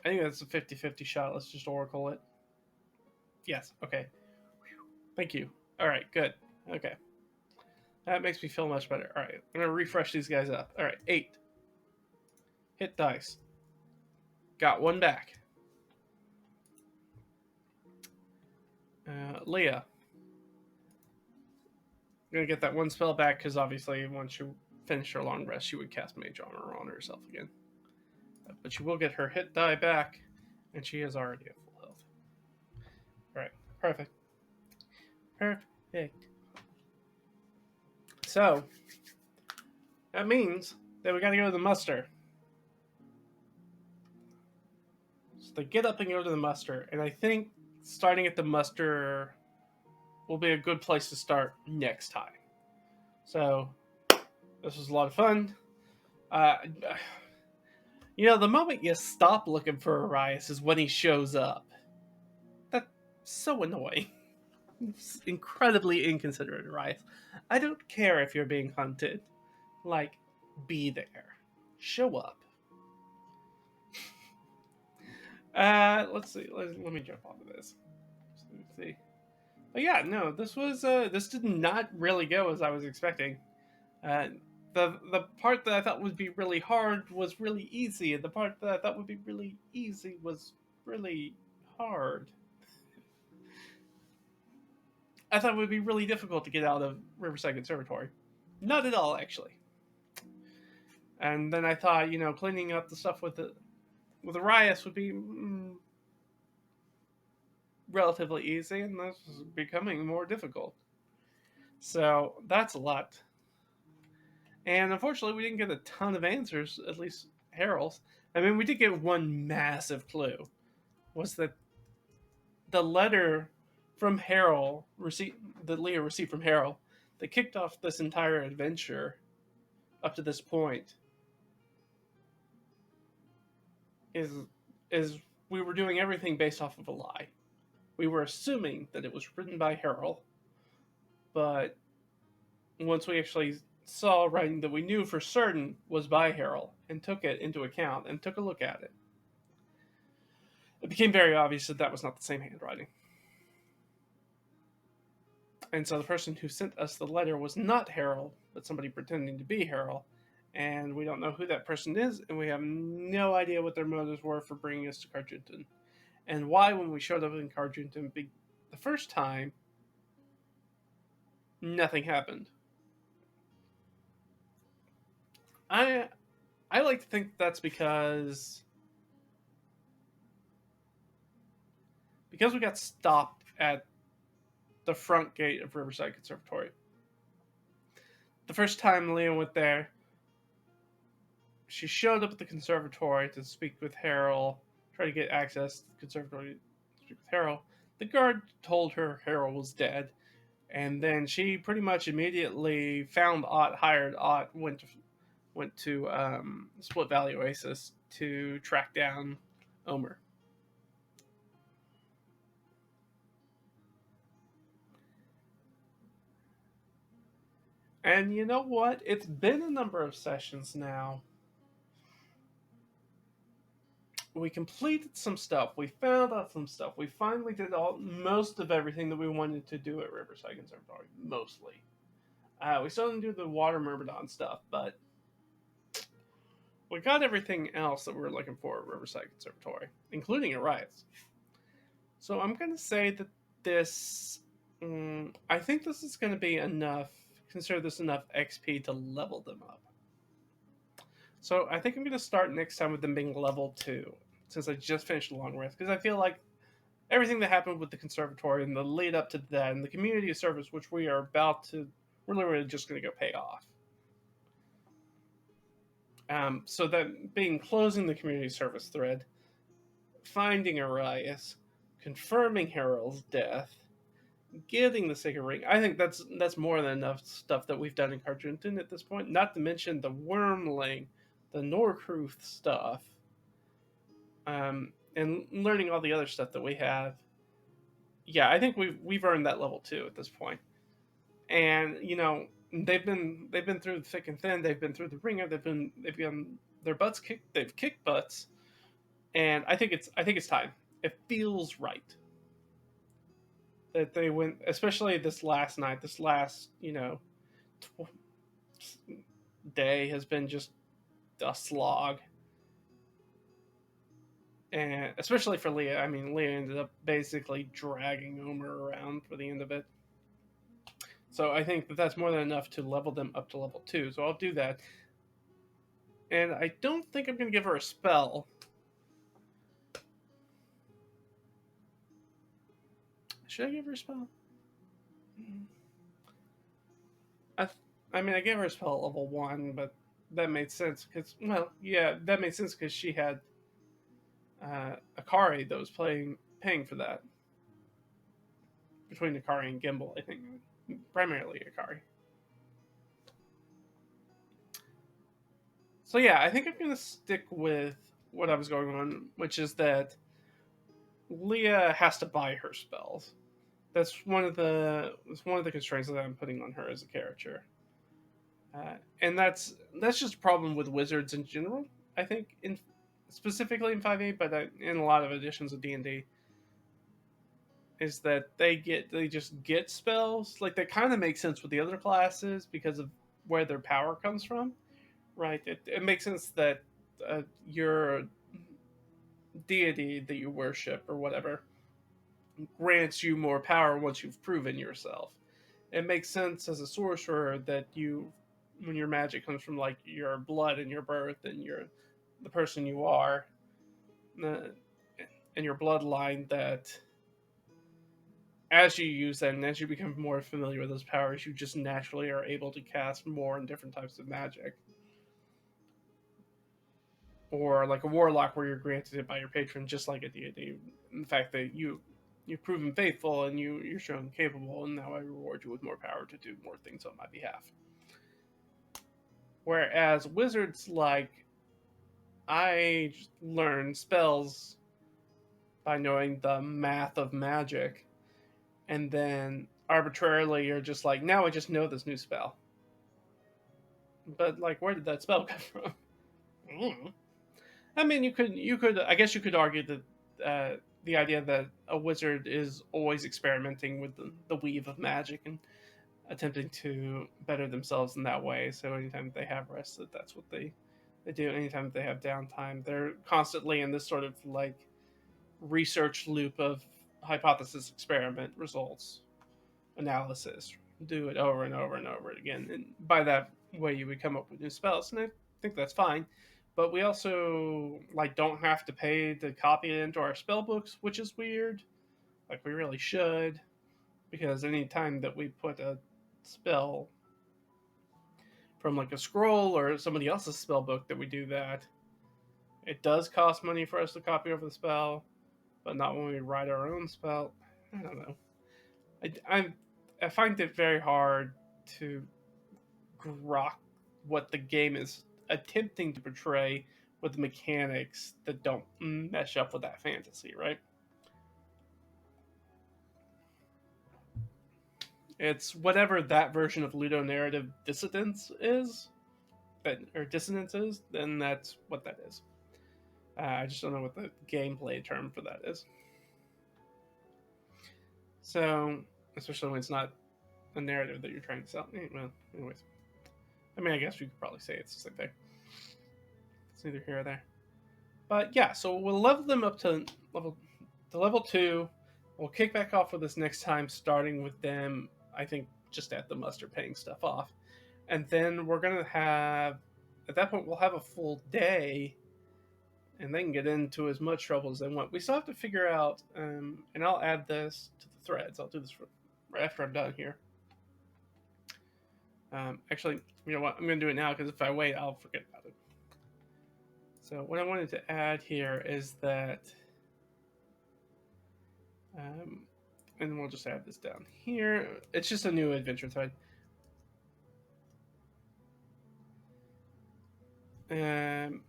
A: I think that's a 50-50 shot. Let's just oracle it. Yes, okay. Thank you. Alright, good. Okay. That makes me feel much better. Alright, I'm going to refresh these guys up. Alright, 8. Hit dice. Got 1 back. Leah. I'm going to get that 1 spell back because obviously once you finish her long rest, she would cast Mage Armor on herself again. But she will get her hit die back, and she is already at full health. Alright, perfect. Perfect. So, that means that we gotta go to the muster. So they get up and go to the muster, and I think starting at the muster will be a good place to start next time. So, this was a lot of fun. The moment you stop looking for Arias is when he shows up. That's so annoying. It's incredibly inconsiderate, Arias. I don't care if you're being hunted. Like, be there. Show up. Let's see. Let me jump onto this. Let's see. But yeah, no, this did not really go as I was expecting. The part that I thought would be really hard was really easy, and the part that I thought would be really easy was really hard. I thought it would be really difficult to get out of Riverside Conservatory. Not at all, actually. And then I thought, cleaning up the stuff with Arias would be relatively easy, and this is becoming more difficult. So that's a lot. And unfortunately, we didn't get a ton of answers, at least Harold's. I mean, we did get one massive clue. Was that the letter from Harold, that Leah received from Harold, that kicked off this entire adventure up to this point, is we were doing everything based off of a lie. We were assuming that it was written by Harold, but once we actually saw writing that we knew for certain was by Harold and took it into account and took a look at it, it became very obvious that that was not the same handwriting. And so the person who sent us the letter was not Harold, but somebody pretending to be Harold. And we don't know who that person is, and we have no idea what their motives were for bringing us to Carjunton. And why, when we showed up in Carjunton the first time, nothing happened. I like to think that's because we got stopped at the front gate of Riverside Conservatory. The first time Leah went there, she showed up at the conservatory to speak with Harold, try to get access to the conservatory to speak with Harold. The guard told her Harold was dead, and then she pretty much immediately found Ott, hired Ott, went to Split Valley Oasis to track down Omer. And you know what? It's been a number of sessions now. We completed some stuff. We found out some stuff. We finally did most of everything that we wanted to do at Riverside Conservatory. Mostly. We still didn't do the Water Myrmidon stuff, but we got everything else that we were looking for at Riverside Conservatory, including Arias. So I'm going to say that this... I think this is going to be enough... Consider this enough XP to level them up. So I think I'm going to start next time with them being level 2, since I just finished a long rest, because I feel like everything that happened with the conservatory and the lead up to that and the community service, which we are about to... We're literally just going to go pay off. So that being closing the community service thread, finding Arias, confirming Harold's death, getting the Sacred Ring. I think that's more than enough stuff that we've done in Carjunton at this point. Not to mention the Wormling, the Norcruth stuff, and learning all the other stuff that we have. Yeah, I think we've earned that level 2 at this point. And you know, they've been through the thick and thin. They've been through the ringer. They've been their butts kicked. They've kicked butts, and I think it's time. It feels right that they went, especially this last night. This last day has been just a slog, and especially for Leah. I mean, Leah ended up basically dragging Omer around for the end of it. So I think that's more than enough to level them up to level 2. So I'll do that. And I don't think I'm going to give her a spell. Should I give her a spell? I mean, I gave her a spell at level 1, but that made sense because, well, yeah, that made sense because she had Akari that was paying for that. Between Akari and Gimbal, I think. Primarily Akari. So yeah, I think I'm going to stick with what I was going on, which is that Leah has to buy her spells. That's one of the constraints that I'm putting on her as a character, and that's just a problem with wizards in general. I think specifically in 5e, but in a lot of editions of D&D, is that they just get spells. Like, that kind of makes sense with the other classes because of where their power comes from, right? It makes sense that your deity that you worship or whatever grants you more power once you've proven yourself. It makes sense as a sorcerer that when your magic comes from like your blood and your birth and the person you are, and your bloodline, that as you use them and as you become more familiar with those powers, you just naturally are able to cast more and different types of magic. Or like a warlock where you're granted it by your patron, just like a deity. And the fact that you've proven faithful and you're shown capable, and now I reward you with more power to do more things on my behalf. Whereas wizards, like, I learn spells by knowing the math of magic, and then arbitrarily you're just like, now I just know this new spell. But like, where did that spell come from? I mean, you could. I guess you could argue that the idea that a wizard is always experimenting with the weave of magic and attempting to better themselves in that way. So anytime they have rest, that's what they do. Anytime they have downtime, they're constantly in this sort of like research loop of hypothesis, experiment, results, analysis. Do it over and over and over again, and by that way, you would come up with new spells, and I think that's fine. But we also like don't have to pay to copy it into our spell books, which is weird. Like we really should, because any time that we put a spell from like a scroll or somebody else's spell book that we do that, it does cost money for us to copy over the spell, but not when we write our own spell. I don't know. I I find it very hard to grok what the game is attempting to portray with mechanics that don't mesh up with that fantasy, right? It's whatever that version of ludonarrative dissidence is, that or dissonance is, then that's what that is. I just don't know what the gameplay term for that is. So, especially when it's not a narrative that you're trying to sell. Well, anyways, I mean, I guess you could probably say it's the same thing. It's neither here or there. But yeah, so we'll level them up to level 2. We'll kick back off with this next time, starting with them. I think just at the muster, paying stuff off, and then we're gonna have. At that point, we'll have a full day, and they can get into as much trouble as they want. We still have to figure out, and I'll add this to the threads. I'll do this right after I'm done here. Actually, you know what? I'm going to do it now because if I wait, I'll forget about it. So what I wanted to add here is that, and we'll just add this down here. It's just a new adventure thread. And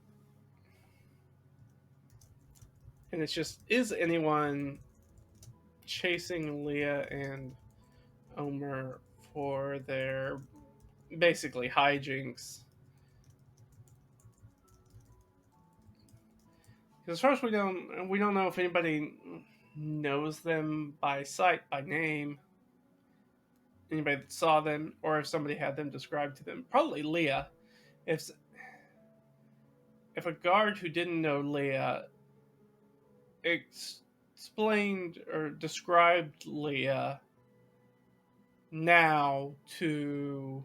A: it's just, is anyone chasing Leah and Omer for their basically hijinks? Because as far as we don't know if anybody knows them by sight, by name. Anybody that saw them, or if somebody had them described to them. Probably Leah. If a guard who didn't know Leah explained or described Leah now to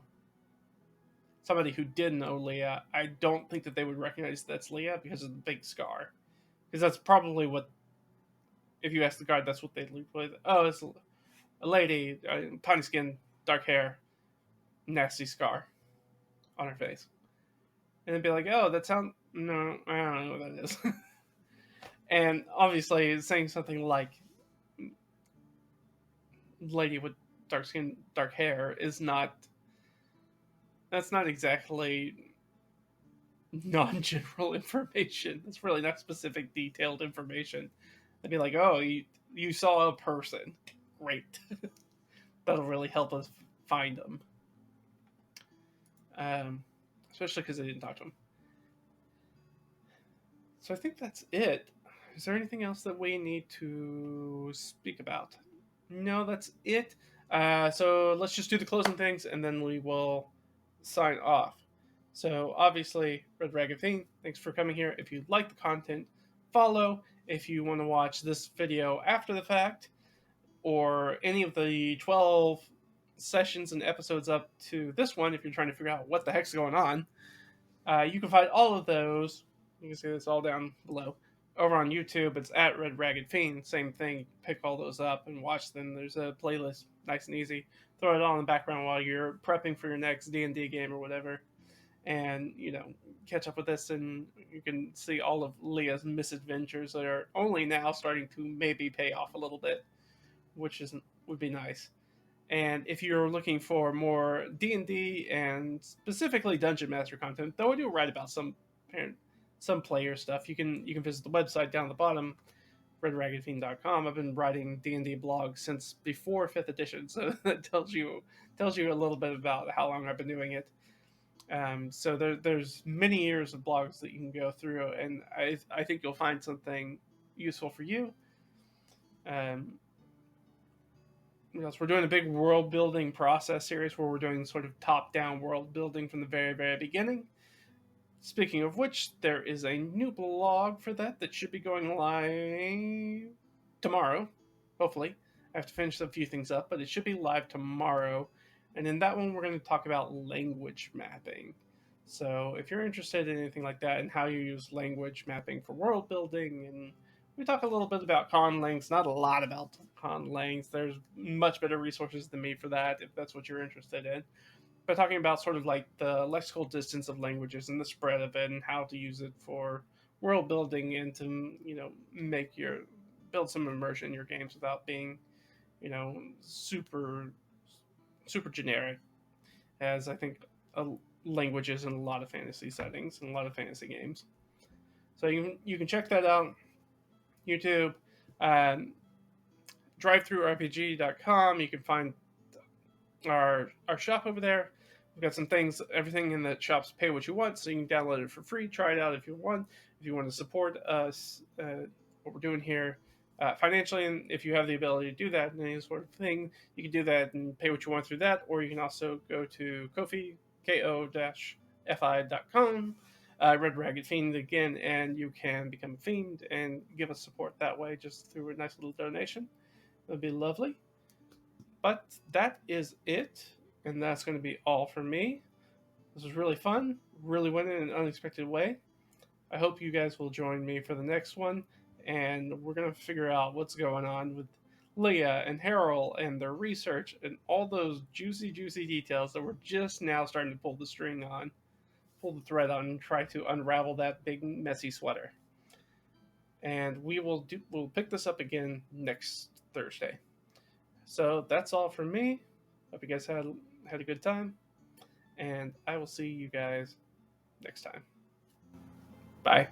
A: somebody who didn't know Leah, I don't think that they would recognize that's Leah because of the big scar. Because that's probably what, if you ask the guard, that's what they'd lead with. Oh, it's a lady, tiny skin, dark hair, nasty scar on her face. And they'd be like, oh, that sounds, no, I don't know what that is. And obviously saying something like lady with dark skin, dark hair is not, that's not exactly non-general information. It's really not specific, detailed information. They'd be like, oh, you saw a person. Great. That'll really help us find them. Especially because they didn't talk to him. So I think that's it. Is there anything else that we need to speak about? No, that's it. So let's just do the closing things and then we will sign off. So obviously, Red Ragged Fiend, thanks for coming here. If you like the content, follow. If you want to watch this video after the fact, or any of the 12 sessions and episodes up to this one, if you're trying to figure out what the heck's going on, you can find all of those. You can see this all down below. Over on YouTube, it's at Red Ragged Fiend. Same thing. Pick all those up and watch them. There's a playlist, nice and easy. Throw it on in the background while you're prepping for your next D&D game or whatever. And, catch up with this, and you can see all of Leah's misadventures that are only now starting to maybe pay off a little bit, which would be nice. And if you're looking for more D&D and specifically Dungeon Master content, though I do write about some player stuff, you can visit the website down at the bottom, redraggedfiend.com. I've been writing D&D blogs since before 5th edition, so that tells you a little bit about how long I've been doing it. So there's many years of blogs that you can go through, and I think you'll find something useful for you. What else? We're doing a big world building process series where we're doing sort of top down world building from the very, very beginning. Speaking of which, there is a new blog for that should be going live tomorrow, hopefully. I have to finish a few things up, but it should be live tomorrow. And in that one, we're going to talk about language mapping. So if you're interested in anything like that and how you use language mapping for world building, and we talk a little bit about conlangs, not a lot about conlangs. There's much better resources than me for that if that's what you're interested in. But talking about sort of like the lexical distance of languages and the spread of it and how to use it for world building and to make your build some immersion in your games without being super generic, as I think languages in a lot of fantasy settings and a lot of fantasy games. So you can check that out. YouTube, um, DriveThruRPG.com. You can find our shop over there. We've got some things, everything in the shop's pay what you want, so you can download it for free, try it out if you want. If you want to support us, what we're doing here financially, and if you have the ability to do that and any sort of thing, you can do that and pay what you want through that, or you can also go to Ko-fi, ko-fi.com, Red Ragged Fiend again, and you can become a fiend and give us support that way just through a nice little donation. It would be lovely. But that is it, and that's going to be all for me. This was really fun, really went in an unexpected way. I hope you guys will join me for the next one, and we're going to figure out what's going on with Leah and Harold and their research and all those juicy, juicy details that we're just now starting to pull the thread on, and try to unravel that big, messy sweater. And we'll pick this up again next Thursday. So that's all from me. Hope you guys had a good time, and I will see you guys next time. Bye.